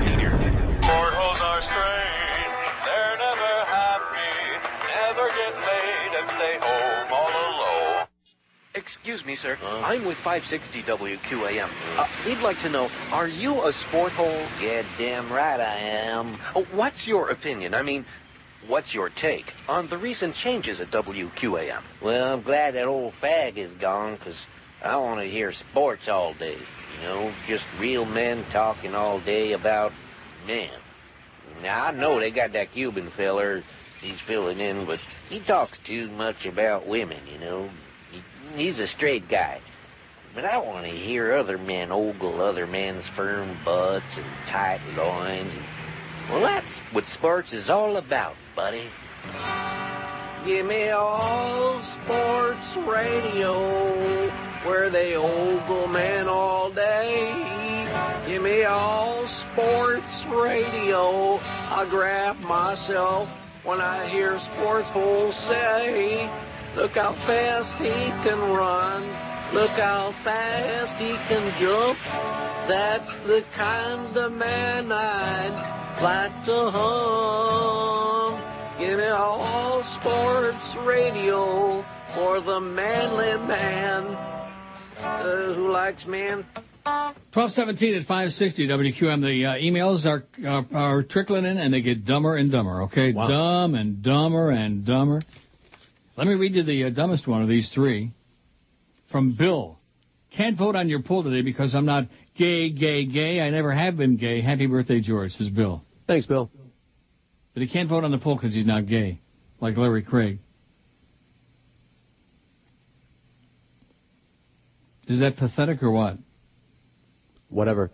Portholes are strange. They're never happy. Never get laid and stay home all alone. Excuse me, sir. I'm with 560 WQAM. We'd like to know, are you a sport hole? Yeah, damn right I am. Oh, what's your opinion? I mean, what's your take on the recent changes at WQAM? Well, I'm glad that old fag is gone, 'cause I want to hear sports all day. You know, just real men talking all day about men. Now, I know they got that Cuban feller. He's filling in, but he talks too much about women, you know. He's a straight guy. But I want to hear other men ogle other men's firm butts and tight loins. Well, that's what sports is all about, buddy. Give me all sports radio, where they ogle men all day. Give me all sports radio. I grab myself when I hear sports holes say, look how fast he can run. Look how fast he can jump. That's the kind of man I'd like to hum. Give me all sports radio for the manly man who likes men. 1217 at 560 WQM. The emails are trickling in, and they get dumber and dumber, okay? Wow. Dumb and dumber and dumber. Let me read you the dumbest one of these three. From Bill. Can't vote on your poll today because I'm not gay. I never have been gay. Happy birthday, George, says Bill. Thanks, Bill. But he can't vote on the poll because he's not gay, like Larry Craig. Is that pathetic or what? Whatever.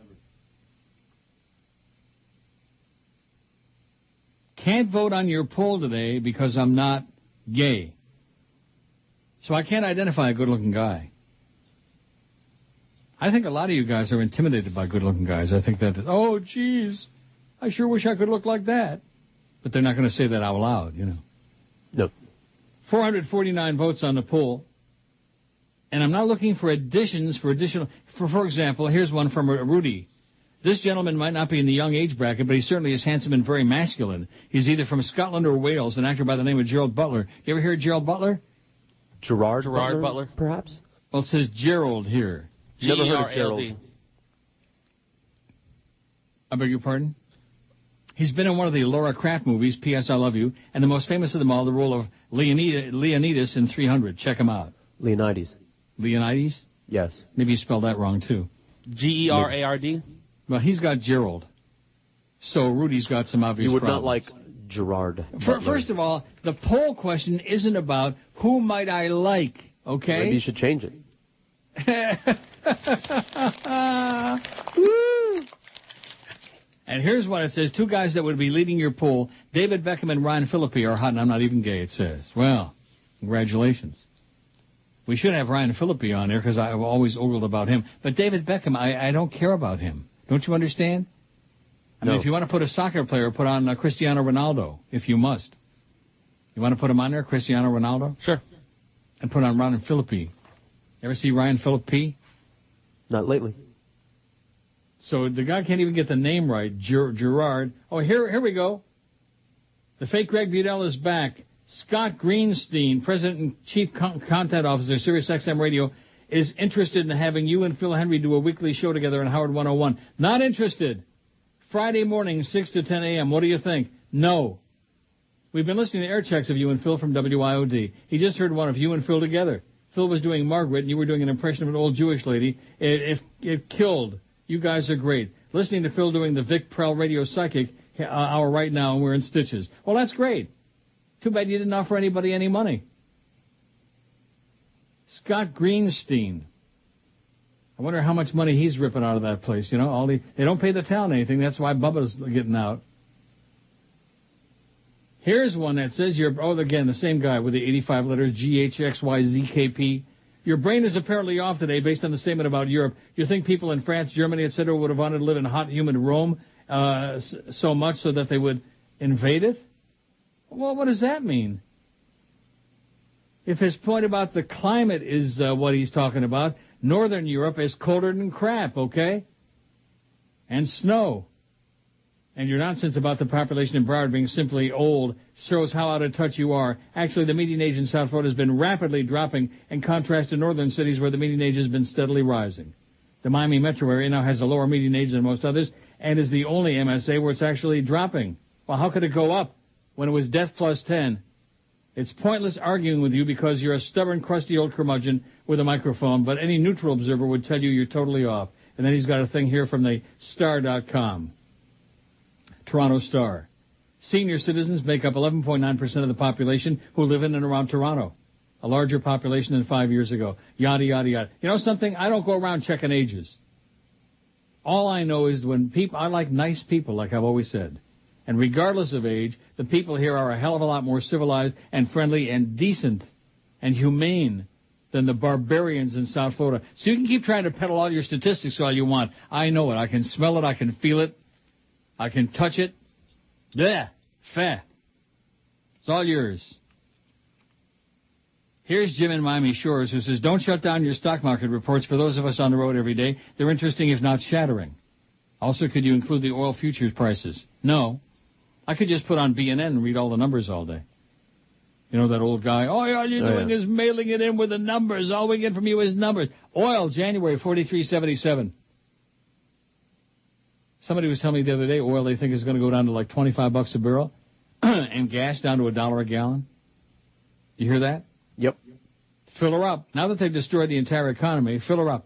Can't vote on your poll today because I'm not gay. So I can't identify a good-looking guy. I think a lot of you guys are intimidated by good-looking guys. I think that, oh, geez, I sure wish I could look like that. But they're not going to say that out loud, you know. No. 449 votes on the poll. And I'm not looking for additions for additional... For example, here's one from Rudy. This gentleman might not be in the young age bracket, but he certainly is handsome and very masculine. He's either from Scotland or Wales, an actor by the name of Gerald Butler. You ever hear of Gerald Butler? Gerard Butler, perhaps? Well, it says Gerald here. Never heard of Gerald. I beg your pardon? He's been in one of the Laura Kraft movies, P.S. I Love You, and the most famous of them all, the role of Leonidas in 300. Check him out. Leonidas? Yes. Maybe you spelled that wrong, too. Gerard? Well, he's got Gerald. So Rudy's got some obvious You would problems. not like Gerard. First of all, the poll question isn't about who might I like, okay? Maybe you should change it. Woo! And here's what it says. Two guys that would be leading your poll, David Beckham and Ryan Phillippe, are hot, and I'm not even gay, it says. Well, congratulations. We should have Ryan Phillippe on there because I've always ogled about him. But David Beckham, I don't care about him. Don't you understand? I mean, if you want to put a soccer player, put on Cristiano Ronaldo, if you must. You want to put him on there, Cristiano Ronaldo? Sure. And put on Ryan Phillippe. Ever see Ryan Phillippe? Not lately. So the guy can't even get the name right, Gerard. Oh, here we go. The fake Greg Budell is back. Scott Greenstein, President and Chief Content Officer, Sirius XM Radio, is interested in having you and Phil Henry do a weekly show together on Howard 101. Not interested. Friday morning, 6 to 10 a.m. What do you think? No. We've been listening to air checks of you and Phil from WIOD. He just heard one of you and Phil together. Phil was doing Margaret, and you were doing an impression of an old Jewish lady. It killed. You guys are great. Listening to Phil doing the Vic Prell Radio Psychic hour right now, and we're in stitches. Well, that's great. Too bad you didn't offer anybody any money. Scott Greenstein. I wonder how much money he's ripping out of that place. You know, they don't pay the town anything. That's why Bubba's getting out. Here's one that says again, the same guy with the 85 letters, GHXYZKP. Your brain is apparently off today based on the statement about Europe. You think people in France, Germany, etc. would have wanted to live in hot, humid Rome so much so that they would invade it? Well, what does that mean? If his point about the climate is what he's talking about, Northern Europe is colder than crap, okay? And snow. And your nonsense about the population in Broward being simply old shows how out of touch you are. Actually, the median age in South Florida has been rapidly dropping in contrast to northern cities where the median age has been steadily rising. The Miami metro area now has a lower median age than most others and is the only MSA where it's actually dropping. Well, how could it go up when it was death plus 10? It's pointless arguing with you because you're a stubborn, crusty old curmudgeon with a microphone, but any neutral observer would tell you you're totally off. And then he's got a thing here from the star.com. Toronto Star. Senior citizens make up 11.9% of the population who live in and around Toronto. A larger population than 5 years ago. Yada, yada, yada. You know something? I don't go around checking ages. All I know is I like nice people, like I've always said. And regardless of age, the people here are a hell of a lot more civilized and friendly and decent and humane than the barbarians in South Florida. So you can keep trying to peddle all your statistics all you want. I know it. I can smell it. I can feel it. I can touch it. Yeah, fair. It's all yours. Here's Jim in Miami Shores who says, don't shut down your stock market reports for those of us on the road every day. They're interesting if not shattering. Also, could you include the oil futures prices? No. I could just put on BNN and read all the numbers all day. You know that old guy, all you're doing is mailing it in with the numbers. All we get from you is numbers. Oil, January, 43.77. Somebody was telling me the other day, oil they think is going to go down to like $25 a barrel, and gas down to $1 a gallon. You hear that? Yep. Fill her up. Now that they've destroyed the entire economy, fill her up.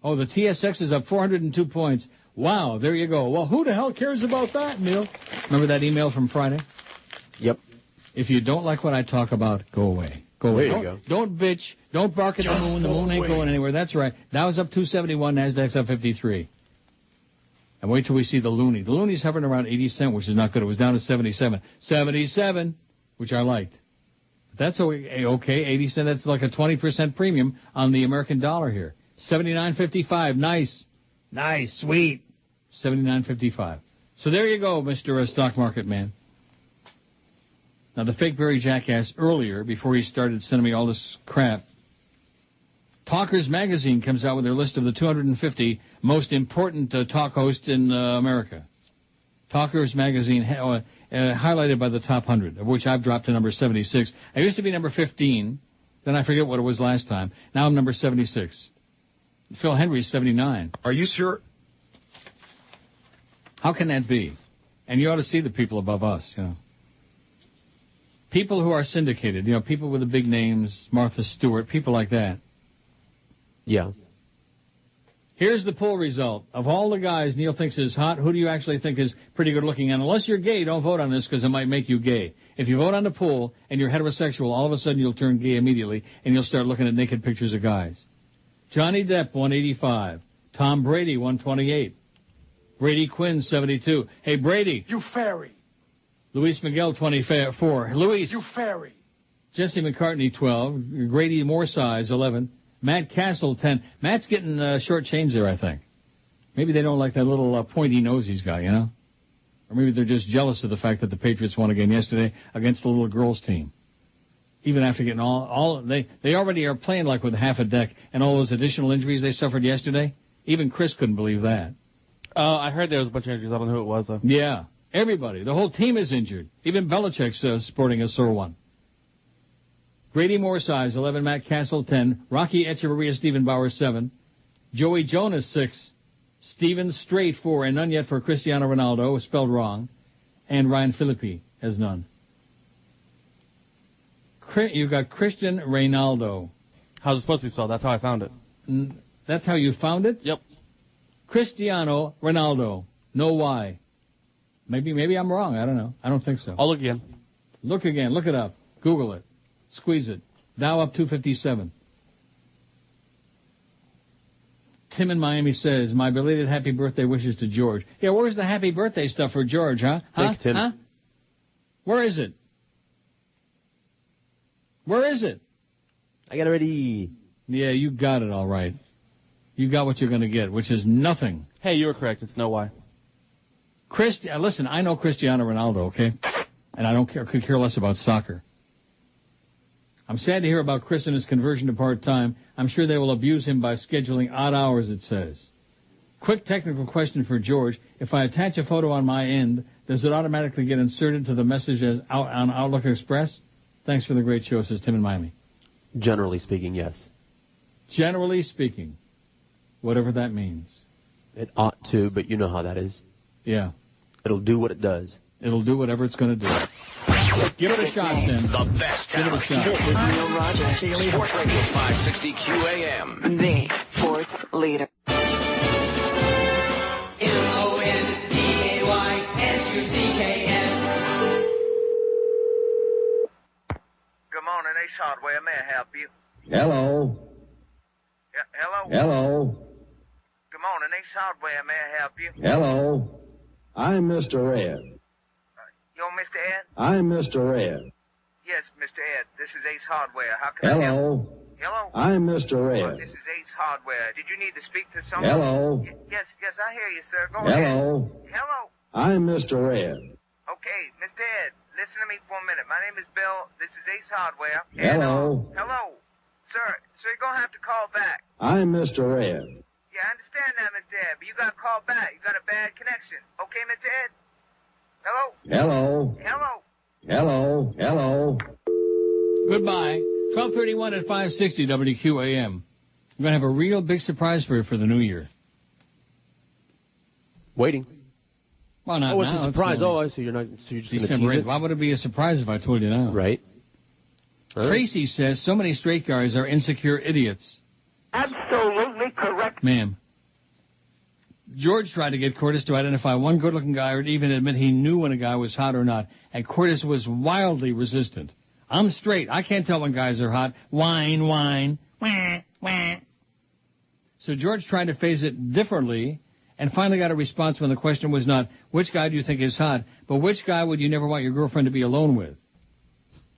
Oh, the TSX is up 402 points. Wow, there you go. Well, who the hell cares about that, Neil? Remember that email from Friday? Yep. If you don't like what I talk about, go away. Go away. There you go. Don't bitch. Don't bark at the moon. The moon ain't going anywhere. That's right. Dow's up 271. Nasdaq's up 53. And wait till we see the loonie. The loonie's hovering around 80 cents, which is not good. It was down to 77. 77, which I liked. But that's okay. 80 cents, that's like a 20% premium on the American dollar here. 79.55. Nice. Nice. Sweet. 79.55. So there you go, Mr. Stock Market Man. Now, the fake Barry jackass earlier, before he started sending me all this crap, Talkers Magazine comes out with their list of the 250 most important talk hosts in America. Talkers Magazine highlighted by the top 100, of which I've dropped to number 76. I used to be number 15. Then I forget what it was last time. Now I'm number 76. Phil Henry's 79. Are you sure? How can that be? And you ought to see the people above us, you know. People who are syndicated, you know, people with the big names, Martha Stewart, people like that. Yeah. Here's the poll result. Of all the guys Neil thinks is hot, who do you actually think is pretty good looking? And unless you're gay, don't vote on this because it might make you gay. If you vote on the poll and you're heterosexual, all of a sudden you'll turn gay immediately and you'll start looking at naked pictures of guys. Johnny Depp, 185. Tom Brady, 128. Brady Quinn, 72. Hey, Brady. You fairy. Luis Miguel, 24. Luis. You fairy. Jesse McCartney, 12. Grady Moorsize, 11. Matt Castle, 10. Matt's getting short change there, I think. Maybe they don't like that little pointy nose he's got, you know? Or maybe they're just jealous of the fact that the Patriots won again yesterday against the little girls' team. Even after getting they already are playing like with half a deck, and all those additional injuries they suffered yesterday. Even Chris couldn't believe that. I heard there was a bunch of injuries. I don't know who it was, though. Yeah, everybody. The whole team is injured. Even Belichick's sporting a sore one. Grady Moorsize, 11. Matt Castle, 10. Rocky Echeverria, Stephen Bauer, 7. Joey Jonas, 6. Steven Strait, 4. And none yet for Cristiano Ronaldo, spelled wrong. And Ryan Philippi has none. You've got Christian Reynaldo. How's it supposed to be spelled? That's how I found it. That's how you found it? Yep. Cristiano Ronaldo. No Y. Maybe I'm wrong. I don't know. I don't think so. I'll look again. Look again. Look it up. Google it. Squeeze it. Dow up 257. Tim in Miami says, my belated happy birthday wishes to George. Yeah, where's the happy birthday stuff for George, huh? Thank you, Tim. Huh? Where is it? Where is it? I got it ready. Yeah, you got it all right. You got what you're going to get, which is nothing. Hey, you were correct. It's no why. Listen, I know Cristiano Ronaldo, okay? And I could care less about soccer. I'm sad to hear about Chris and his conversion to part-time. I'm sure they will abuse him by scheduling odd hours, it says. Quick technical question for George. If I attach a photo on my end, does it automatically get inserted to the message as on Outlook Express? Thanks for the great show, says Tim in Miami. Generally speaking, yes. Generally speaking, whatever that means. It ought to, but you know how that is. Yeah. It'll do what it does. It'll do whatever it's going to do. Give it a shot, Tim. The best Give it a shot. Neil Rogers. Sports Radio 560 QAM. The sports leader. MONDAYSUCKS. Good morning, Ace Hardware. May I help you? Hello. Hello? Hello. Good morning, Ace Hardware. May I help you? Hello. I'm Mr. Ed. You're Mr. Ed? I'm Mr. Ed. Yes, Mr. Ed. This is Ace Hardware. How can I help? Hello. Hello? I'm Mr. Ed. This is Ace Hardware. Did you need to speak to someone? Hello. Yes, I hear you, sir. Go Hello. ahead. Hello. I'm Mr. Ed. Okay, Mr. Ed, listen to me for a minute. My name is Bill. This is Ace Hardware. Hello. Hello. Sir, you're going to have to call back. I'm Mr. Ed. Yeah, I understand that, Mr. Ed, but you got to call back. You got a bad connection. Okay, Mr. Ed? Hello? Hello. Hello? Hello. Hello. Goodbye. 12:31 at 560 WQAM. I'm going to have a real big surprise for you for the new year. Waiting. Well, not oh, now. it's a surprise. I see. You're just going to tease it? Why would it be a surprise if I told you now? Right. Tracy says so many straight guys are insecure idiots. Absolutely correct. Ma'am. George tried to get Curtis to identify one good-looking guy or to even admit he knew when a guy was hot or not, and Curtis was wildly resistant. I'm straight. I can't tell when guys are hot. Whine, whine. Wah, wah. So George tried to phrase it differently and finally got a response when the question was not, which guy do you think is hot, but which guy would you never want your girlfriend to be alone with?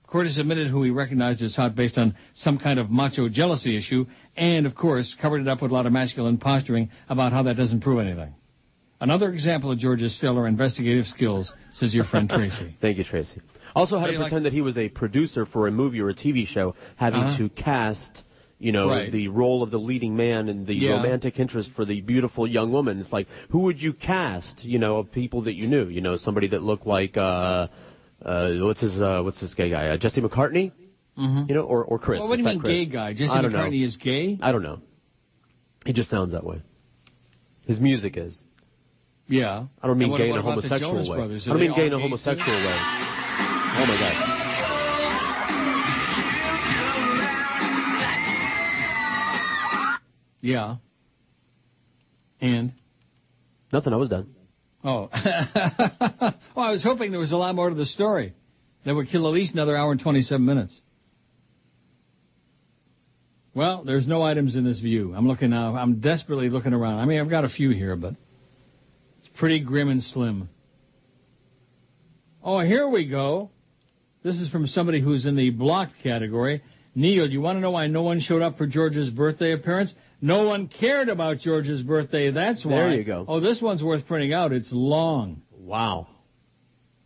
Curtis admitted who he recognized as hot based on some kind of macho jealousy issue and, of course, covered it up with a lot of masculine posturing about how that doesn't prove anything. Another example of George's stellar investigative skills, says your friend Tracy. Thank you, Tracy. Also had to pretend that he was a producer for a movie or a TV show, having to cast, the role of the leading man and the romantic interest for the beautiful young woman. It's like, who would you cast, of people that you knew? Somebody that looked like, what's this gay guy? Jesse McCartney? Mm-hmm. Or Chris. Well, what do you mean gay guy? Jesse McCartney is gay? I don't know. He just sounds that way. His music is. Yeah. I don't mean gay in a homosexual way. I don't mean gay in a homosexual way. Oh, my God. Yeah. And? Nothing. I was done. Oh. Well, I was hoping there was a lot more to the story. That would kill at least another hour and 27 minutes. Well, there's no items in this view. I'm looking now. I'm desperately looking around. I mean, I've got a few here, but it's pretty grim and slim. Oh, here we go. This is from somebody who's in the blocked category. Neil, you want to know why no one showed up for George's birthday appearance? No one cared about George's birthday. That's why. There you go. Oh, this one's worth printing out. It's long. Wow.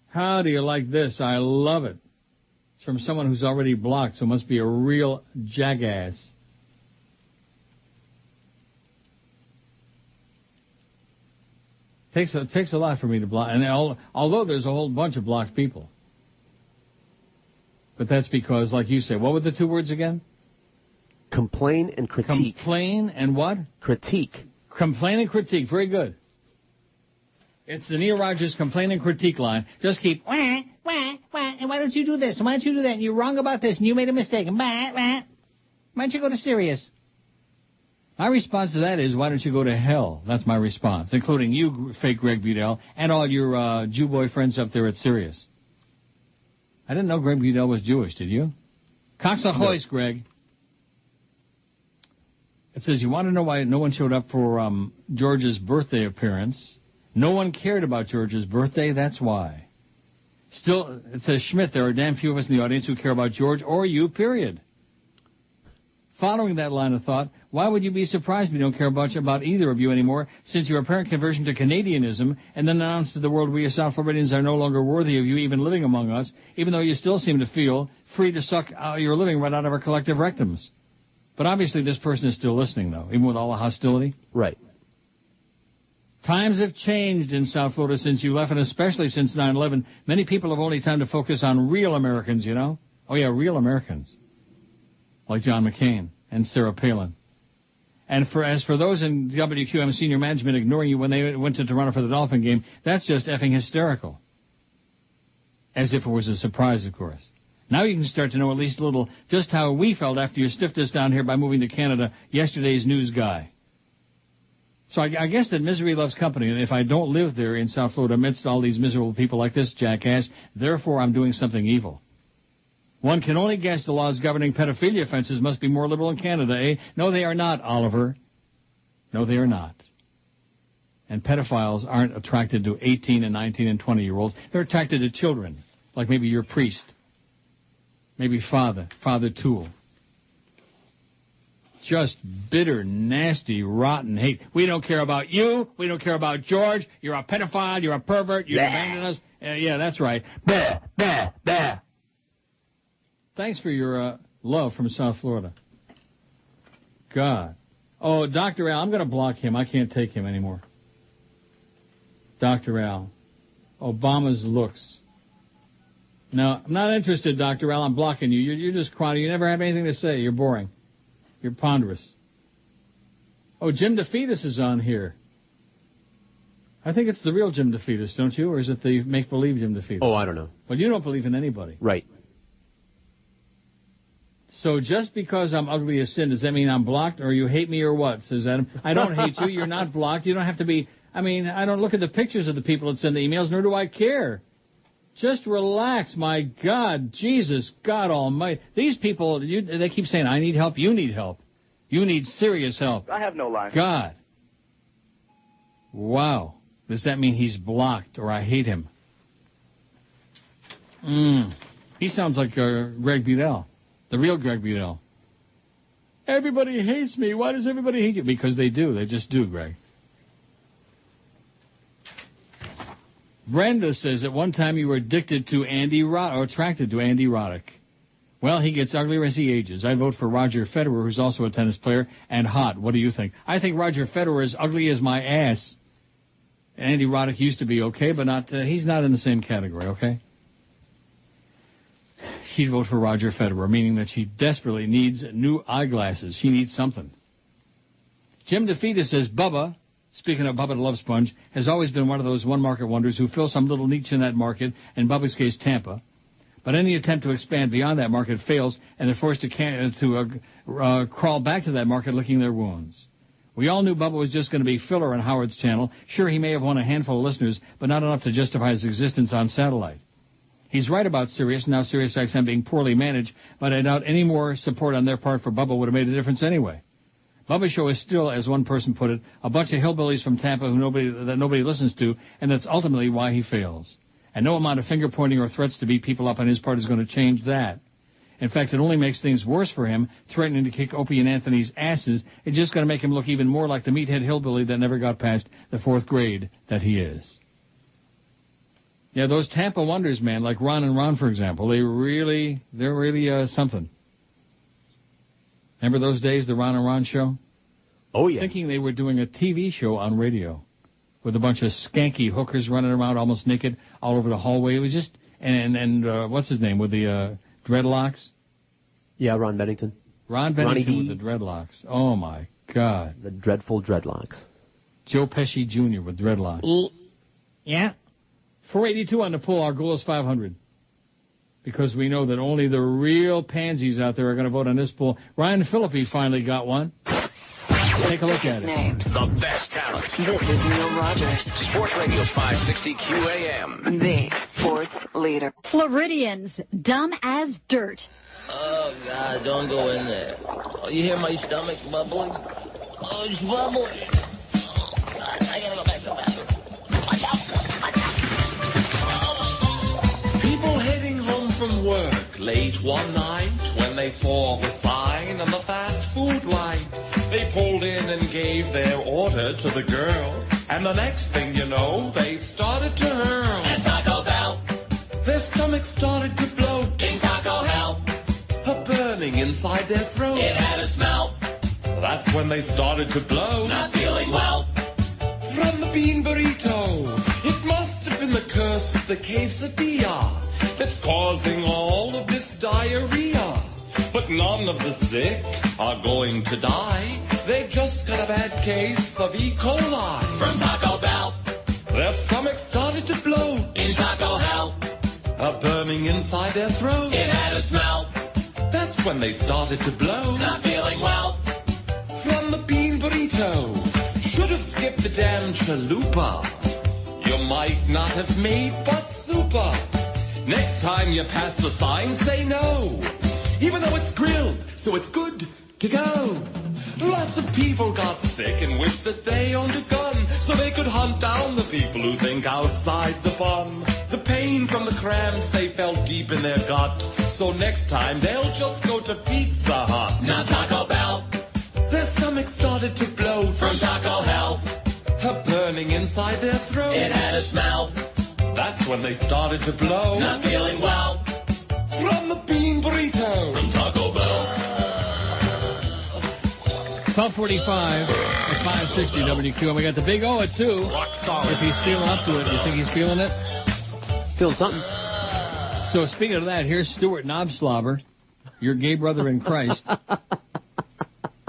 How do you like this? I love it. It's from someone who's already blocked, so it must be a real jackass. Takes a lot for me to block, and although there's a whole bunch of blocked people. But that's because, like you say, what were the two words again? Complain and critique. Complain and what? Critique. Complain and critique. Very good. It's the Neil Rogers complain and critique line. Just keep, wah, wah, wah, and why don't you do this, and why don't you do that, and you're wrong about this, and you made a mistake, and wah, wah. Why don't you go to Sirius? My response to that is, why don't you go to hell? That's my response, including you, fake Greg Budell, and all your Jew boy friends up there at Sirius. I didn't know Greg Budell was Jewish, did you? Cox ahoy, Greg. It says, you want to know why no one showed up for George's birthday appearance? No one cared about George's birthday, that's why. Still, it says, Schmidt, there are damn few of us in the audience who care about George or you, period. Following that line of thought, why would you be surprised we don't care much about either of you anymore since your apparent conversion to Canadianism and then announced to the world we as South Floridians are no longer worthy of you even living among us, even though you still seem to feel free to suck your living right out of our collective rectums? But obviously this person is still listening, though, even with all the hostility. Right. Times have changed in South Florida since you left, and especially since 9/11. Many people have only time to focus on real Americans, you know? Oh, yeah, real Americans. Like John McCain and Sarah Palin. And as for those in WQAM senior management ignoring you when they went to Toronto for the Dolphin game, that's just effing hysterical. As if it was a surprise, of course. Now you can start to know at least a little just how we felt after you stiffed us down here by moving to Canada, yesterday's news guy. So I guess that misery loves company, and if I don't live there in South Florida amidst all these miserable people like this jackass, therefore I'm doing something evil. One can only guess the laws governing pedophilia offenses must be more liberal in Canada, eh? No, they are not, Oliver. No, they are not. And pedophiles aren't attracted to 18 and 19 and 20-year-olds. They're attracted to children, like maybe your priest. Maybe Father Toole. Just bitter, nasty, rotten hate. We don't care about you. We don't care about George. You're a pedophile. You're a pervert. You abandoned us. Yeah, that's right. Bah, bah, bah. Thanks for your love from South Florida. God. Oh, Dr. Al, I'm going to block him. I can't take him anymore. Dr. Al. Obama's looks. No, I'm not interested, Dr. Al. I'm blocking you. You're just crying. You never have anything to say. You're boring. You're ponderous. Oh, Jim DeFetus is on here. I think it's the real Jim DeFetus, don't you? Or is it the make-believe Jim DeFetus? Oh, I don't know. Well, you don't believe in anybody. Right. So just because I'm ugly as sin, does that mean I'm blocked or you hate me or what, says Adam? I don't hate you. You're not blocked. You don't have to be. I mean, I don't look at the pictures of the people that send the emails, nor do I care. Just relax, my God, Jesus, God Almighty. These people, they keep saying, I need help, you need help. You need serious help. I have no line. God. Wow. Does that mean he's blocked or I hate him? He sounds like Greg Budell, the real Greg Budell. Everybody hates me. Why does everybody hate you? Because they do. They just do, Greg. Brenda says at one time you were addicted to Andy Roddick, or attracted to Andy Roddick. Well, he gets uglier as he ages. I vote for Roger Federer, who's also a tennis player, and hot. What do you think? I think Roger Federer is ugly as my ass. Andy Roddick used to be okay, but not. He's not in the same category, okay? She'd vote for Roger Federer, meaning that she desperately needs new eyeglasses. She needs something. Jim DeFetus says, Bubba, speaking of Bubba Love Sponge, has always been one of those one-market wonders who fill some little niche in that market, in Bubba's case, Tampa. But any attempt to expand beyond that market fails, and they're forced to crawl back to that market licking their wounds. We all knew Bubba was just going to be filler on Howard's channel. Sure, he may have won a handful of listeners, but not enough to justify his existence on satellite. He's right about Sirius, now Sirius XM being poorly managed, but I doubt any more support on their part for Bubba would have made a difference anyway. Bubba's show is still, as one person put it, a bunch of hillbillies from Tampa that nobody listens to, and that's ultimately why he fails. And no amount of finger-pointing or threats to beat people up on his part is going to change that. In fact, it only makes things worse for him, threatening to kick Opie and Anthony's asses. It's just going to make him look even more like the meathead hillbilly that never got past the 4th grade that he is. Yeah, those Tampa wonders, man, like Ron and Ron, for example, they're really something. Remember those days, the Ron and Ron show? Oh, yeah. Thinking they were doing a TV show on radio with a bunch of skanky hookers running around almost naked all over the hallway. It was just, and what's his name, with the dreadlocks? Yeah, Ron Bennington. Ron Bennington with the dreadlocks. Oh, my God. The dreadful dreadlocks. Joe Pesci Jr. with dreadlocks. Yeah. 482 on the poll. Our goal is 500. Because we know that only the real pansies out there are going to vote on this poll. Ryan Phillippe finally got one. Take a look at it. Names. The best talent. This is Neil Rogers. Sports Radio 560 QAM. The sports leader. Floridians, dumb as dirt. Oh, God, don't go in there. Oh, you hear my stomach bubbling? Oh, it's bubbling. Oh, God, I gotta go back to the bathroom. Watch out. People heading home from work late one night when they saw the sign on the fast food line. They pulled in and gave their order to the girl. And the next thing you know, they started to hurl. At Taco Bell, Their stomachs started to bloat. in Taco Hell, A burning inside their throat. it had a smell. That's when they started to blow. Not feeling well. From the bean burrito. It must have been the curse of the quesadilla that's causing all of this diarrhea. But none of the sick are going to die. They just got a bad case of E. coli. From Taco Bell, Their stomachs started to bloat. in Taco Hell, A burning inside their throat. it had a smell. That's when they started to blow. Not feeling well. From the bean burrito. Should have skipped the damn chalupa. You might not have made but super. Next time you pass the sign, say no. Even though it's grilled, so it's good to go. Lots of people got sick and wished that they owned a gun so they could hunt down the people who think outside the fun. The pain from the cramps they felt deep in their gut. So next time they'll just go to Pizza Hut. Not Taco Bell, Their stomachs started to blow from Taco Hell, a burning inside their throat. it had a smell. That's when they started to blow. Not feeling well. From the bean burrito. From Taco Bell. 12:45 at 560 WQAM. We got the Big O at 2. Rock solid. If he's feeling up to it, you think he's feeling it? Feel something. So speaking of that, here's Stuart Knobslobber, your gay brother in Christ.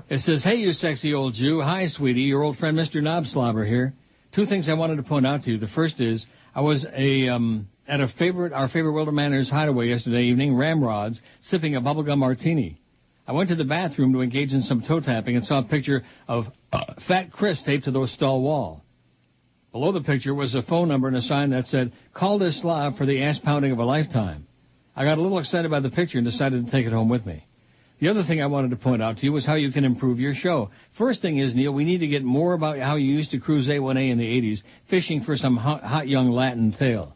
It says, "Hey, you sexy old Jew. Hi, sweetie. Your old friend, Mr. Knobslobber here. Two things I wanted to point out to you. The first is I was at our favorite Wilder Manor's hideaway yesterday evening, Ramrod's, sipping a bubblegum martini. I went to the bathroom to engage in some toe tapping and saw a picture of Fat Chris taped to the stall wall. Below the picture was a phone number and a sign that said, 'Call this Slav for the ass pounding of a lifetime.' I got a little excited by the picture and decided to take it home with me. The other thing I wanted to point out to you was how you can improve your show. First thing is, Neil, we need to get more about how you used to cruise A1A in the 80s, fishing for some hot young Latin tale.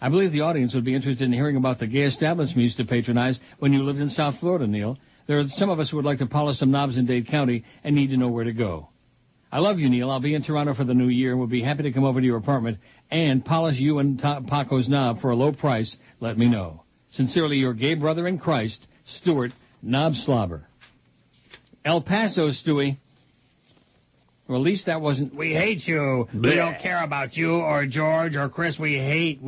I believe the audience would be interested in hearing about the gay establishments you used to patronize when you lived in South Florida, Neil. There are some of us who would like to polish some knobs in Dade County and need to know where to go. I love you, Neil. I'll be in Toronto for the new year and will be happy to come over to your apartment and polish you and Paco's knob for a low price. Let me know. Sincerely, your gay brother in Christ, Stuart Knobslobber." El Paso, Stewie. Well, at least that wasn't, "We hate you. We don't care about you or George or Chris. We hate.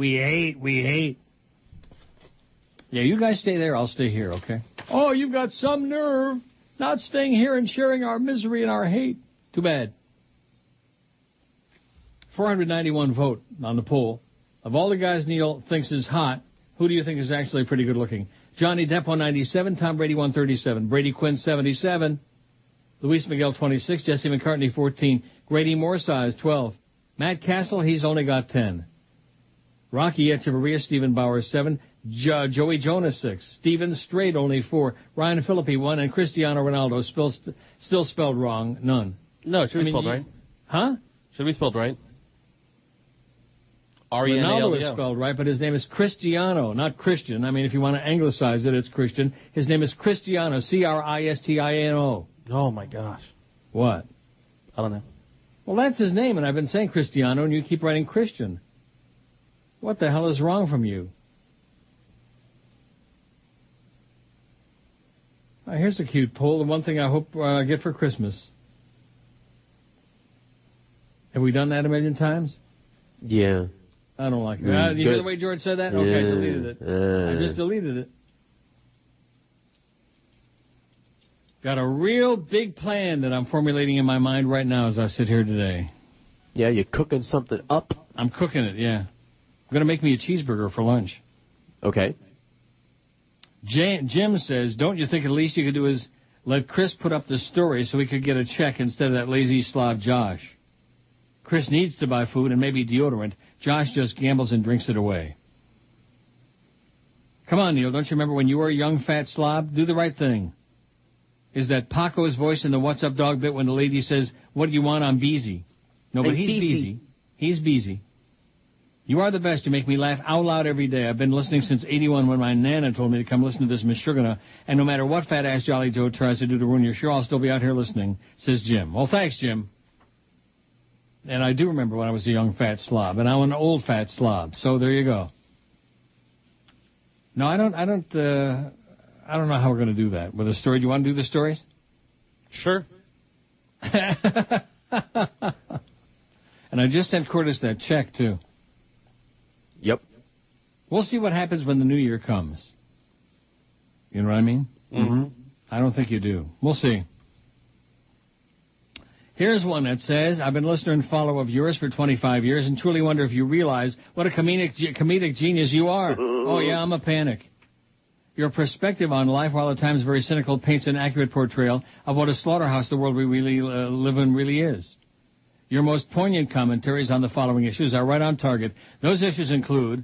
Yeah, you guys stay there. I'll stay here, okay? Oh, you've got some nerve. Not staying here and sharing our misery and our hate. Too bad. 491 vote on the poll. Of all the guys Neil thinks is hot, who do you think is actually pretty good looking? Johnny Depp on 97, Tom Brady 137, Brady Quinn 77, Luis Miguel 26, Jesse McCartney 14, Grady Moorsize 12, Matt Castle, he's only got 10, Rocky Echeverria, Stephen Bauer 7, Joey Jonas 6, Steven Strait only 4, Ryan Philippi 1, and Cristiano Ronaldo still spelled wrong, none. No, it should be spelled right. Huh? Should be spelled right. Ronaldo is spelled right, but his name is Cristiano, not Christian. I mean, if you want to anglicize it, it's Christian. His name is Cristiano, Cristiano. Oh, my gosh. What? I don't know. Well, that's his name, and I've been saying Cristiano, and you keep writing Christian. What the hell is wrong from you? Here's a cute poll, the one thing I hope I get for Christmas. Have we done that a million times? Yeah. I don't like it. You hear the way George said that? Okay, I deleted it. I just deleted it. Got a real big plan that I'm formulating in my mind right now as I sit here today. Yeah, you're cooking something up? I'm cooking it, yeah. I'm going to make me a cheeseburger for lunch. Okay. Jim says, don't you think at least you could do is let Chris put up the story so he could get a check instead of that lazy slob Josh. Chris needs to buy food and maybe deodorant. Josh just gambles and drinks it away. Come on, Neil, don't you remember when you were a young fat slob? Do the right thing. Is that Paco's voice in the What's Up Dog bit when the lady says, what do you want? I'm busy. No, but he's busy. He's busy. You are the best. You make me laugh out loud every day. I've been listening since 81 when my Nana told me to come listen to this Miss Sugarna, and no matter what fat-ass Jolly Joe tries to do to ruin your show, I'll still be out here listening, says Jim. Well, thanks, Jim. And I do remember when I was a young fat slob, and I'm an old fat slob, so there you go. No, I don't know how we're going to do that. With a story, do you want to do the stories? Sure. And I just sent Curtis that check, too. Yep. We'll see what happens when the new year comes. You know what I mean? Mm-hmm. I don't think you do. We'll see. Here's one that says, I've been listener and follower of yours for 25 years and truly wonder if you realize what a comedic genius you are. Oh, yeah, I'm a panic. Your perspective on life, while at times very cynical, paints an accurate portrayal of what a slaughterhouse the world we really live in really is. Your most poignant commentaries on the following issues are right on target. Those issues include,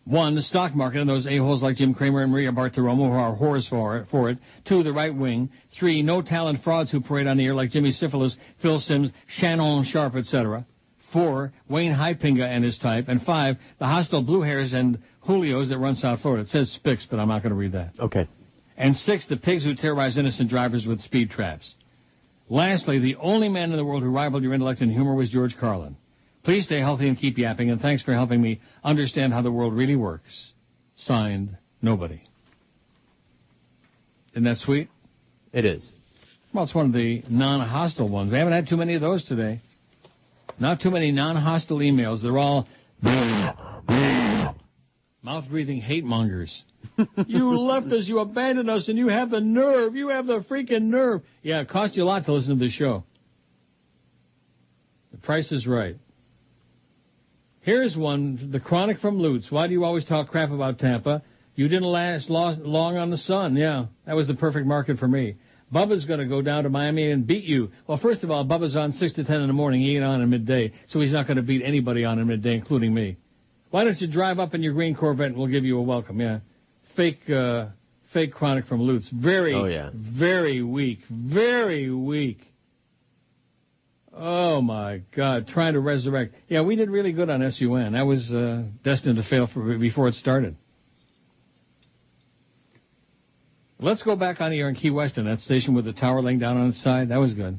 1, the stock market and those a-holes like Jim Cramer and Maria Bartiromo who are whores for it. 2, the right wing. 3, no-talent frauds who parade on the air like Jimmy Cifalus, Phil Simms, Shannon Sharp, etc. 4, Wayne Hypinga and his type. And 5, the hostile blue hairs and Julios that run South Florida. It says Spix, but I'm not going to read that. Okay. And 6, the pigs who terrorize innocent drivers with speed traps. Lastly, the only man in the world who rivaled your intellect and humor was George Carlin. Please stay healthy and keep yapping, and thanks for helping me understand how the world really works. Signed, Nobody. Isn't that sweet? It is. Well, it's one of the non-hostile ones. We haven't had too many of those today. Not too many non-hostile emails. They're all mouth-breathing hate mongers. You left us, you abandoned us, and you have the nerve. You have the freaking nerve. Yeah, it cost you a lot to listen to the show. The price is right. Here's one, the Chronic from Lutz. Why do you always talk crap about Tampa? You didn't last long on the sun. Yeah, that was the perfect market for me. Bubba's going to go down to Miami and beat you. Well, first of all, Bubba's on 6 to 10 in the morning. He ain't on at midday, so he's not going to beat anybody on at midday, including me. Why don't you drive up in your green Corvette and we'll give you a welcome, yeah. Fake Chronic from Lutz. Very weak. Very weak. Oh, my God. Trying to resurrect. Yeah, we did really good on SUN. That was destined to fail before it started. Let's go back on the air in Key West, that station with the tower laying down on its side. That was good.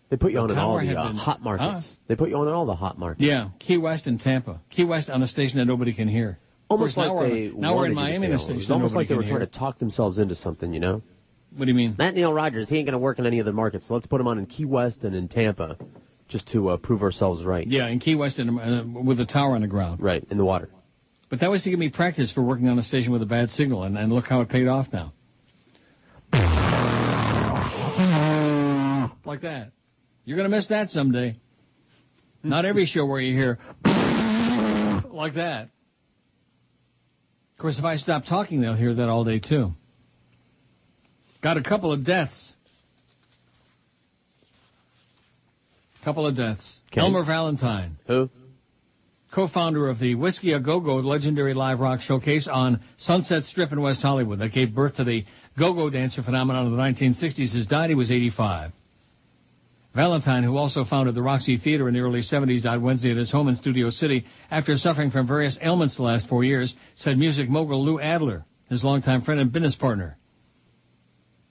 They put you on all the hot markets. Huh? They put you on all the hot markets. Yeah, Key West and Tampa. Key West on a station that nobody can hear. Almost like now we're in Miami in a station. It's almost like they were trying to talk themselves into something, you know? What do you mean? Matt Neil Rogers, he ain't going to work in any other markets, so let's put him on in Key West and in Tampa just to prove ourselves right. Yeah, in Key West and, with a tower on the ground. Right, in the water. But that was to give me practice for working on a station with a bad signal, and look how it paid off now. Like that. You're going to miss that someday. Not every show where you hear like that. Of course, if I stop talking, they'll hear that all day, too. Got a couple of deaths. Okay. Elmer Valentine. Who? Co-founder of the Whiskey A Go-Go legendary live rock showcase on Sunset Strip in West Hollywood that gave birth to the go-go dancer phenomenon of the 1960s, has died. He was 85. Valentine, who also founded the Roxy Theater in the early 70s, died Wednesday at his home in Studio City after suffering from various ailments the last 4 years, said music mogul Lou Adler, his longtime friend and business partner.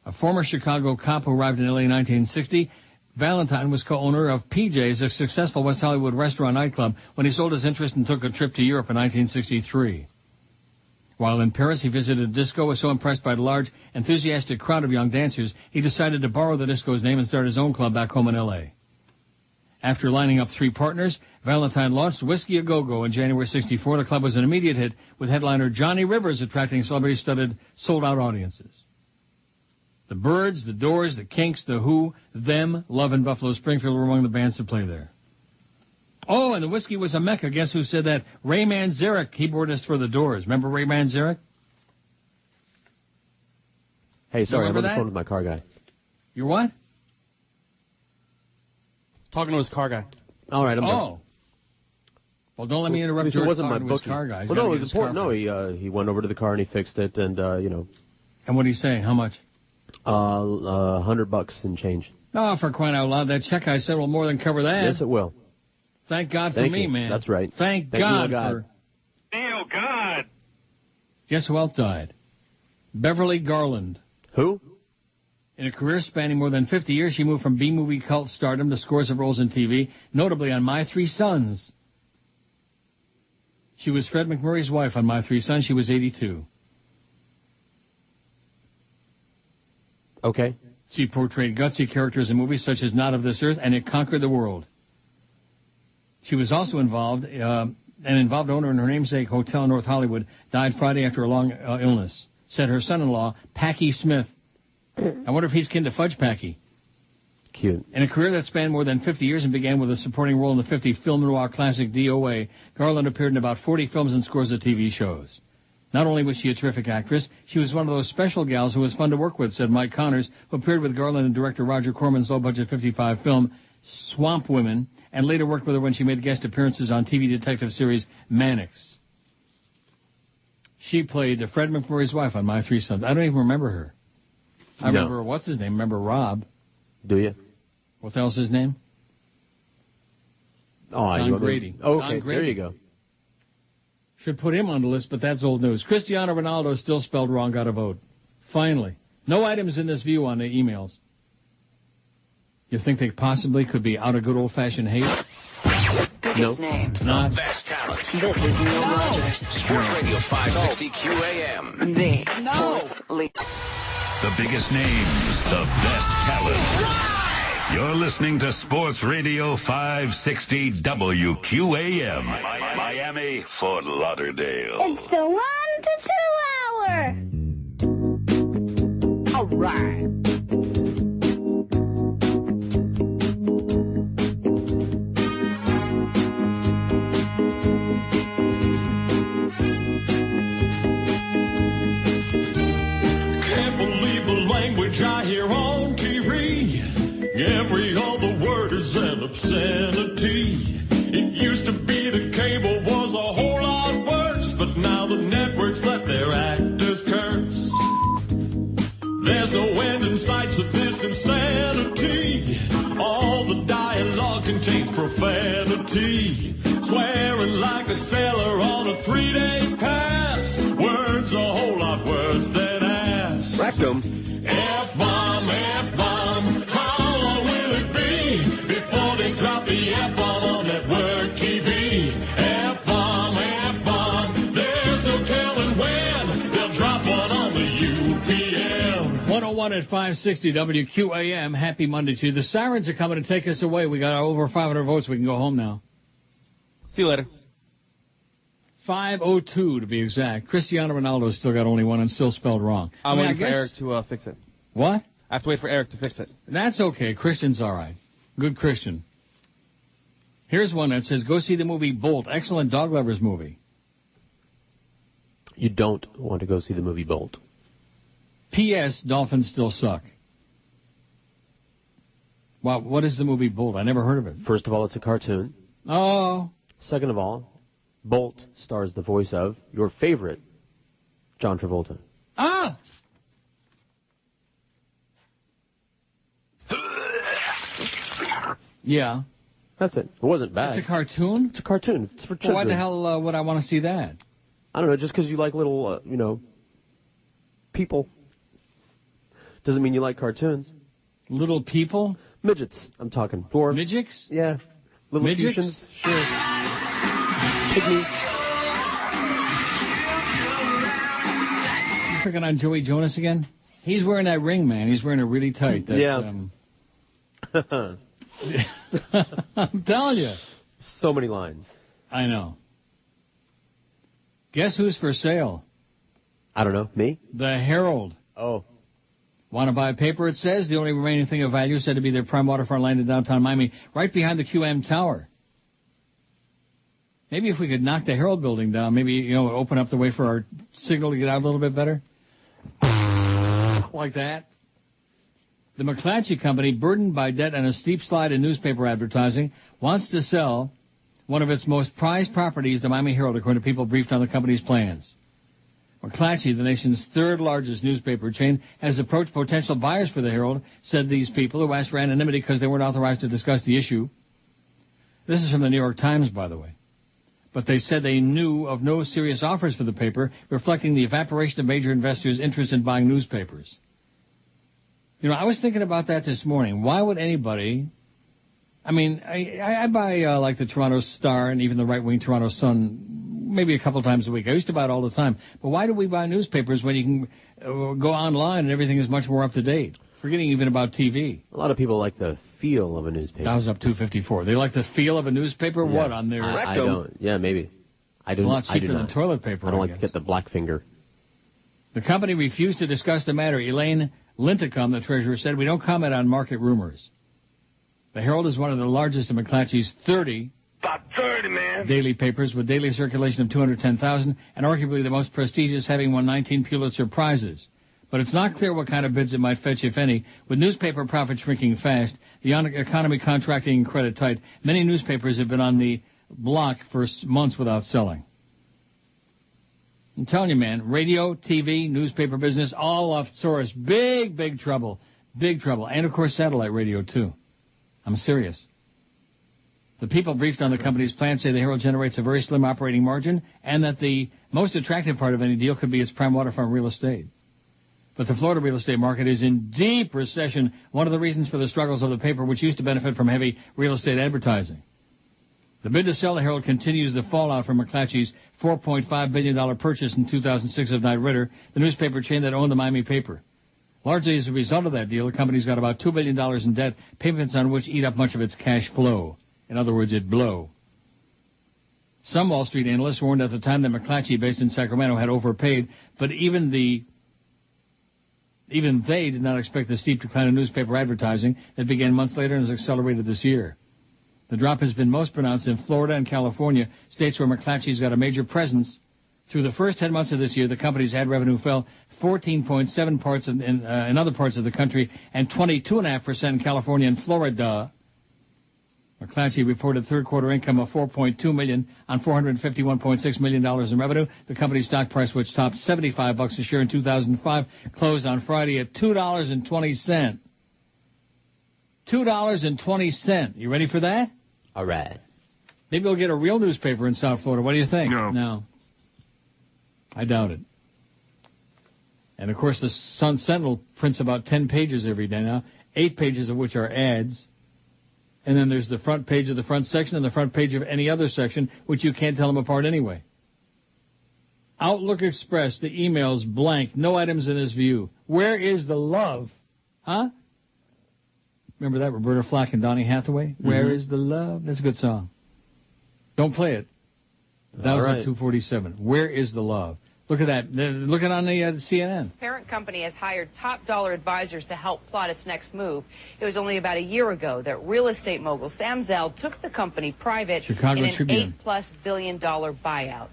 A former Chicago cop who arrived in L.A. in 1960, Valentine was co-owner of PJ's, a successful West Hollywood restaurant nightclub, when he sold his interest and took a trip to Europe in 1963. While in Paris, he visited a disco, was so impressed by the large, enthusiastic crowd of young dancers, he decided to borrow the disco's name and start his own club back home in L.A. After lining up 3 partners, Valentine launched Whiskey A Go-Go in January 64. The club was an immediate hit, with headliner Johnny Rivers attracting celebrity-studded, sold-out audiences. The Byrds, the Doors, the Kinks, the Who, Them, Love, and Buffalo Springfield were among the bands to play there. Oh, and the whiskey was a mecca. Guess who said that? Ray Manzarek, keyboardist for the Doors. Remember Ray Manzarek? Hey, sorry, I'm on the that? phone with my car guy. You're what? Talking to his car guy. All right, I'm done. Well, don't let me interrupt It George wasn't my talking to his bookie. car guy. Well, no, it was important. No, he went over to the car and he fixed it, and And what did he say? How much? $100 and change. Oh, for crying out loud! That check I said will more than cover that. Yes, it will. Thank God for Thank me, you. man. That's right. Thank you, God God. for. Oh, God. Guess who else died? Beverly Garland. Who? In a career spanning more than 50 years, she moved from B-movie cult stardom to scores of roles in TV, notably on My Three Sons. She was Fred McMurray's wife on My Three Sons. She was 82. Okay. She portrayed gutsy characters in movies such as Not of This Earth and It Conquered the World. She was also involved, an involved owner in her namesake hotel in North Hollywood, died Friday after a long illness, said her son-in-law, Packy Smith. I wonder if he's kin to Fudge Packy. Cute. In a career that spanned more than 50 years and began with a supporting role in the 50 film noir classic DOA, Garland appeared in about 40 films and scores of TV shows. Not only was she a terrific actress, she was one of those special gals who was fun to work with, said Mike Connors, who appeared with Garland in director Roger Corman's low-budget 55 film Swamp Women, and later worked with her when she made guest appearances on TV detective series Mannix. She played Fred McMurray's wife on My Three Sons. I don't even remember her. I remember, what's his name? Remember Rob. Do you? What the hell's his name? Oh, Don Grady. Okay, Don Grady. there you go. Should put him on the list, but that's old news. Cristiano Ronaldo, still spelled wrong, got a vote. Finally. No items in this view on the emails. You think they possibly could be out of good old-fashioned hate? Biggest names. Not. Best talent. This is Neil Rogers. Sports Radio 560 QAM. The sports leader. The biggest names, the best talent. You're listening to Sports Radio 560 WQAM. Miami, Fort Lauderdale. It's the 1 to 2 hour. All right. Can't believe the language I hear on TV. Every other word is an obscenity. It used to be the cable was a whole lot worse, but now the networks let their actors curse. There's no end in sight to this insanity. All the dialogue contains profanity. Swearing like a sailor on a 3-day pass. Words a whole lot worse than ass. Rectum. F-bomb, F-bomb. How long will it be before they drop the F-bomb on network TV? F-bomb, F-bomb. There's no telling when they'll drop one on the UPM. 101 at 560 WQAM. Happy Monday to you. The sirens are coming to take us away. We got over 500 votes. We can go home now. See you later. 502 to be exact. Cristiano Ronaldo still got only one and still spelled wrong. I'm waiting for guess- Eric to fix it. What? I have to wait for Eric to fix it. That's okay. Christian's all right. Good Christian. Here's one that says, go see the movie Bolt. Excellent dog lovers movie. You don't want to go see the movie Bolt. P.S. Dolphins still suck. Wow, what is the movie Bolt? I never heard of it. First of all, it's a cartoon. Oh. Second of all, Bolt stars the voice of your favorite, John Travolta. Ah! Yeah. That's it. It wasn't bad. It's a cartoon? It's a cartoon. It's for Well, children. why the hell would I want to see that? I don't know, just because you like little, people. Doesn't mean you like cartoons. Little people? Midgets, I'm talking. Dwarves. Midgets? Yeah. Little Midgets? Midgets? Sure. Pygmies. You picking on Joey Jonas again? He's wearing that ring, man. He's wearing it really tight. That, Yeah. I'm telling you. So many lines. I know. Guess who's for sale? I don't know. Me? The Herald. Oh. Want to buy a paper, it says? The only remaining thing of value said to be their prime waterfront land in downtown Miami, right behind the QM Tower. Maybe if we could knock the Herald building down, maybe, open up the way for our signal to get out a little bit better. like that. The McClatchy Company, burdened by debt and a steep slide in newspaper advertising, wants to sell one of its most prized properties, the Miami Herald, according to people briefed on the company's plans. McClatchy, the nation's third-largest newspaper chain, has approached potential buyers for the Herald, said these people, who asked for anonymity because they weren't authorized to discuss the issue. This is from the New York Times, by the way. But they said they knew of no serious offers for the paper, reflecting the evaporation of major investors' interest in buying newspapers. You know, I was thinking about that this morning. Why would anybody... I mean, I buy, like, the Toronto Star and even the right-wing Toronto Sun maybe a couple times a week. I used to buy it all the time. But why do we buy newspapers when you can go online and everything is much more up-to-date? Forgetting even about TV. A lot of people like the feel of a newspaper. That was up 254. They like the feel of a newspaper? Yeah. What, on their rectum? I don't. Yeah, maybe. It's a lot cheaper than toilet paper, I don't like to get the black finger. The company refused to discuss the matter. Elaine Linticum, the treasurer, said, "We don't comment on market rumors." The Herald is one of the largest of McClatchy's 30 daily papers, with daily circulation of 210,000, and arguably the most prestigious, having won 19 Pulitzer Prizes. But it's not clear what kind of bids it might fetch, if any. With newspaper profits shrinking fast, the economy contracting and credit tight, many newspapers have been on the block for months without selling. I'm telling you, man, radio, TV, newspaper business, all off source. Big, big trouble. Big trouble. And, of course, satellite radio, too. I'm serious. The people briefed on the company's plan say the Herald generates a very slim operating margin and that the most attractive part of any deal could be its prime waterfront real estate. But the Florida real estate market is in deep recession, one of the reasons for the struggles of the paper, which used to benefit from heavy real estate advertising. The bid to sell the Herald continues the fallout from McClatchy's $4.5 billion purchase in 2006 of Knight Ridder, the newspaper chain that owned the Miami paper. Largely as a result of that deal, the company's got about $2 billion in debt, payments on which eat up much of its cash flow. In other words, it blow. Some Wall Street analysts warned at the time that McClatchy, based in Sacramento, had overpaid, but even they did not expect the steep decline in newspaper advertising that began months later and has accelerated this year. The drop has been most pronounced in Florida and California, states where McClatchy's got a major presence. Through the first 10 months of this year, the company's ad revenue fell 14.7% in other parts of the country and 22.5% in California and Florida. McClatchy reported third-quarter income of $4.2 million on $451.6 million in revenue. The company's stock price, which topped $75 a share in 2005, closed on Friday at $2.20. $2.20. You ready for that? All right. Maybe we'll get a real newspaper in South Florida. What do you think? No. I doubt it. And, of course, the Sun Sentinel prints about 10 pages every day now, 8 pages of which are ads. And then there's the front page of the front section and the front page of any other section, which you can't tell them apart anyway. Outlook Express, the email's blank, no items in this view. Where is the love? Huh? Remember that, Roberta Flack and Donny Hathaway? Mm-hmm. Where is the love? That's a good song. Don't play it. That was at 2:47. Where is the love? Look at that. Look at on the CNN. Its parent company has hired top-dollar advisors to help plot its next move. It was only about a year ago that real estate mogul Sam Zell took the company private in an $8+ billion buyout.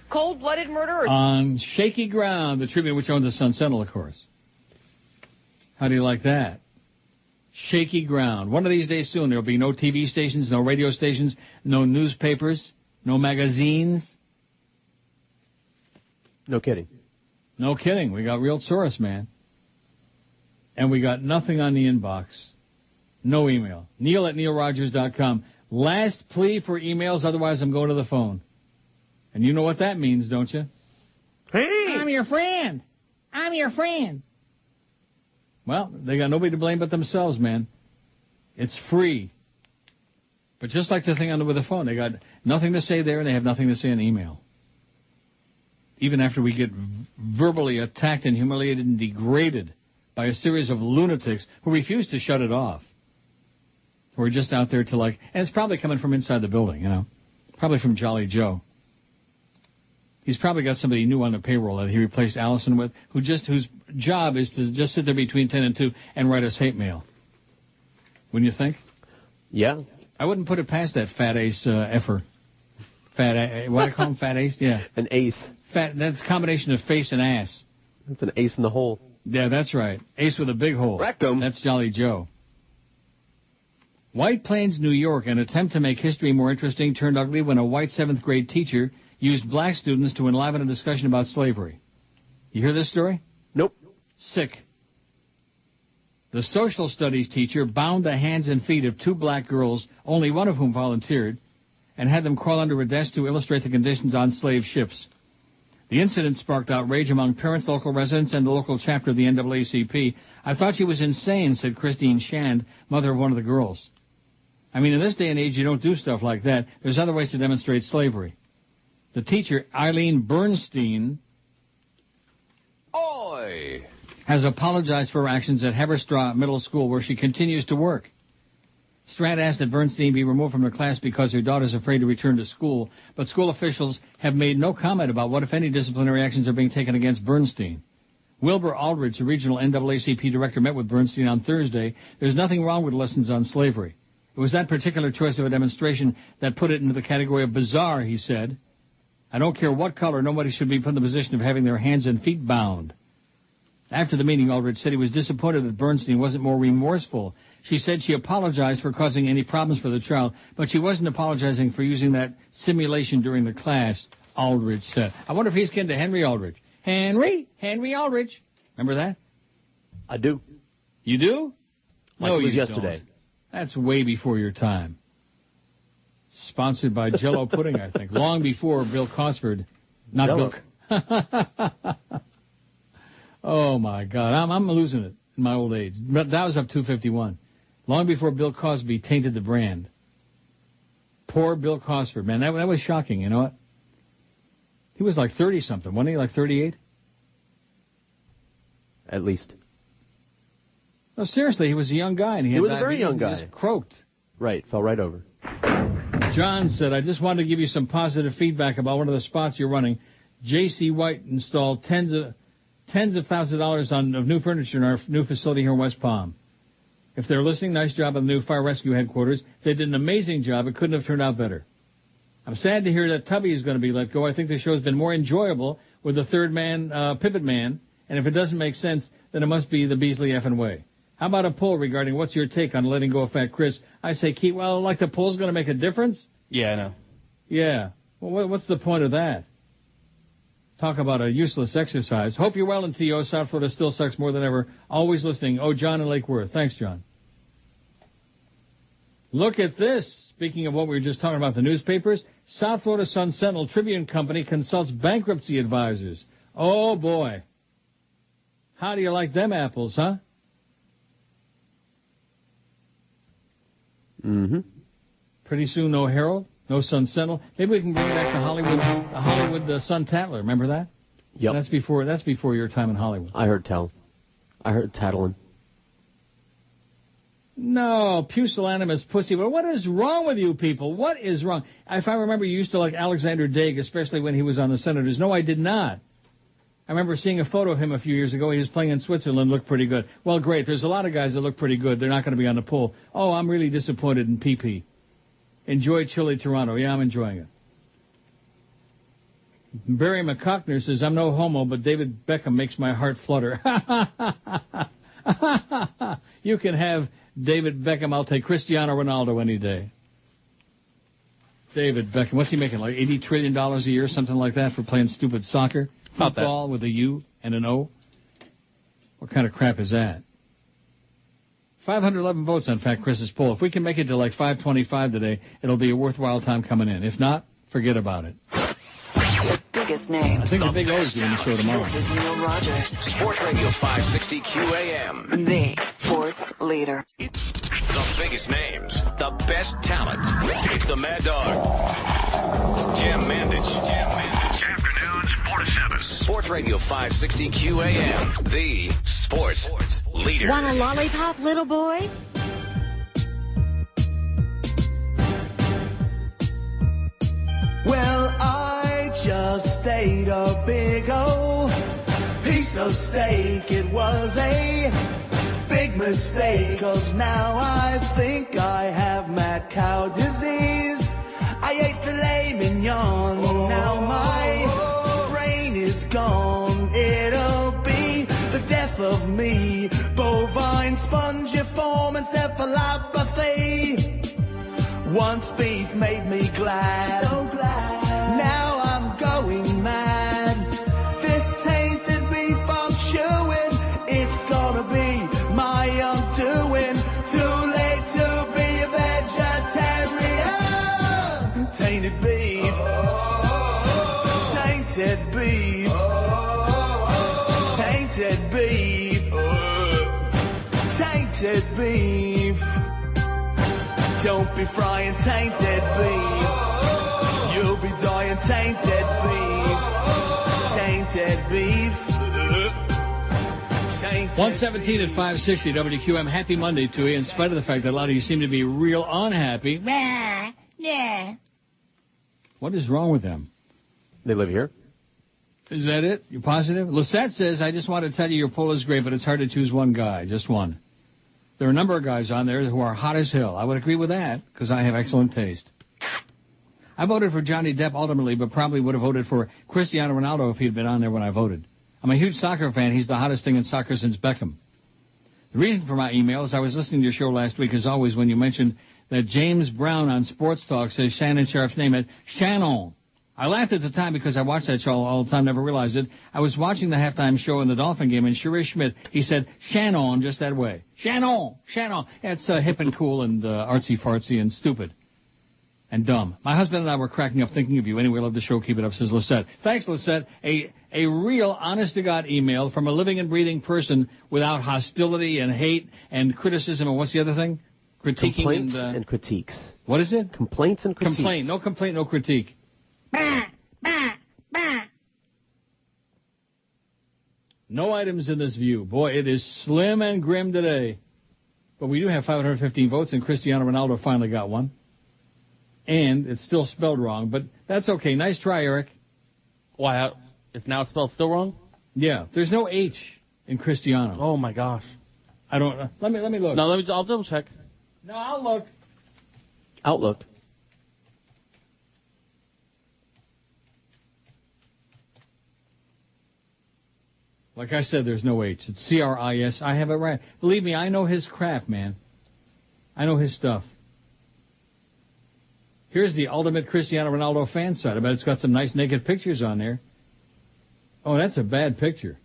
Cold-blooded murder? On shaky ground, the Tribune, which owns the Sun Sentinel, of course. How do you like that? Shaky ground. One of these days soon, there will be no TV stations, no radio stations, no newspapers, no magazines. No kidding. No kidding. We got real Soros, man. And we got nothing on the inbox. No email. Neil@neilrogers.com. Last plea for emails, otherwise I'm going to the phone. And you know what that means, don't you? Hey! I'm your friend. I'm your friend. Well, they got nobody to blame but themselves, man. It's free. But just like the thing with the phone, they got nothing to say there and they have nothing to say in email. Even after we get verbally attacked and humiliated and degraded by a series of lunatics who refuse to shut it off. Who are just out there to and it's probably coming from inside the building, you know. Probably from Jolly Joe. He's probably got somebody new on the payroll that he replaced Allison with, whose job is to just sit there between 10 and 2 and write us hate mail. Wouldn't you think? Yeah. I wouldn't put it past that fat ace effer. What do I call him, fat ace? Yeah. An ace. That's a combination of face and ass. That's an ace in the hole. Yeah, that's right. Ace with a big hole. Rectum. That's Jolly Joe. White Plains, New York, an attempt to make history more interesting turned ugly when a white 7th grade teacher used black students to enliven a discussion about slavery. You hear this story? Nope. Sick. The social studies teacher bound the hands and feet of 2 black girls, only one of whom volunteered, and had them crawl under a desk to illustrate the conditions on slave ships. The incident sparked outrage among parents, local residents, and the local chapter of the NAACP. I thought she was insane, said Christine Shand, mother of one of the girls. I mean, in this day and age, you don't do stuff like that. There's other ways to demonstrate slavery. The teacher, Eileen Bernstein, has apologized for her actions at Haverstraw Middle School, where she continues to work. Strand asked that Bernstein be removed from the class because her daughter is afraid to return to school, but school officials have made no comment about what, if any, disciplinary actions are being taken against Bernstein. Wilbur Aldridge, the regional NAACP director, met with Bernstein on Thursday. There's nothing wrong with lessons on slavery. It was that particular choice of a demonstration that put it into the category of bizarre, he said. I don't care what color, nobody should be put in the position of having their hands and feet bound. After the meeting, Aldridge said he was disappointed that Bernstein wasn't more remorseful. She said she apologized for causing any problems for the child, but she wasn't apologizing for using that simulation during the class, Aldridge said. I wonder if he's kin to Henry Aldridge. Henry Aldridge. Remember that? I do. You do? Like it was yesterday. Don't. That's way before your time. Sponsored by Jell-O Pudding, I think. Long before Bill Cosford. Not Jell-O. Bill. Oh, my God. I'm losing it in my old age. But that was up 251. Long before Bill Cosby tainted the brand. Poor Bill Cosford. Man, that was shocking. You know what? He was like 30-something. Wasn't he like 38? At least. No, seriously, he was a young guy. And he was a very young guy. He just croaked. Right, fell right over. John said, I just wanted to give you some positive feedback about one of the spots you're running. J.C. White installed tens of thousands of dollars of new furniture in our new facility here in West Palm. If they're listening, nice job on the new fire rescue headquarters. They did an amazing job. It couldn't have turned out better. I'm sad to hear that Tubby is going to be let go. I think the show's been more enjoyable with the third man, pivot man, and if it doesn't make sense, then it must be the Beasley effing way. How about a poll regarding what's your take on letting go of Fat Chris? I say, like the poll's going to make a difference? Yeah, I know. Yeah. Well, what's the point of that? Talk about a useless exercise. Hope you're well in T.O. South Florida still sucks more than ever. Always listening. Oh, John in Lake Worth. Thanks, John. Look at this. Speaking of what we were just talking about, the newspapers, South Florida Sun Sentinel Tribune Company consults bankruptcy advisors. Oh, boy. How do you like them apples, huh? Mm-hmm. Pretty soon, no Herald, no Sun Sentinel. Maybe we can bring back the Hollywood Sun Tattler. Remember that? Yep. That's before your time in Hollywood. I heard tattling. No, pusillanimous pussy. But what is wrong with you people? What is wrong? If I remember, you used to like Alexander Daig, especially when he was on the Senators. No, I did not. I remember seeing a photo of him a few years ago. He was playing in Switzerland, looked pretty good. Well, great. There's a lot of guys that look pretty good. They're not going to be on the poll. Oh, I'm really disappointed in PP. Enjoy chilly Toronto. Yeah, I'm enjoying it. Barry McCockner says, I'm no homo, but David Beckham makes my heart flutter. You can have David Beckham. I'll take Cristiano Ronaldo any day. David Beckham. What's he making, like $80 trillion a year, something like that, for playing stupid soccer? Football with a U and an O? What kind of crap is that? 511 votes on Fat Chris's poll. If we can make it to like 525 today, it'll be a worthwhile time coming in. If not, forget about it. Biggest names. I think the Big O's doing the show tomorrow. This is Neil Rogers. Sports Radio 560 QAM. The sports leader. The biggest names. The best talent. It's the Mad Dog. Jim Mandich. Afternoons 4 to 7. Sports Radio 560 QAM. The sports leader. Want a lollipop, little boy? Well, I just ate a big old piece of steak. It was a big mistake, 'cause now I think I have mad cow disease. I ate filet mignon, now my brain is gone. It'll be of me. Bovine spongiform encephalopathy. Once beef made me glad. So glad. Now I'm going mad. This tainted beef I'm chewing, it's gonna be my undoing. Too late to be a vegetarian. Tainted beef. Tainted beef. Tainted beef. Tainted beef. Don't be frying tainted beef. You'll be dying tainted beef. Tainted beef. 117 at 560 WQAM. Happy Monday to you, in spite of the fact that a lot of you seem to be real unhappy. Yeah. What is wrong with them? They live here. Is that it? You positive? Lisette says, I just want to tell you your poll is great, but it's hard to choose one guy, just one. There are a number of guys on there who are hot as hell. I would agree with that, because I have excellent taste. I voted for Johnny Depp ultimately, but probably would have voted for Cristiano Ronaldo if he had been on there when I voted. I'm a huge soccer fan. He's the hottest thing in soccer since Beckham. The reason for my email is I was listening to your show last week, as always, when you mentioned that James Brown on Sports Talk says Shannon Sharp's name at Shannon. I laughed at the time because I watched that show all the time, never realized it. I was watching the halftime show in the Dolphin game, and Sheree Schmidt, he said, Shannon, just that way. Shannon, Shannon. It's hip and cool and artsy-fartsy and stupid and dumb. My husband and I were cracking up thinking of you. Anyway, love the show. Keep it up, says Lisette. Thanks, Lisette. A real, honest-to-God email from a living and breathing person without hostility and hate and criticism. And what's the other thing? Critiquing Complaints and critiques. What is it? Complaints and critiques. No complaint, no critique. No items in this view. Boy, it is slim and grim today. But we do have 515 votes, and Cristiano Ronaldo finally got one. And it's still spelled wrong, but that's okay. Nice try, Eric. Why? It's now spelled still wrong? Yeah, there's no H in Cristiano. Oh, my gosh. I don't... Let me look. No, I'll double check. No, I'll look. Outlook. Like I said, there's no H. It's C-R-I-S. I have it right. Believe me, I know his crap, man. I know his stuff. Here's the ultimate Cristiano Ronaldo fan site. I bet it's got some nice naked pictures on there. Oh, that's a bad picture.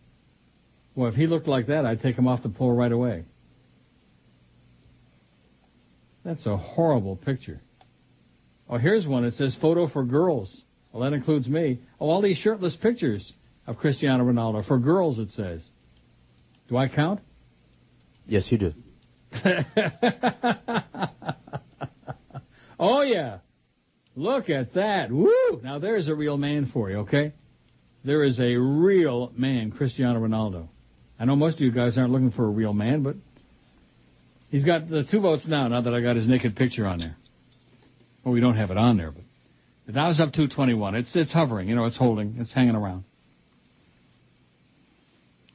Well, if he looked like that, I'd take him off the pole right away. That's a horrible picture. Oh, here's one that says photo for girls. Well, that includes me. Oh, all these shirtless pictures of Cristiano Ronaldo. For girls, it says. Do I count? Yes, you do. Oh, yeah. Look at that. Woo! Now, there's a real man for you, okay? There is a real man, Cristiano Ronaldo. I know most of you guys aren't looking for a real man, but he's got the 2 votes now that I got his naked picture on there. Well, we don't have it on there, but the Dow's up 221. It's hovering. It's holding. It's hanging around.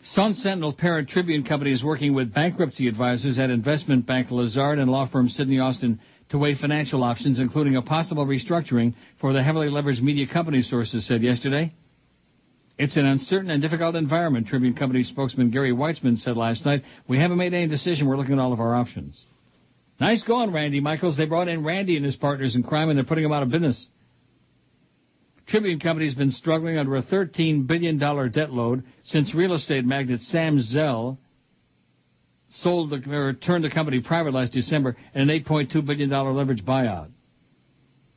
Sun Sentinel parent Tribune Company is working with bankruptcy advisors at investment bank Lazard and law firm Sidney Austin to weigh financial options, including a possible restructuring for the heavily leveraged media company, sources said yesterday. It's an uncertain and difficult environment, Tribune Company spokesman Gary Weitzman said last night. We haven't made any decision. We're looking at all of our options. Nice going, Randy Michaels. They brought in Randy and his partners in crime, and they're putting them out of business. Tribune Company has been struggling under a $13 billion debt load since real estate magnate Sam Zell turned the company private last December in an $8.2 billion leveraged buyout.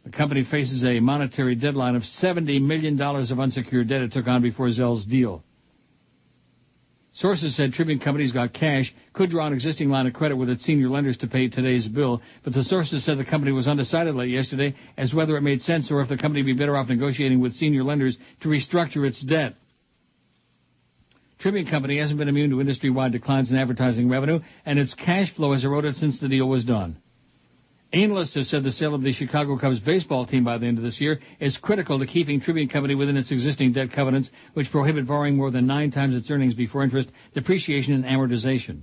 The company faces a monetary deadline of $70 million of unsecured debt it took on before Zell's deal. Sources said Tribune Company's got cash, could draw an existing line of credit with its senior lenders to pay today's bill, but the sources said the company was undecided late yesterday as whether it made sense or if the company would be better off negotiating with senior lenders to restructure its debt. Tribune Company hasn't been immune to industry-wide declines in advertising revenue, and its cash flow has eroded since the deal was done. Analysts have said the sale of the Chicago Cubs baseball team by the end of this year is critical to keeping Tribune Company within its existing debt covenants, which prohibit borrowing more than 9 times its earnings before interest, depreciation, and amortization.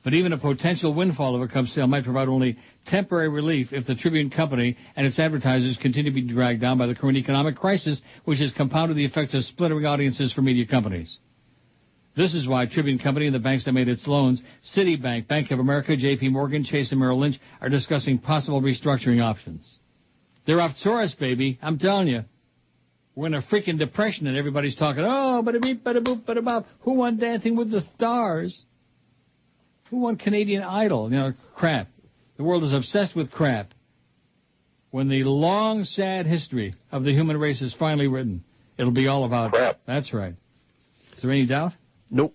But even a potential windfall of a Cubs sale might provide only temporary relief if the Tribune Company and its advertisers continue to be dragged down by the current economic crisis, which has compounded the effects of splintering audiences for media companies. This is why Tribune Company and the banks that made its loans, Citibank, Bank of America, J.P. Morgan, Chase and Merrill Lynch, are discussing possible restructuring options. They're off Taurus, baby. I'm telling you. We're in a freaking depression and everybody's talking, oh, bada-beep, bada-boop, bada-bop. Who won Dancing with the Stars? Who won Canadian Idol? You know, crap. The world is obsessed with crap. When the long, sad history of the human race is finally written, it'll be all about crap. That's right. Is there any doubt? Nope.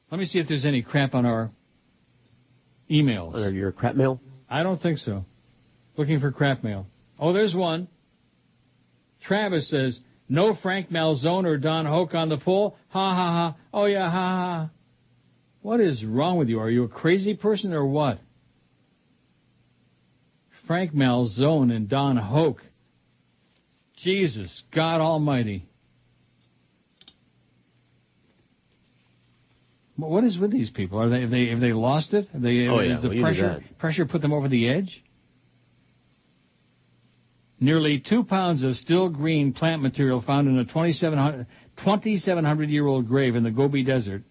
Let me see if there's any crap on our emails. Are your crap mail? I don't think so. Looking for crap mail. Oh, there's one. Travis says, no Frank Malzone or Don Hoke on the poll. Ha, ha, ha. Oh, yeah, ha, ha. What is wrong with you? Are you a crazy person or what? Frank Malzone and Don Hoke. Jesus, God Almighty. What is with these people? Have they lost it? Has the pressure put them over the edge? Nearly 2 pounds of still green plant material found in a 2,700-year-old grave in the Gobi Desert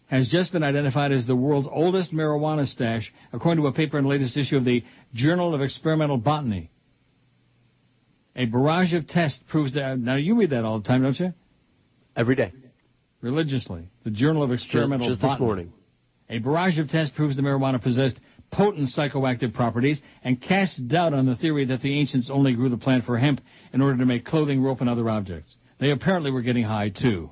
has just been identified as the world's oldest marijuana stash, according to a paper in the latest issue of the Journal of Experimental Botany. A barrage of tests proves that... Now, you read that all the time, don't you? Every day. Religiously. The Journal of Experimental Botany. Just this morning. A barrage of tests proves the marijuana possessed potent psychoactive properties and casts doubt on the theory that the ancients only grew the plant for hemp in order to make clothing, rope, and other objects. They apparently were getting high, too.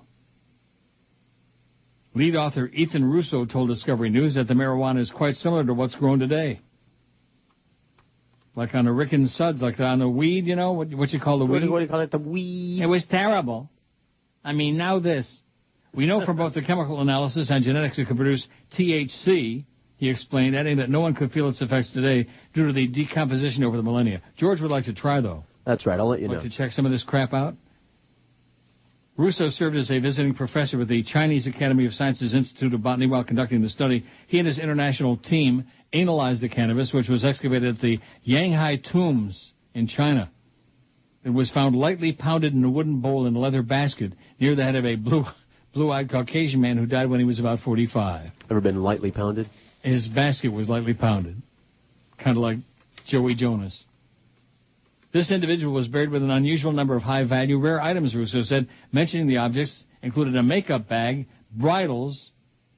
Lead author Ethan Russo told Discovery News that the marijuana is quite similar to what's grown today. Like on the Rick and Suds, like on the weed, you know, what you call the weed? What do you call it, the weed? It was terrible. I mean, now this. We know from both the chemical analysis and genetics it could produce THC, he explained, adding that no one could feel its effects today due to the decomposition over the millennia. George would like to try, though. That's right. I'll let you know. Like to check some of this crap out? Russo served as a visiting professor with the Chinese Academy of Sciences Institute of Botany while conducting the study. He and his international team analyzed the cannabis, which was excavated at the Yanghai Tombs in China. It was found lightly pounded in a wooden bowl in a leather basket near the head of a blue-eyed Caucasian man who died when he was about 45. Ever been lightly pounded? His basket was lightly pounded, kind of like Joey Jonas. This individual was buried with an unusual number of high-value, rare items, Russo said, mentioning the objects included a makeup bag, bridles,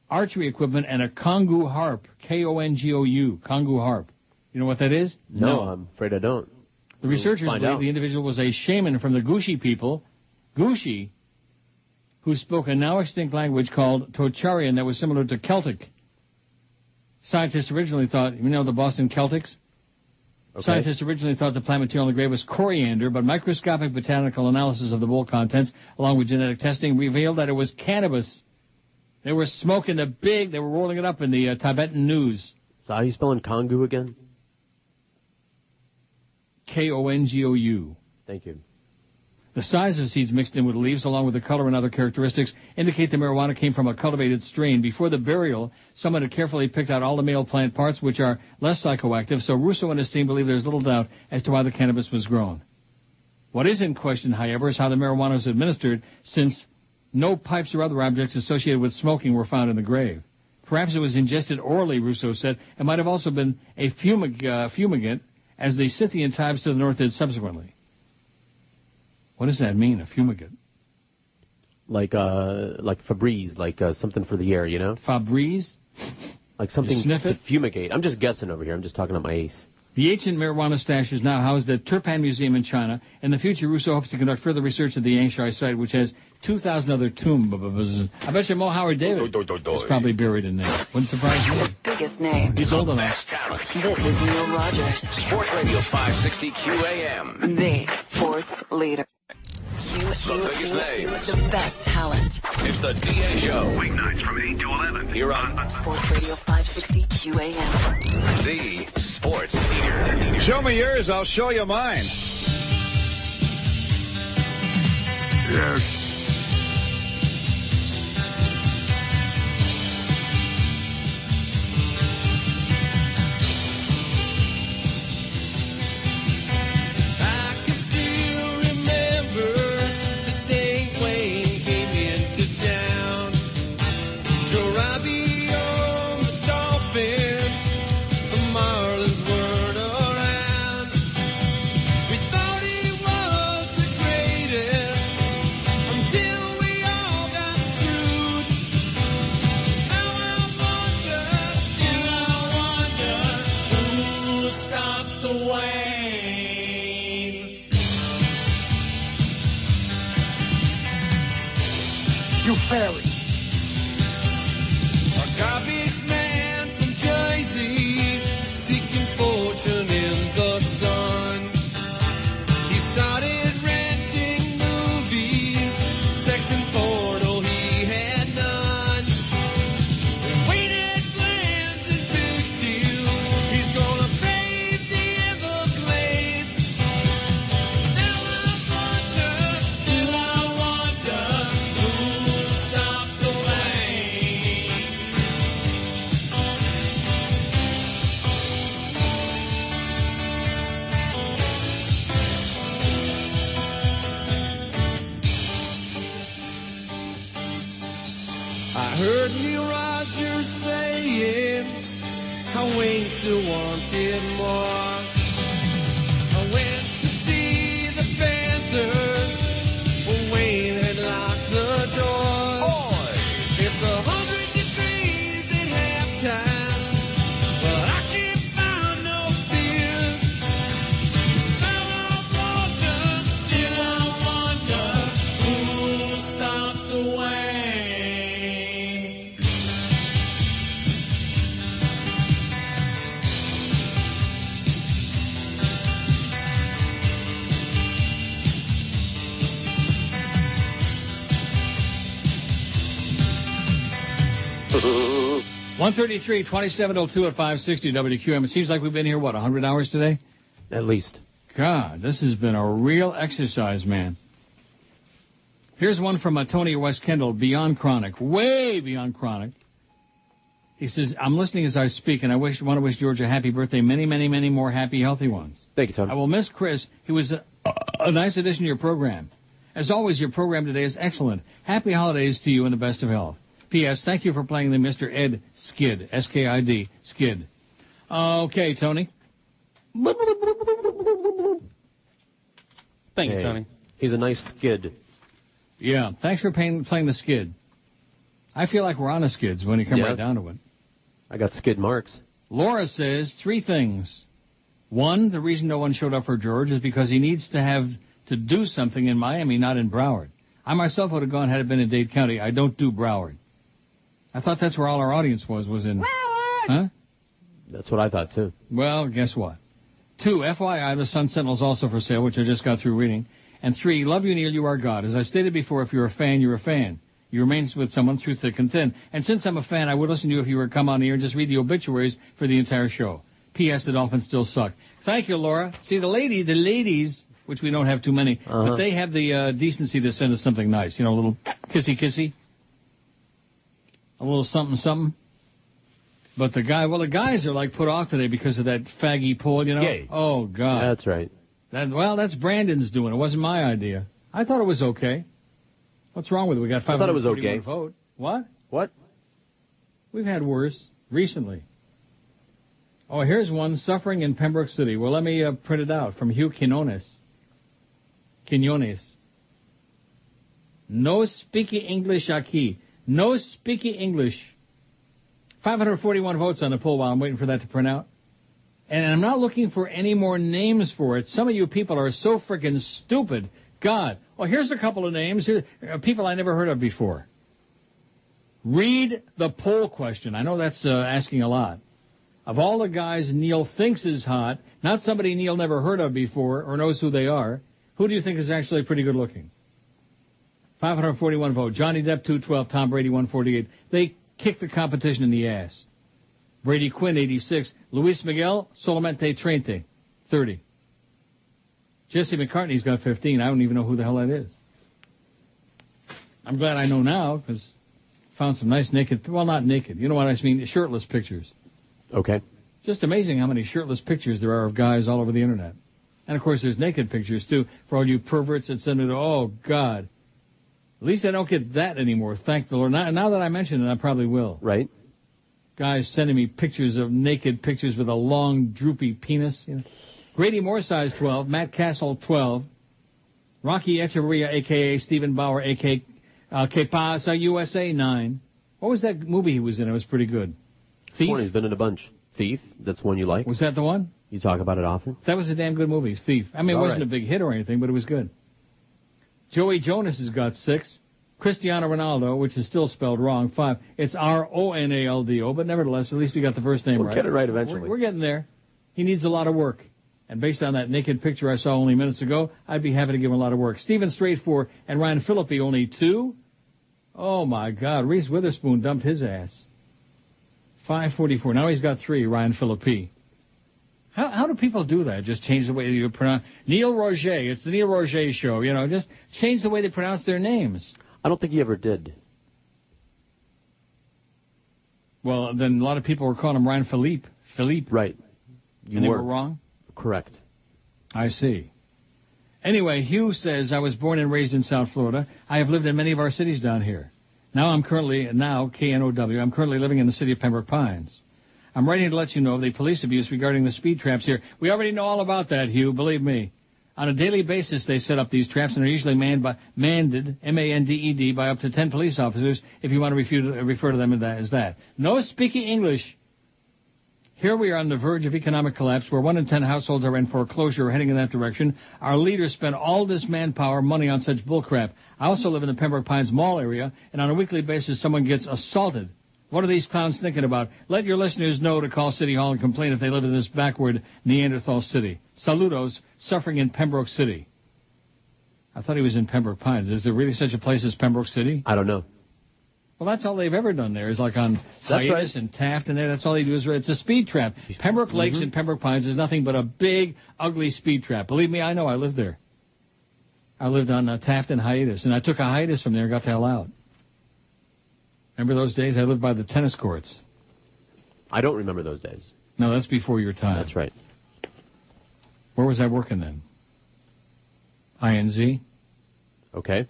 archery equipment, and a Kongu harp, K-O-N-G-O-U, Kongu harp. You know what that is? No, I'm afraid I don't. The researchers believe the individual was a shaman from the Gushi people, Gushi, who spoke a now-extinct language called Tocharian that was similar to Celtic. Scientists originally thought, you know the Boston Celtics? Okay. Scientists originally thought the plant material in the grave was coriander, but microscopic botanical analysis of the bowl contents, along with genetic testing, revealed that it was cannabis. They were smoking they were rolling it up in the Tibetan news. So how are you spelling Kongu again? K-O-N-G-O-U. Thank you. The size of seeds mixed in with leaves, along with the color and other characteristics, indicate the marijuana came from a cultivated strain. Before the burial, someone had carefully picked out all the male plant parts, which are less psychoactive, so Russo and his team believe there's little doubt as to why the cannabis was grown. What is in question, however, is how the marijuana was administered, since no pipes or other objects associated with smoking were found in the grave. Perhaps it was ingested orally, Russo said. It might have also been a fumigant, as the Scythian tribes to the north did subsequently. What does that mean, a fumigant? Like Febreze, like something for the air, you know? Febreze? Like something to fumigate. I'm just guessing over here. I'm just talking on my ace. The ancient marijuana stash is now housed at Turpan Museum in China. In the future, Russo hopes to conduct further research at the Yangshui site, which has 2,000 other tombs. I bet you Mo Howard David is probably buried in there. Wouldn't surprise me. Biggest name. He's old enough. This is Neil Rogers. Sports Radio 560 QAM. The sports leader. The biggest name. The best talent. It's the DA Show. Weeknights from 8 to 11. Here on Sports Radio 560 QAM. The sports leader. Show me yours, I'll show you mine. Yes. You fairy. A garbage man from Jersey, seeking fortune in the sun. He started renting movies, sex and porno he had none. Waited lands and big deal. He's gonna pave the Everglades. Still I wonder who'll stop the rain. I heard Neil Rogers saying how Wayne still wanted more. I went to see the Panthers, but Wayne had locked the door. It's 100 degrees at halftime, but I can't find no beer. Still I wonder who'll stop the rain. Ooh. 133, 2702 at 560 WQAM. It seems like we've been here, 100 hours today? At least. God, this has been a real exercise, man. Here's one from Tony West Kendall, beyond chronic, way beyond chronic. He says, I'm listening as I speak, and I want to wish George a happy birthday, many, many, many more happy, healthy ones. Thank you, Tony. I will miss Chris. He was a nice addition to your program. As always, your program today is excellent. Happy holidays to you and the best of health. P.S. Thank you for playing the Mr. Ed Skid, S-K-I-D, Skid. Okay, Tony. Thank you, Tony. He's a nice skid. Yeah, thanks for playing the skid. I feel like we're on the skids when you come right down to it. I got skid marks. Laura says 3 things. 1, the reason no one showed up for George is because he needs to have to do something in Miami, not in Broward. I myself would have gone had it been in Dade County. I don't do Broward. I thought that's where all our audience was in... Broward! Huh? That's what I thought, too. Well, guess what? 2, FYI, the Sun Sentinel is also for sale, which I just got through reading. And 3, love you, Neil, you are God. As I stated before, if you're a fan, you're a fan. You remain with someone through thick and thin. And since I'm a fan, I would listen to you if you were to come on here and just read the obituaries for the entire show. P.S. The Dolphins still suck. Thank you, Laura. See, the ladies, which we don't have too many, but they have the decency to send us something nice. You know, a little kissy-kissy. A little something-something. But the guys are like put off today because of that faggy pull, you know? Gay. Oh, God. That's right. That's Brandon's doing. It wasn't my idea. I thought it was okay. What's wrong with it? We got 541 I thought it was okay. Vote. What? What? We've had worse recently. Oh, here's one, suffering in Pembroke City. Well, let me print it out from Hugh Quinones. No speaking English aquí. No speaking English. 541 votes on the poll while I'm waiting for that to print out. And I'm not looking for any more names for it. Some of you people are so freaking stupid. God. Well, here's a couple of names. Here, people I never heard of before. Read the poll question. I know that's asking a lot. Of all the guys Neil thinks is hot, not somebody Neil never heard of before or knows who they are, who do you think is actually pretty good looking? 541 vote. Johnny Depp, 212. Tom Brady, 148. They kicked the competition in the ass. Brady Quinn, 86. Luis Miguel, solamente 30. Jesse McCartney's got 15. I don't even know who the hell that is. I'm glad I know now, because found some nice naked, well, not naked. You know what I mean? Shirtless pictures. Okay. Just amazing how many shirtless pictures there are of guys all over the Internet. And, of course, there's naked pictures, too, for all you perverts that send it. Oh, God. At least I don't get that anymore, thank the Lord. Now that I mention it, I probably will. Right. Guys sending me pictures of naked pictures with a long, droopy penis. You know. Grady Moore, 12. Matt Castle, 12. Rocky Echeverria, a.k.a. Stephen Bauer, a.k.a. Que Pasa, USA, 9. What was that movie he was in? It was pretty good. Thief? He's been in a bunch. Thief, that's one you like. Was that the one? You talk about it often. That was a damn good movie, Thief. I mean, it wasn't a big hit or anything, but it was good. Joey Jonas has got 6. Cristiano Ronaldo, which is still spelled wrong. 5. It's Ronaldo, but nevertheless, at least we got the first name right. We'll get it right eventually. We're getting there. He needs a lot of work. And based on that naked picture I saw only minutes ago, I'd be happy to give him a lot of work. Stephen Strait 4 and Ryan Phillippe only 2. Oh, my God. Reese Witherspoon dumped his ass. 544. Now he's got 3, Ryan Phillippe. How do people do that? Just change the way you pronounce... Neil Roger. It's the Neil Roger show. You know, just change the way they pronounce their names. I don't think he ever did. Well, then a lot of people were calling him Ryan Phillippe. Right. And they were wrong? Correct. I see. Anyway, Hugh says, I was born and raised in South Florida. I have lived in many of our cities down here. K-N-O-W, I'm currently living in the city of Pembroke Pines. I'm writing to let you know of the police abuse regarding the speed traps here. We already know all about that, Hugh, believe me. On a daily basis, they set up these traps, and they're usually manded, M-A-N-D-E-D, by up to 10 police officers, if you want to refer to them as that. No speaking English. Here we are on the verge of economic collapse, where 1 in 10 households are in foreclosure or heading in that direction. Our leaders spend all this manpower, money on such bullcrap. I also live in the Pembroke Pines Mall area, and on a weekly basis, someone gets assaulted. What are these clowns thinking about? Let your listeners know to call City Hall and complain if they live in this backward Neanderthal city. Saludos, suffering in Pembroke City. I thought he was in Pembroke Pines. Is there really such a place as Pembroke City? I don't know. Well, that's all they've ever done there is like on Hiatus and Taft and there. That's all they do is it's a speed trap. Pembroke Lakes and Pembroke Pines is nothing but a big, ugly speed trap. Believe me, I know. I lived there. I lived on Taft and Hiatus, and I took a hiatus from there and got the hell out. Remember those days? I lived by the tennis courts. I don't remember those days. No, that's before your time. That's right. Where was I working then? INZ? Okay.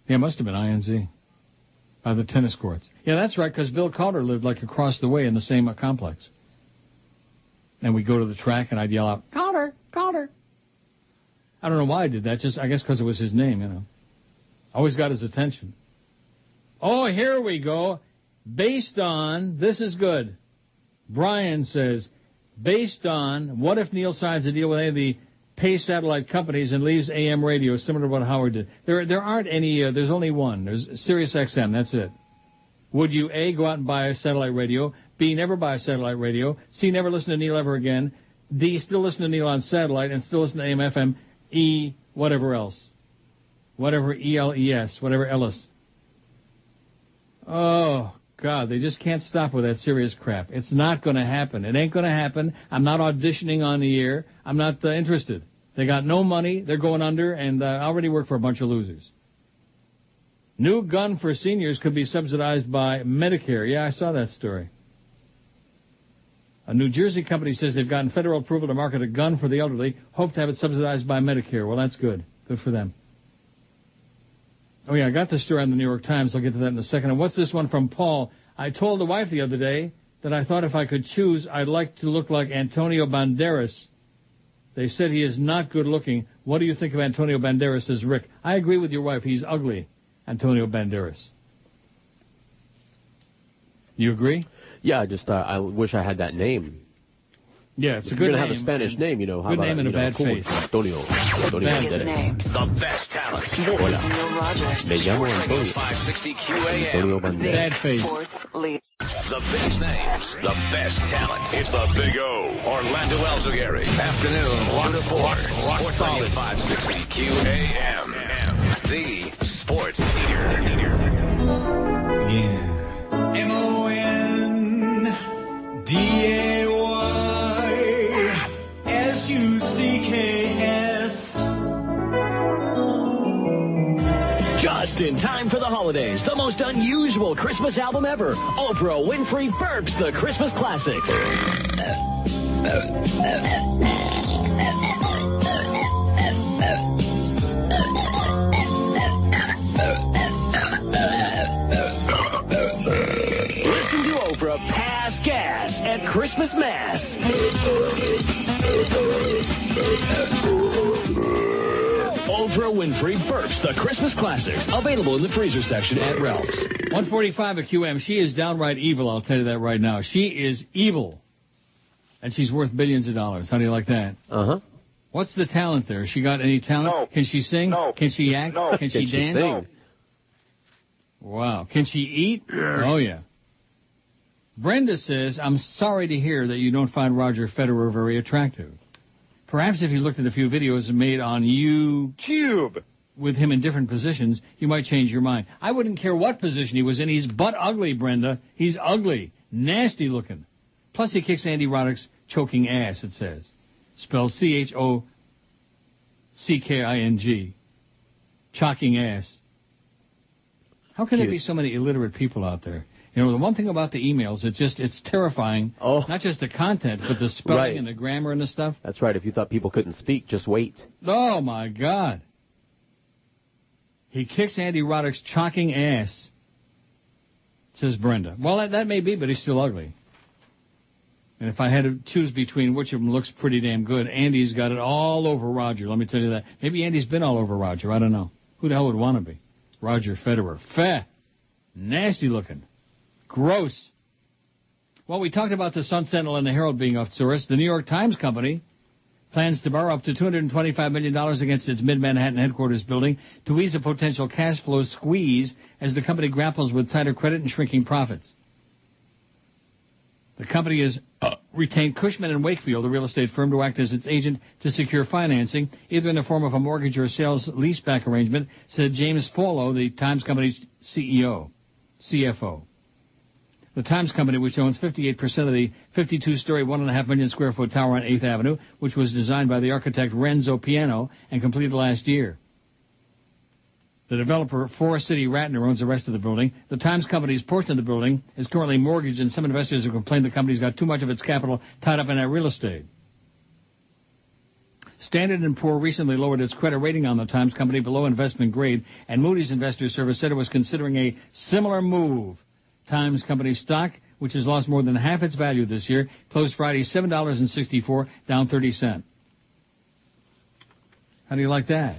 Yeah, it must have been INZ. By the tennis courts. Yeah, that's right, because Bill Calder lived like across the way in the same complex. And we'd go to the track and I'd yell out, Calder, Calder. I don't know why I did that, I guess because it was his name, you know. Always got his attention. Oh, here we go. Based on, this is good. Brian says, based on, what if Neil signs a deal with any of the pay satellite companies and leaves AM radio, similar to what Howard did? There aren't any, there's only one. There's Sirius XM, that's it. Would you, A, go out and buy a satellite radio, B, never buy a satellite radio, C, never listen to Neil ever again, D, still listen to Neil on satellite and still listen to AM, FM, E, whatever else. Whatever ELES, whatever Ellis. Oh, God, they just can't stop with that serious crap. It's not going to happen. It ain't going to happen. I'm not auditioning on the air. I'm not interested. They got no money. They're going under, and I already work for a bunch of losers. New gun for seniors could be subsidized by Medicare. Yeah, I saw that story. A New Jersey company says they've gotten federal approval to market a gun for the elderly. Hope to have it subsidized by Medicare. Well, that's good. Good for them. Oh, yeah, I got this story on the New York Times. I'll get to that in a second. And what's this one from Paul? I told the wife the other day that I thought if I could choose, I'd like to look like Antonio Banderas. They said he is not good looking. What do you think of Antonio Banderas, says Rick? I agree with your wife. He's ugly, Antonio Banderas. You agree? Yeah, I wish I had that name. Yeah, it's a good name. If you're going to have a Spanish name, you know. How good about name and a bad face. Antonio Banderas. The best talent. Hola. Neil Rogers. Me llamo Antonio. 560 QAM. Antonio Banderas. Bad face. The best names. The best talent. It's the Big O. Orlando Alzagari. Afternoon 1 to 4. Rock solid 560 QAM. The sports leader. Yeah. M-O-N-D-A. Just in time for the holidays, the most unusual Christmas album ever. Oprah Winfrey burps the Christmas classics. Listen to Oprah pass gas at Christmas Mass. Oprah Winfrey burps the Christmas classics. Available in the freezer section at Ralph's. 145 at QM. She is downright evil, I'll tell you that right now. She is evil. And she's worth billions of dollars. How do you like that? Uh-huh. What's the talent there? She got any talent? No. Can she sing? No. Can she act? No. Can she dance? Sing? Wow. Can she eat? Yes. Oh, yeah. Brenda says, I'm sorry to hear that you don't find Roger Federer very attractive. Perhaps if you looked at a few videos made on YouTube with him in different positions, you might change your mind. I wouldn't care what position he was in. He's butt ugly, Brenda. He's ugly. Nasty looking. Plus he kicks Andy Roddick's choking ass, it says. Spelled C-H-O-C-K-I-N-G. Chocking ass. How can there be so many illiterate people out there? You know, the one thing about the emails, it's terrifying. Oh. Not just the content, but the spelling and the grammar and the stuff. That's right. If you thought people couldn't speak, just wait. Oh, my God. He kicks Andy Roddick's chocking ass, says Brenda. Well, that may be, but he's still ugly. And if I had to choose between which of them looks pretty damn good, Andy's got it all over Roger. Let me tell you that. Maybe Andy's been all over Roger. I don't know. Who the hell would want to be? Roger Federer. Fat. Nasty looking. Gross. Well, we talked about the Sun Sentinel and the Herald being off tourists. The New York Times Company plans to borrow up to $225 million against its mid-Manhattan headquarters building to ease a potential cash flow squeeze as the company grapples with tighter credit and shrinking profits. The company has retained Cushman & Wakefield, a real estate firm, to act as its agent to secure financing, either in the form of a mortgage or sales leaseback arrangement, said James Follo, the Times Company's CFO. The Times Company, which owns 58% of the 52-story, 1.5 million square foot tower on 8th Avenue, which was designed by the architect Renzo Piano and completed last year. The developer, Forest City Ratner, owns the rest of the building. The Times Company's portion of the building is currently mortgaged, and some investors have complained the company's got too much of its capital tied up in that real estate. Standard & Poor's recently lowered its credit rating on the Times Company below investment grade, and Moody's Investor Service said it was considering a similar move. Times Company stock, which has lost more than half its value this year, closed Friday $7.64, down 30 cents. How do you like that?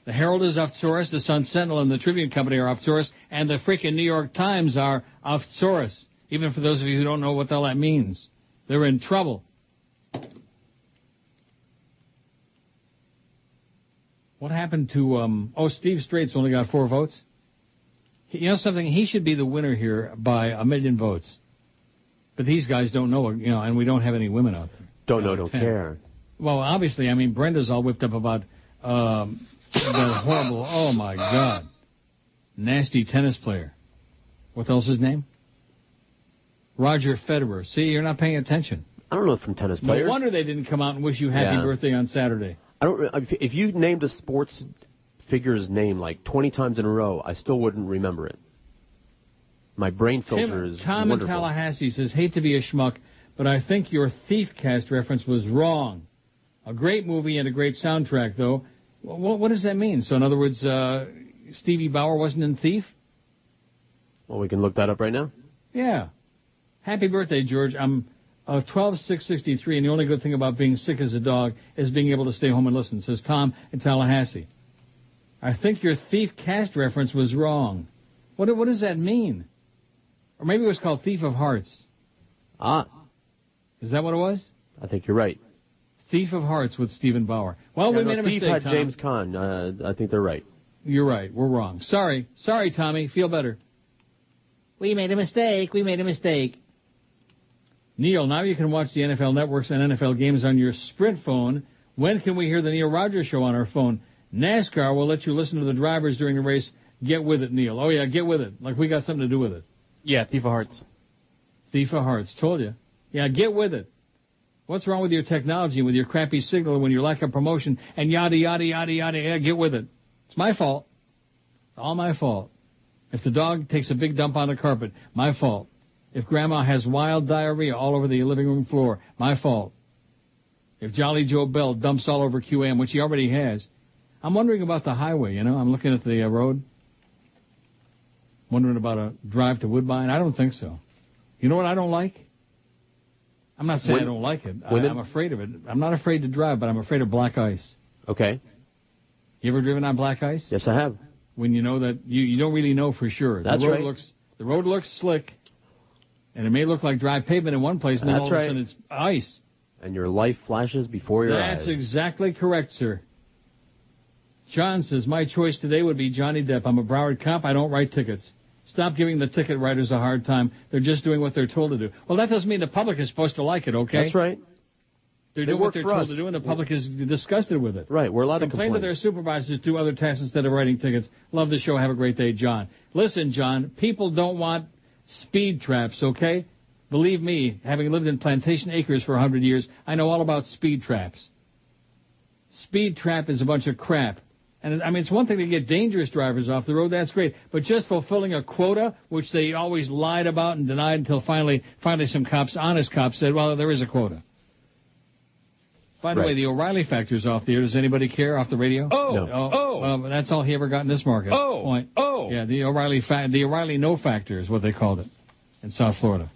The Herald is off tourist, the Sun Sentinel and the Tribune Company are off tourist, and the freaking New York Times are off tourist. Even for those of you who don't know what the hell that means. They're in trouble. What happened to, Steve Strait's only got 4 votes? You know something? He should be the winner here by 1 million votes. But these guys don't know, and we don't have any women out there. Don't care. Well, obviously, Brenda's all whipped up about, the horrible, oh my God, nasty tennis player. What else is his name? Roger Federer. See, you're not paying attention. I don't know from tennis players. No wonder they didn't come out and wish you happy birthday on Saturday. I don't. If you named a sports figure's name like 20 times in a row, I still wouldn't remember it. My brain filter is Tom wonderful. in Tallahassee says, hate to be a schmuck, but I think your Thief cast reference was wrong. A great movie and a great soundtrack, though. What does that mean? So, in other words, Stevie Bauer wasn't in Thief? Well, we can look that up right now. Yeah. Happy birthday, George. I'm 12/6/63, and the only good thing about being sick as a dog is being able to stay home and listen, says Tom in Tallahassee. I think your Thief cast reference was wrong. What does that mean? Or maybe it was called Thief of Hearts. Ah. Is that what it was? I think you're right. Thief of Hearts with Stephen Bauer. Well, we made a mistake, Thief had Tom. James Caan. I think they're right. You're right. We're wrong. Sorry, Tommy. Feel better. We made a mistake. Neil, now you can watch the NFL networks and NFL games on your Sprint phone. When can we hear the Neil Rogers Show on our phone? NASCAR will let you listen to the drivers during the race. Get with it, Neil. Oh, yeah, get with it. Like we got something to do with it. Yeah, Thief of Hearts. Thief of Hearts. Told you. Yeah, get with it. What's wrong with your technology, with your crappy signal, when you lack a promotion, and yada, yada, yada, yada, yeah, get with it. It's my fault. All my fault. If the dog takes a big dump on the carpet, my fault. If Grandma has wild diarrhea all over the living room floor, my fault. If Jolly Joe Bell dumps all over QAM, which he already has. I'm wondering about the highway, I'm looking at the road. Wondering about a drive to Woodbine. I don't think so. You know what I don't like? I'm not saying I don't like it. I'm afraid of it. I'm not afraid to drive, but I'm afraid of black ice. Okay. You ever driven on black ice? Yes, I have. When you know that you don't really know for sure. That's right. The road looks slick, and it may look like dry pavement in one place, and then all of a sudden it's ice. And your life flashes before your eyes. That's exactly correct, sir. John says, my choice today would be Johnny Depp. I'm a Broward cop. I don't write tickets. Stop giving the ticket writers a hard time. They're just doing what they're told to do. Well, that doesn't mean the public is supposed to like it, okay? That's right. They're doing what they're told to do, and the public is disgusted with it. Right, we're allowed to complain to their supervisors, do other tasks instead of writing tickets. Love the show. Have a great day, John. Listen, John, people don't want speed traps, okay? Believe me, having lived in Plantation Acres for 100 years, I know all about speed traps. Speed trap is a bunch of crap. And, I mean, it's one thing to get dangerous drivers off the road. That's great. But just fulfilling a quota, which they always lied about and denied until finally some cops, honest cops, said, well, there is a quota. By the way, the O'Reilly factor's off the air. Does anybody care off the radio? That's all he ever got in this market. Point. Yeah, the O'Reilly no factor is what they called it in South Florida.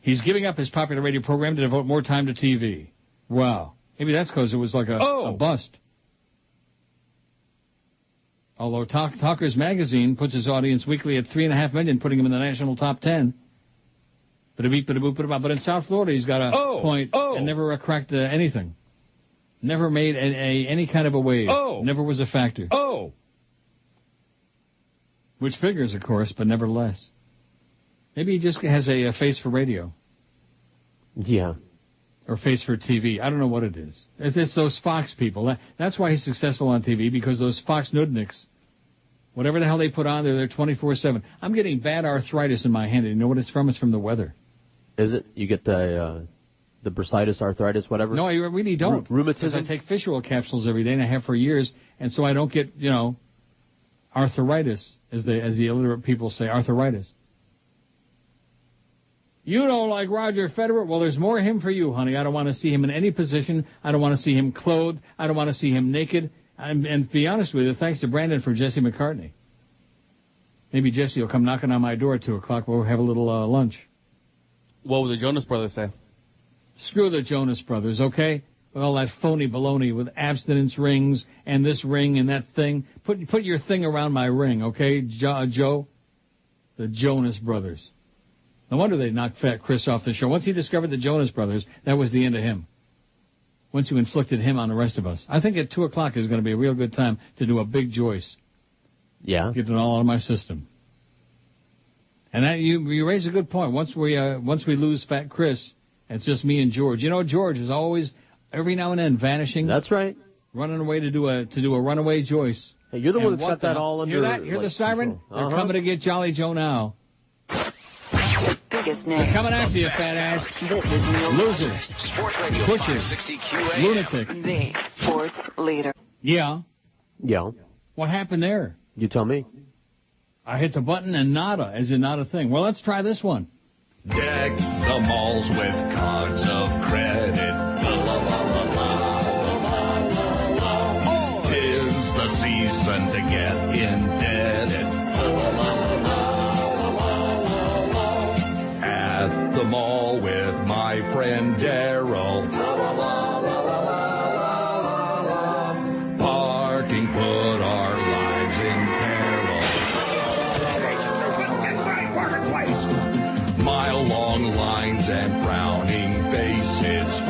He's giving up his popular radio program to devote more time to TV. Wow. Maybe that's because it was like a bust. Although Talkers Magazine puts his audience weekly at 3.5 million, putting him in the national top 10. But in South Florida, he's got a point and never cracked anything. Never made any kind of a wave. Never was a factor. Which figures, of course, but nevertheless. Maybe he just has a face for radio. Yeah. Or face for TV. I don't know what it is. It's those Fox people. That's why he's successful on TV, because those Fox nudniks, whatever the hell they put on there, they're 24/7. I'm getting bad arthritis in my hand. You know what it's from? It's from the weather. Is it? You get the bursitis, arthritis, whatever? No, I really don't. Rheumatism? Because I take fish oil capsules every day, and I have for years, and so I don't get, arthritis, as the illiterate people say, arthritis. You don't like Roger Federer? Well, there's more of him for you, honey. I don't want to see him in any position. I don't want to see him clothed. I don't want to see him naked. And to be honest with you, thanks to Brandon for Jesse McCartney. Maybe Jesse will come knocking on my door at 2 o'clock. We'll have a little lunch. What would the Jonas Brothers say? Screw the Jonas Brothers, okay? With all that phony baloney with abstinence rings and this ring and that thing. Put your thing around my ring, okay, Joe? The Jonas Brothers. No wonder they knocked Fat Chris off the show. Once he discovered the Jonas Brothers, that was the end of him. Once you inflicted him on the rest of us. I think at 2 o'clock is going to be a real good time to do a big Joyce. Yeah. Get it all out of my system. And that, you raise a good point. Once we lose Fat Chris, it's just me and George. You know, George is always, every now and then, vanishing. That's right. Running away to do a runaway Joyce. Hey, you're the one that's got that all under. Hear that? Hear the siren? They're coming to get Jolly Joe now. They're coming after you, fat ass. Loser. Butcher. Lunatic. The sports leader. Yeah. Yeah. What happened there? You tell me. I hit the button and nada, as in not a thing. Well, let's try this one. Deck the malls with cards of credit. Tis the season to get indebted. At the mall with my friend Daryl. Parking put our lives in peril. Mile-long lines and frowning faces.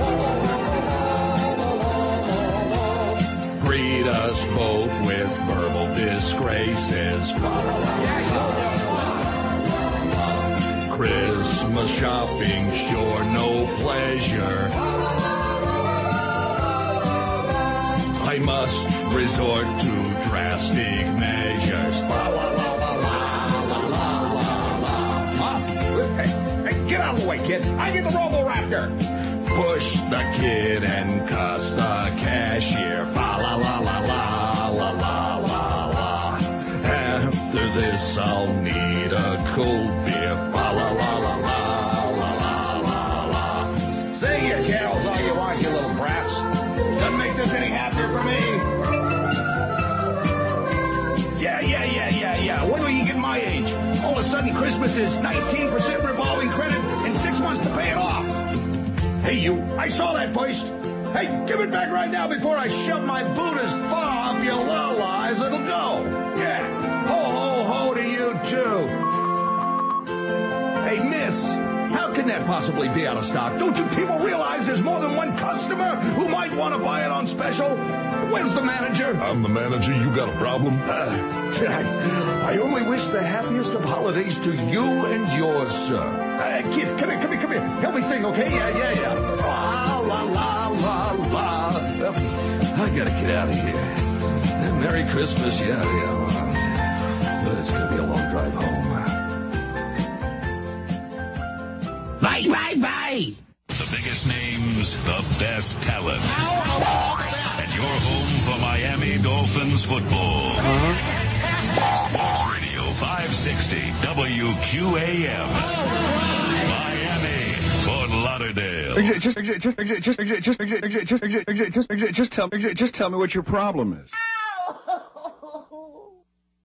Greet us both with verbal disgraces. Christmas shopping, sure no pleasure. I must resort to drastic measures. Hey, get out of the way, kid. I get the Robo-Raptor. Push the kid and cuss the cashier. Fa la la la la la la la la. After this, I'll need a cold beer. Fa la la la la la la la la. Sing your carols all you want, you little brats. Doesn't make this any happier for me. Yeah. When will you get my age? All of a sudden, Christmas is 19% revolving credit and 6 months to pay it off. Hey, you, I saw that post. Hey, give it back right now before I shove my boot as far up your low eyes as it'll go. Yeah. Ho, ho, ho to you, too. Hey, miss, how can that can't possibly be out of stock. Don't you people realize there's more than one customer who might want to buy it on special? Where's the manager? I'm the manager. You got a problem? I only wish the happiest of holidays to you and yours, sir. Kids, come here. Help me sing, okay? Yeah. La, la, la, la, la. I gotta get out of here. Merry Christmas, yeah. But it's gonna be a long drive home. Bye. The biggest names, the best talent. And your home for Miami Dolphins football. Sports Radio 560 WQAM. Miami, Fort Lauderdale. Just tell me what your problem is.